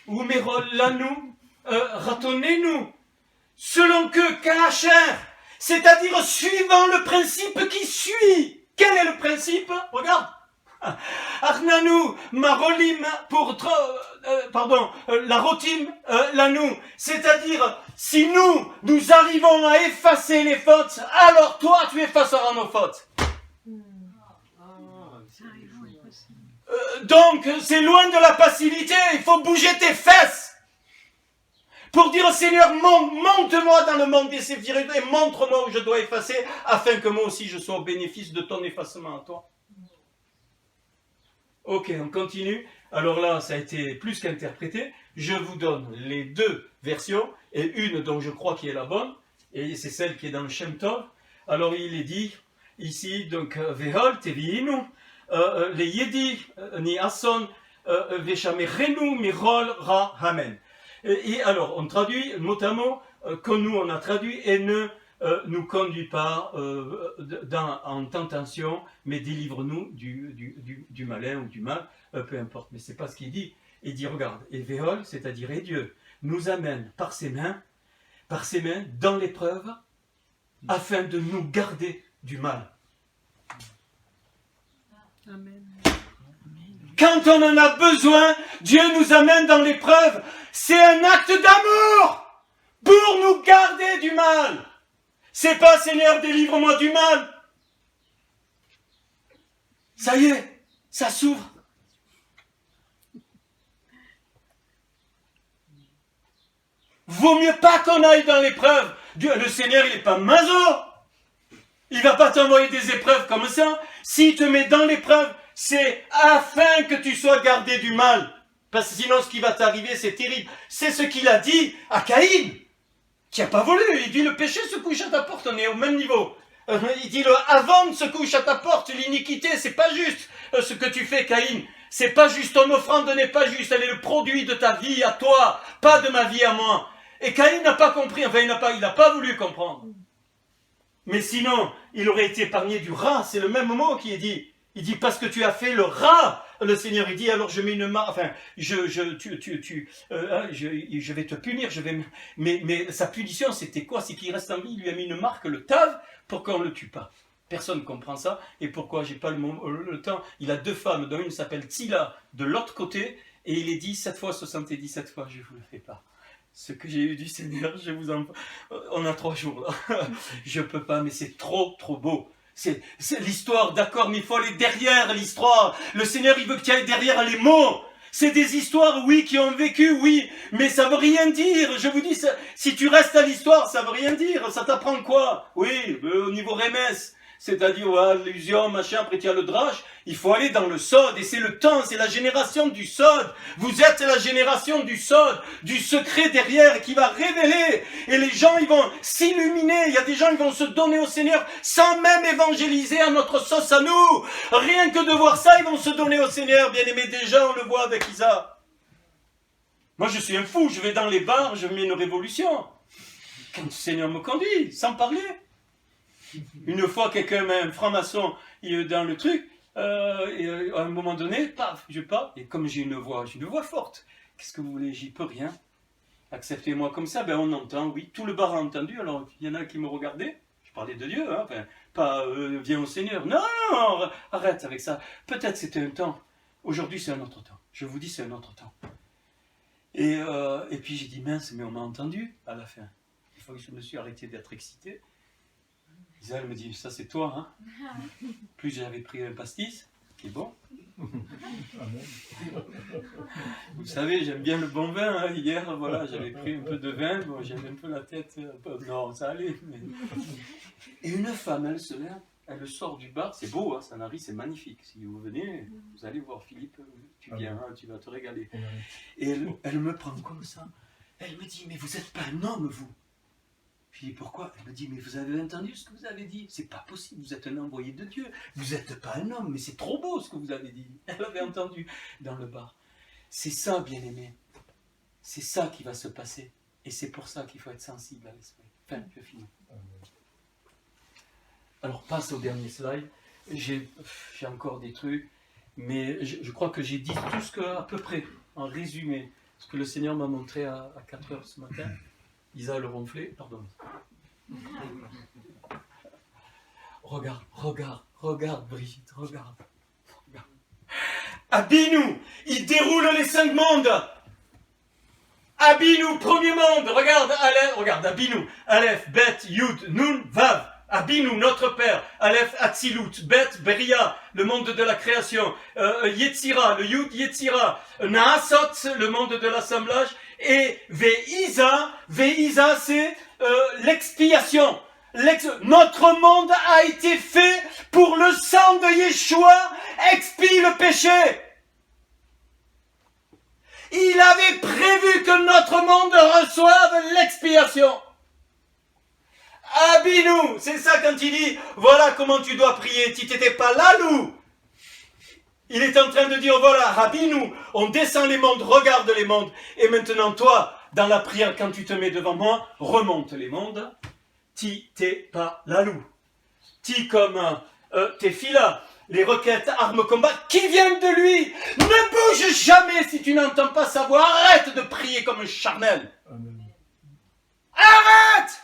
Oumerol, lanou, ratonnez-nous, selon que Kacher, c'est-à-dire suivant le principe qui suit. Quel est le principe? Regarde. Arnanou, marolim, la rotim, lanou, c'est-à-dire, si nous arrivons à effacer les fautes, alors toi, tu effaceras nos fautes. Donc, c'est loin de la passivité, il faut bouger tes fesses pour dire au Seigneur, monte-moi dans le monde des séphirotes et montre-moi où je dois effacer, afin que moi aussi je sois au bénéfice de ton effacement à toi. Ok, on continue. Alors là, ça a été plus qu'interprété. Je vous donne les deux versions, et une dont je crois qui est la bonne, et c'est celle qui est dans le Shem Tov. Alors il est dit, ici, donc, Vehol, Teviinu, les Yedi, ni Ason, Veshamerenu, Mirol, Ra, Amen. Et alors, on traduit mot à mot, comme nous on a traduit, et ne nous conduis pas en tentation, mais délivre-nous du malin ou du mal, peu importe. Mais c'est pas ce qu'il dit. Il dit, regarde, et Véhol, c'est-à-dire et Dieu, nous amène par ses mains dans l'épreuve, afin de nous garder du mal. Amen. Quand on en a besoin, Dieu nous amène dans l'épreuve. C'est un acte d'amour pour nous garder du mal. C'est pas Seigneur, délivre-moi du mal. Ça y est, ça s'ouvre. Vaut mieux pas qu'on aille dans l'épreuve. Le Seigneur, il n'est pas maso. Il va pas t'envoyer des épreuves comme ça. S'il te met dans l'épreuve, c'est afin que tu sois gardé du mal. Parce que sinon, ce qui va t'arriver, c'est terrible. C'est ce qu'il a dit à Caïn, qui n'a pas voulu. Il dit, le péché se couche à ta porte, on est au même niveau. Il dit, avant de se couche à ta porte, l'iniquité, c'est pas juste ce que tu fais, Caïn. C'est pas juste, ton offrande n'est pas juste, elle est le produit de ta vie à toi, pas de ma vie à moi. Et Caïn n'a pas compris, enfin, il n'a pas voulu comprendre. Mais sinon, il aurait été épargné du rat, c'est le même mot qui est dit. Il dit, parce que tu as fait le rat, le Seigneur, il dit, alors je mets une marque, enfin, je vais te punir, mais sa punition, c'était quoi? C'est qu'il reste en vie, il lui a mis une marque, le tav, pour qu'on ne le tue pas. Personne ne comprend ça, et pourquoi j'ai pas le temps. Il a deux femmes, dont une s'appelle Tzila, de l'autre côté, et il est dit 7 fois 77 fois, je ne vous le fais pas. Ce que j'ai eu du Seigneur, on a 3 jours là, je peux pas, mais c'est trop beau. C'est l'histoire, d'accord, mais il faut aller derrière l'histoire. Le Seigneur, il veut que tu ailles derrière les mots. C'est des histoires, oui, qui ont vécu, oui, mais ça veut rien dire. Je vous dis, si tu restes à l'histoire, ça veut rien dire. Ça t'apprend quoi? Oui, au niveau Rémès, c'est-à-dire l'illusion, machin, après tu as le drache, il faut aller dans le sod, et c'est le temps, c'est la génération du sod. Vous êtes la génération du sod, du secret derrière qui va révéler, et les gens ils vont s'illuminer, il y a des gens qui vont se donner au Seigneur sans même évangéliser à notre sauce à nous. Rien que de voir ça, ils vont se donner au Seigneur, bien aimé, déjà on le voit avec Isa. Moi je suis un fou, je vais dans les bars, je mets une révolution. Quand le Seigneur me conduit, sans parler. Une fois, quelqu'un met un franc-maçon dans le truc, et à un moment donné, paf, je pars, et comme j'ai une voix forte, qu'est-ce que vous voulez, j'y peux rien. Acceptez-moi comme ça, ben on entend, oui, tout le bar a entendu, alors il y en a qui me regardaient, je parlais de Dieu, hein, enfin, pas viens au Seigneur, non, arrête avec ça, peut-être c'était un temps, aujourd'hui c'est un autre temps, je vous dis c'est un autre temps. Et puis j'ai dit, mince, mais on m'a entendu à la fin, il faut que je me suis arrêté d'être excité. Isa, elle me dit, ça c'est toi, hein. Plus j'avais pris un pastis, qui est bon. Vous savez, j'aime bien le bon vin, hein. Hier, voilà, j'avais pris un peu de vin, bon, j'avais un peu la tête, non, ça allait. Mais... Et une femme, elle se lève, elle sort du bar, c'est beau, hein, Sanary, c'est magnifique. Si vous venez, vous allez voir Philippe, tu viens, hein, tu vas te régaler. Et elle me prend comme ça, elle me dit, mais vous n'êtes pas un homme, vous. Je lui dis, pourquoi? Elle me dit, mais vous avez entendu ce que vous avez dit? C'est pas possible, vous êtes un envoyé de Dieu. Vous n'êtes pas un homme, mais c'est trop beau ce que vous avez dit. Elle avait entendu dans le bar. C'est ça, bien-aimé. C'est ça qui va se passer. Et c'est pour ça qu'il faut être sensible à l'esprit. Enfin, je finis. Alors, passe au dernier slide. J'ai encore des trucs, mais je crois que j'ai dit tout ce que, à peu près, en résumé, ce que le Seigneur m'a montré à 4 heures ce matin. Isa le ronflé, pardon. Regarde, Brigitte, regarde. Abinu, il déroule les 5 mondes. Abinu, premier monde, regarde, Abinu, Aleph, Bet, Yud, Nun, Vav. Abinu, notre Père, Aleph, Atzilut, Bet, Beria, le monde de la création, Yetzira, le Yud, Yetzira, Naasot, le monde de l'assemblage, et Ve'iza, c'est l'expiation. Notre monde a été fait pour le sang de Yeshua, expie le péché. Il avait prévu que notre monde reçoive l'expiation. Abinu, c'est ça quand il dit, voilà comment tu dois prier, tu n'étais pas là, Lou. Il est en train de dire, voilà, Abinu, on descend les mondes, regarde les mondes, et maintenant toi, dans la prière, quand tu te mets devant moi, remonte les mondes, tu n'es pas là, Lou. Tu comme tes filas, les requêtes, armes, combat, qui viennent de lui. Ne bouge jamais si tu n'entends pas sa voix, arrête de prier comme un charnel. Amen. Arrête!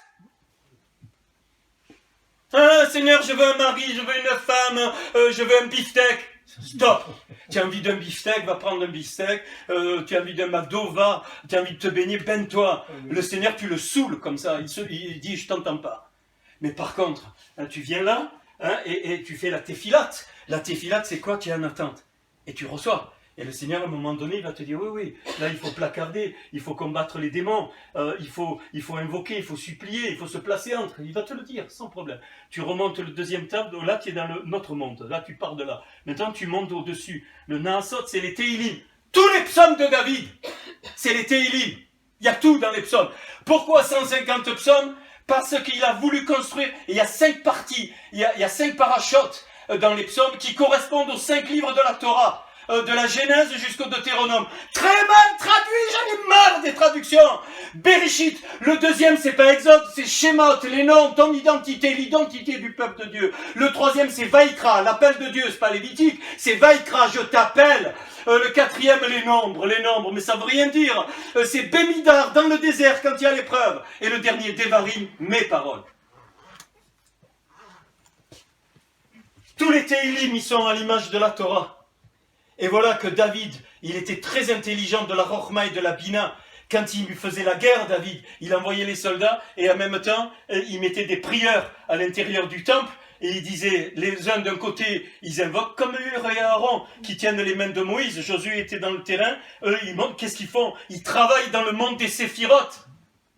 Seigneur, je veux un mari, je veux une femme, je veux un beefsteak. Stop! Tu as envie d'un beefsteak, va prendre un beefsteak. Tu as envie d'un McDo, va. Tu as envie de te baigner, baigne-toi. Le Seigneur, tu le saoules comme ça. Il dit, je t'entends pas. Mais par contre, tu viens là et tu fais la téphilate. La téphilate, c'est quoi? Tu es en attente. Et tu reçois. Et le Seigneur, à un moment donné, il va te dire, oui, là, il faut placarder, il faut combattre les démons, il faut invoquer, il faut supplier, il faut se placer entre. Il va te le dire, sans problème. Tu remontes le deuxième table, là, tu es dans notre monde. Là, tu pars de là. Maintenant, tu montes au-dessus. Le Naasot, c'est les Téhilim. Tous les psaumes de David, c'est les Téhilim. Il y a tout dans les psaumes. Pourquoi 150 psaumes? Parce qu'il a voulu construire, et il y a 5 parties, il y a 5 parachutes dans les psaumes qui correspondent aux 5 livres de la Torah. De la Genèse jusqu'au Deutéronome. Très mal traduit, j'en ai marre des traductions. Bereshit, le deuxième c'est pas Exode, c'est Shemot, les noms, ton identité, l'identité du peuple de Dieu. Le troisième c'est Vaïkra, l'appel de Dieu, c'est pas Lévitique, c'est Vaïkra, je t'appelle. Le quatrième, les nombres, mais ça veut rien dire. C'est Bémidar, dans le désert, quand il y a l'épreuve. Et le dernier, Devarim, mes paroles. Tous les Téhilim, ils sont à l'image de la Torah. Et voilà que David, il était très intelligent de la Rochma et de la Bina. Quand il faisait la guerre, David, il envoyait les soldats et en même temps, il mettait des prieurs à l'intérieur du temple. Et il disait, les uns d'un côté, ils invoquent comme Hur et Aaron, qui tiennent les mains de Moïse. Josué était dans le terrain. Eux, qu'est-ce qu'ils font? Ils travaillent dans le monde des séphirotes.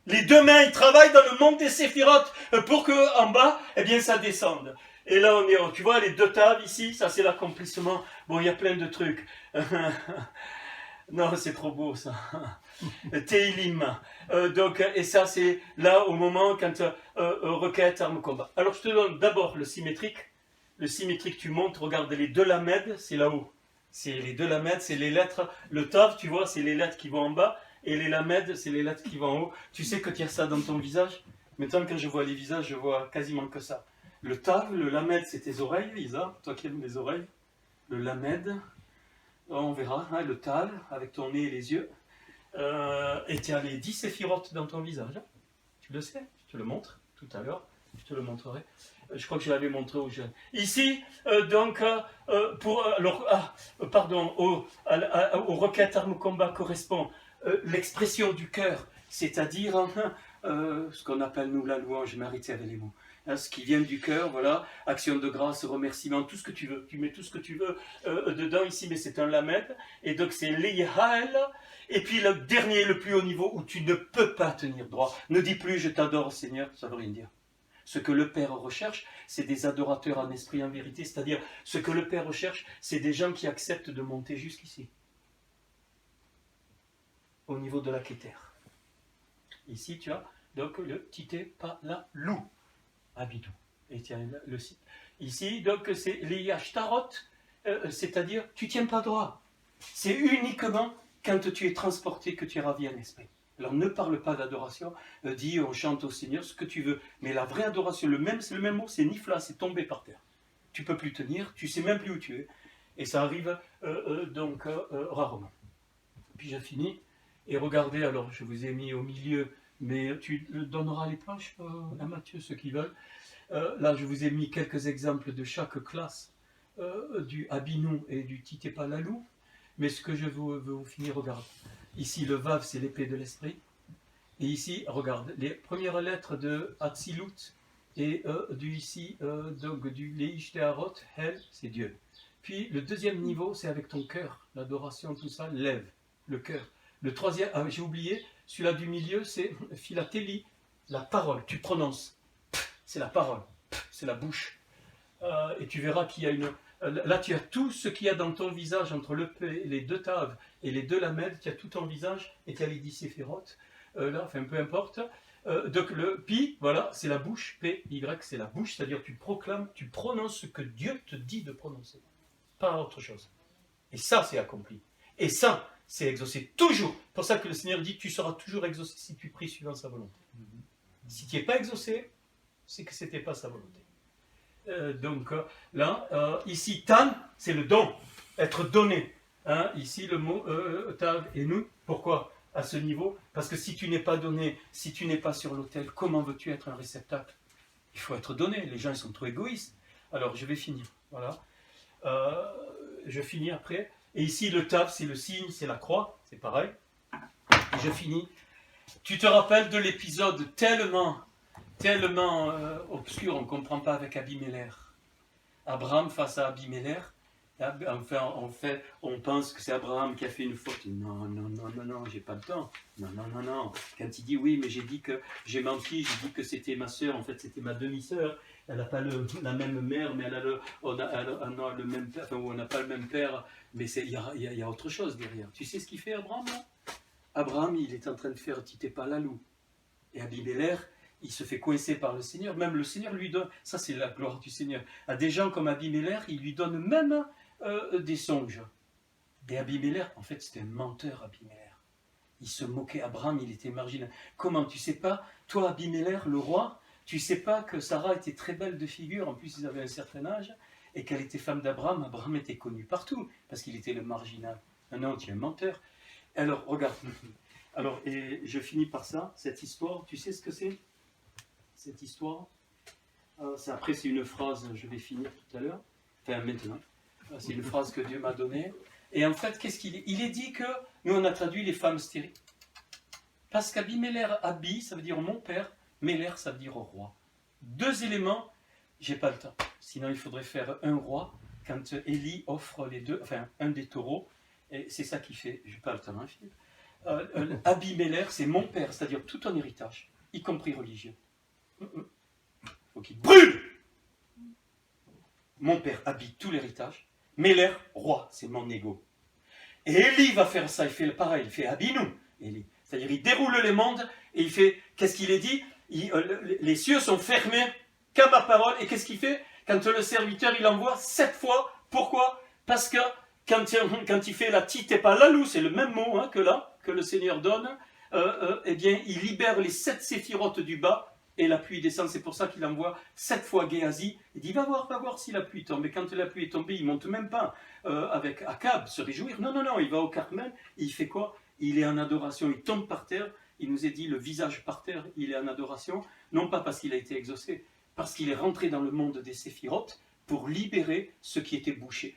Les deux mains, ils travaillent dans le monde des séphirotes pour que en bas, eh bien, ça descende. Et là, on est, tu vois, les 2 tables ici, ça c'est l'accomplissement. Bon, il y a plein de trucs. Non, c'est trop beau ça. Téhilim. Donc, et ça c'est là au moment quand requête, arme, combat. Alors je te donne d'abord le symétrique. Le symétrique, tu montes, regarde les 2 lamèdes, c'est là-haut. C'est les 2 lamèdes, c'est les lettres. Le tav, tu vois, c'est les lettres qui vont en bas. Et les lamèdes, c'est les lettres qui vont en haut. Tu sais que tu as ça dans ton visage. Maintenant, quand je vois les visages, je vois quasiment que ça. Le tav, le lamed, c'est tes oreilles, Isa, toi qui aimes les oreilles. Le lamed, on verra, hein, le tal, avec ton nez et les yeux. Et tu as les 10 séphirotes dans ton visage. Tu le sais, je te le montre tout à l'heure. Je te le montrerai. Je crois que je l'avais montré aux jeunes. Ici, aux requêtes armes combat correspond l'expression du cœur, c'est-à-dire ce qu'on appelle nous la louange, m'arrêter avec les mots. Ce qui vient du cœur, voilà, action de grâce, remerciement, tout ce que tu veux. Tu mets tout ce que tu veux dedans ici, mais c'est un lamed. Et donc c'est l'Eyhal. Et puis le dernier, le plus haut niveau, où tu ne peux pas tenir droit. Ne dis plus je t'adore Seigneur, ça veut rien dire. Ce que le Père recherche, c'est des adorateurs en esprit et en vérité. C'est-à-dire, ce que le Père recherche, c'est des gens qui acceptent de monter jusqu'ici. Au niveau de la Kéter. Ici, tu as donc le Tité Pala Lou. Abidou. Et tiens, le site. Ici, donc, c'est les Yashtarot, c'est-à-dire, tu ne tiens pas droit. C'est uniquement quand tu es transporté, que tu es ravi en esprit. Alors ne parle pas d'adoration, dis on chante au Seigneur ce que tu veux. Mais la vraie adoration, c'est le même mot, c'est nifla, c'est tomber par terre. Tu ne peux plus tenir, tu ne sais même plus où tu es. Et ça arrive donc rarement. Puis j'ai fini. Et regardez, alors je vous ai mis au milieu, mais tu donneras les planches à Mathieu, ceux qui veulent. Là, je vous ai mis quelques exemples de chaque classe du Abinou et du Titepalalou. Mais ce que je veux vous finir, regarde. Ici, le Vav, c'est l'épée de l'esprit. Et ici, regarde, les premières lettres de Hatzilut et du Leish Teharot, Hel, c'est Dieu. Puis le deuxième niveau, c'est avec ton cœur, l'adoration, tout ça, lève, le cœur. Le troisième, j'ai oublié, celui-là du milieu, c'est philatélie, la parole, tu prononces. C'est la parole, c'est la bouche. Et tu verras qu'il y a une... Là, tu as tout ce qu'il y a dans ton visage, entre les deux taves et les deux lamelles, tu as tout ton visage, et tu as les 10 séphirotes. Là, enfin, peu importe. Donc le pi, voilà, c'est la bouche, P-Y, c'est la bouche, c'est-à-dire tu proclames, tu prononces ce que Dieu te dit de prononcer. Pas autre chose. Et ça, c'est accompli. Et ça, c'est exaucé toujours. C'est pour ça que le Seigneur dit, tu seras toujours exaucé si tu pries suivant sa volonté. Si tu n'es pas exaucé, c'est que ce n'était pas sa volonté. Donc là, ici, Tan, c'est le don, être donné. Hein, ici, le mot Tav et nous. Pourquoi à ce niveau? Parce que si tu n'es pas donné, si tu n'es pas sur l'autel, comment veux-tu être un réceptacle? Il faut être donné. Les gens, ils sont trop égoïstes. Alors, je vais finir. Voilà. Je finis après. Et ici, le Tav, c'est le signe, c'est la croix. C'est pareil. Et je finis. Tu te rappelles de l'épisode tellement obscur, on ne comprend pas avec Abimelech. Abraham face à Abimelech, enfin, on pense que c'est Abraham qui a fait une faute. Non, j'ai pas le temps. Non. Quand il dit oui, mais j'ai dit que j'ai menti, j'ai dit que c'était ma sœur, en fait c'était ma demi-sœur. Elle n'a pas la même mère, mais on a le même père, enfin, on n'a pas le même père, mais il y a autre chose derrière. Tu sais ce qu'il fait Abraham là? Abraham, il est en train de faire Titepalalou. Et Abimelech, il se fait coincer par le Seigneur. Même le Seigneur lui donne, ça c'est la gloire du Seigneur. À des gens comme Abimelech, il lui donne même des songes. Et Abimelech, en fait, c'était un menteur, Abimelech. Il se moquait. Abraham, il était marginal. Comment? Tu sais pas, toi, Abimelech, le roi, tu sais pas que Sarah était très belle de figure, en plus ils avaient un certain âge, et qu'elle était femme d'Abraham. Abraham était connu partout, parce qu'il était le marginal. Non, tu es un menteur. Alors, regarde. Alors, et je finis par ça, cette histoire, tu sais ce que c'est? Cette histoire, après c'est une phrase, je vais finir tout à l'heure, enfin maintenant, c'est une phrase que Dieu m'a donnée, et en fait, qu'est-ce qu'il est? Il est dit que, nous on a traduit les femmes stériles, parce qu'Abimelech, Abi, ça veut dire mon père, Meler, ça veut dire roi. Deux éléments, j'ai pas le temps, sinon il faudrait faire un roi, quand Élie offre les deux, enfin un des taureaux, et c'est ça qu'il fait, j'ai pas le temps, hein, Philippe. Abimelech, c'est mon père, c'est-à-dire tout ton héritage, y compris religieux. Faut qu'il brûle. Mon père habite tout l'héritage. Meler, roi, c'est mon ego. Et Élie va faire ça, il fait pareil, il fait Abinou, Élie. C'est-à-dire il déroule les mondes et il fait, qu'est-ce qu'il est dit? Les cieux sont fermés qu'à ma parole. Et qu'est-ce qu'il fait? Quand le serviteur il envoie 7 fois, pourquoi? Parce que quand il fait la Titepalalou, c'est le même mot hein, que là, que le Seigneur donne, eh bien il libère les 7 séphirotes du bas. Et la pluie descend, c'est pour ça qu'il envoie 7 fois Géasi. Il dit, va voir si la pluie tombe. Et quand la pluie est tombée, il ne monte même pas avec Akab, se réjouir. Non, il va au Carmel, et il fait quoi? Il est en adoration, il tombe par terre. Il nous est dit, le visage par terre, il est en adoration. Non pas parce qu'il a été exaucé, parce qu'il est rentré dans le monde des séphirotes pour libérer ceux qui étaient bouchés.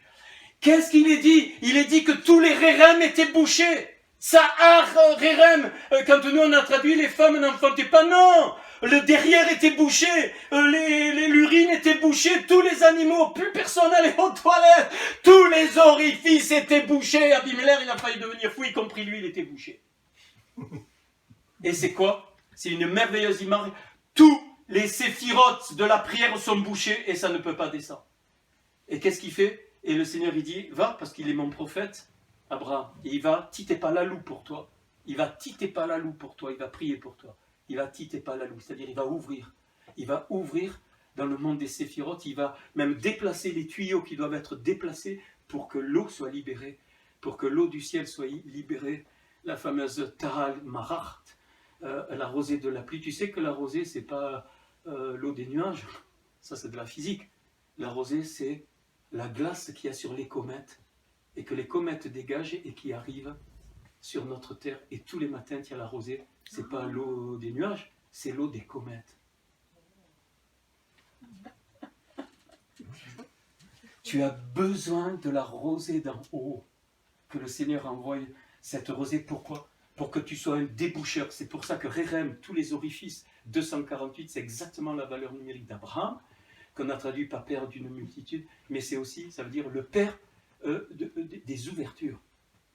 Qu'est-ce qu'il est dit? Il est dit que tous les rérem étaient bouchés. Sahar, rérem. Quand nous on a traduit, les femmes n'enfantaient pas, non. Le derrière était bouché, l'urine était bouchée, tous les animaux, plus personne n'allait aux toilettes, tous les orifices étaient bouchés. Abimelech, il a failli devenir fou, y compris lui, il était bouché. Et c'est quoi? C'est une merveilleuse image. Tous les séphirotes de la prière sont bouchés et ça ne peut pas descendre. Et qu'est-ce qu'il fait? Et le Seigneur, il dit, va, parce qu'il est mon prophète, Abraham, et il va, Titepalalou pour toi. Il va Titepalalou pour toi, il va prier pour toi. Il va Titepalalou, c'est-à-dire il va ouvrir. Il va ouvrir dans le monde des séphirotes, il va même déplacer les tuyaux qui doivent être déplacés pour que l'eau soit libérée. pour que l'eau du ciel soit libérée, la fameuse Tahal Marart, la rosée de la pluie. Tu sais que la rosée, c'est pas l'eau des nuages, ça c'est de la physique. La rosée, c'est la glace qu'il y a sur les comètes, et que les comètes dégagent et qui arrivent sur notre Terre. Et tous les matins, il y a la rosée. C'est pas l'eau des nuages, c'est l'eau des comètes. Tu as besoin de la rosée d'en haut, que le Seigneur envoie cette rosée. Pourquoi? Pour que tu sois un déboucheur. C'est pour ça que Rérem, tous les orifices, 248, c'est exactement la valeur numérique d'Abraham, qu'on a traduit par père d'une multitude, mais c'est aussi, ça veut dire le père des ouvertures.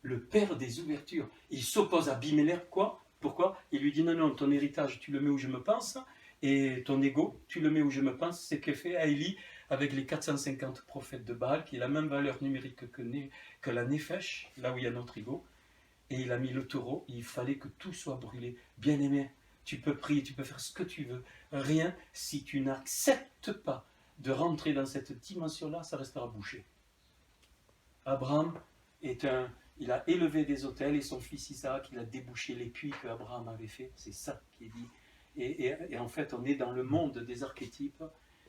Le père des ouvertures. Il s'oppose à Abimelech, quoi? Pourquoi? Il lui dit non, non, ton héritage, tu le mets où je me pense, et ton ego, tu le mets où je me pense. C'est ce que fait Aïli avec les 450 prophètes de Baal, qui est la même valeur numérique que la Nefesh, là où il y a notre ego. Et il a mis le taureau, il fallait que tout soit brûlé. Bien-aimé, tu peux prier, tu peux faire ce que tu veux. Rien, si tu n'acceptes pas de rentrer dans cette dimension-là, ça restera bouché. Abraham il a élevé des autels, et son fils Isaac, il a débouché les puits que Abraham avait fait. C'est ça qui est dit. Et en fait, on est dans le monde des archétypes.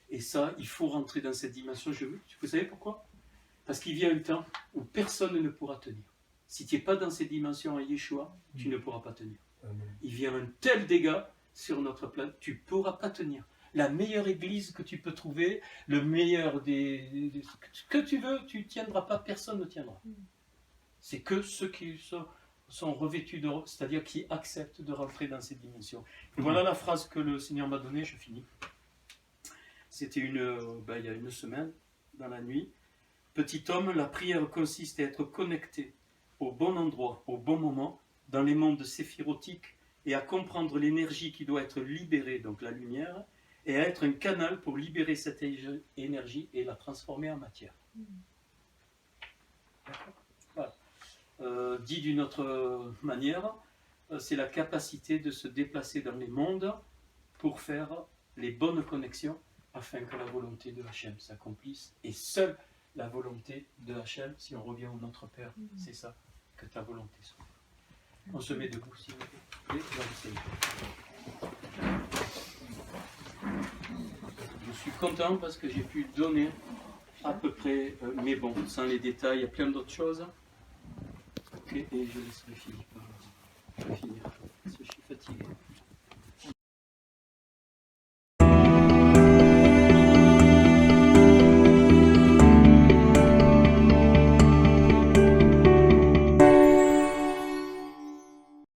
Et ça, il faut rentrer dans cette dimension. Vous savez pourquoi? Parce qu'il vient un temps où personne ne pourra tenir. Si tu n'es pas dans ces dimensions à Yeshua, tu ne pourras pas tenir. Il vient un tel dégât sur notre planète, tu ne pourras pas tenir. La meilleure église que tu peux trouver, le meilleur ce que tu veux, tu ne tiendras pas, personne ne tiendra. C'est que ceux qui sont revêtus de, c'est-à-dire qui acceptent de rentrer dans ces dimensions. Et voilà la phrase que le Seigneur m'a donnée, je finis. C'était il y a une semaine, dans la nuit. Petit homme, la prière consiste à être connecté au bon endroit, au bon moment, dans les mondes séphirotiques, et à comprendre l'énergie qui doit être libérée, donc la lumière, et à être un canal pour libérer cette énergie et la transformer en matière. Voilà. Dit d'une autre manière, c'est la capacité de se déplacer dans les mondes pour faire les bonnes connexions afin que la volonté de Hachem s'accomplisse. Et seule la volonté de Hachem, si on revient au Notre Père, c'est ça, que ta volonté soit. On se met debout, s'il vous plaît, et dans le Seigneur. Je suis content parce que j'ai pu donner à peu près, mais bon, sans les détails, il y a plein d'autres choses. Okay, et je laisserai Philippe finir, parce que je suis fatigué.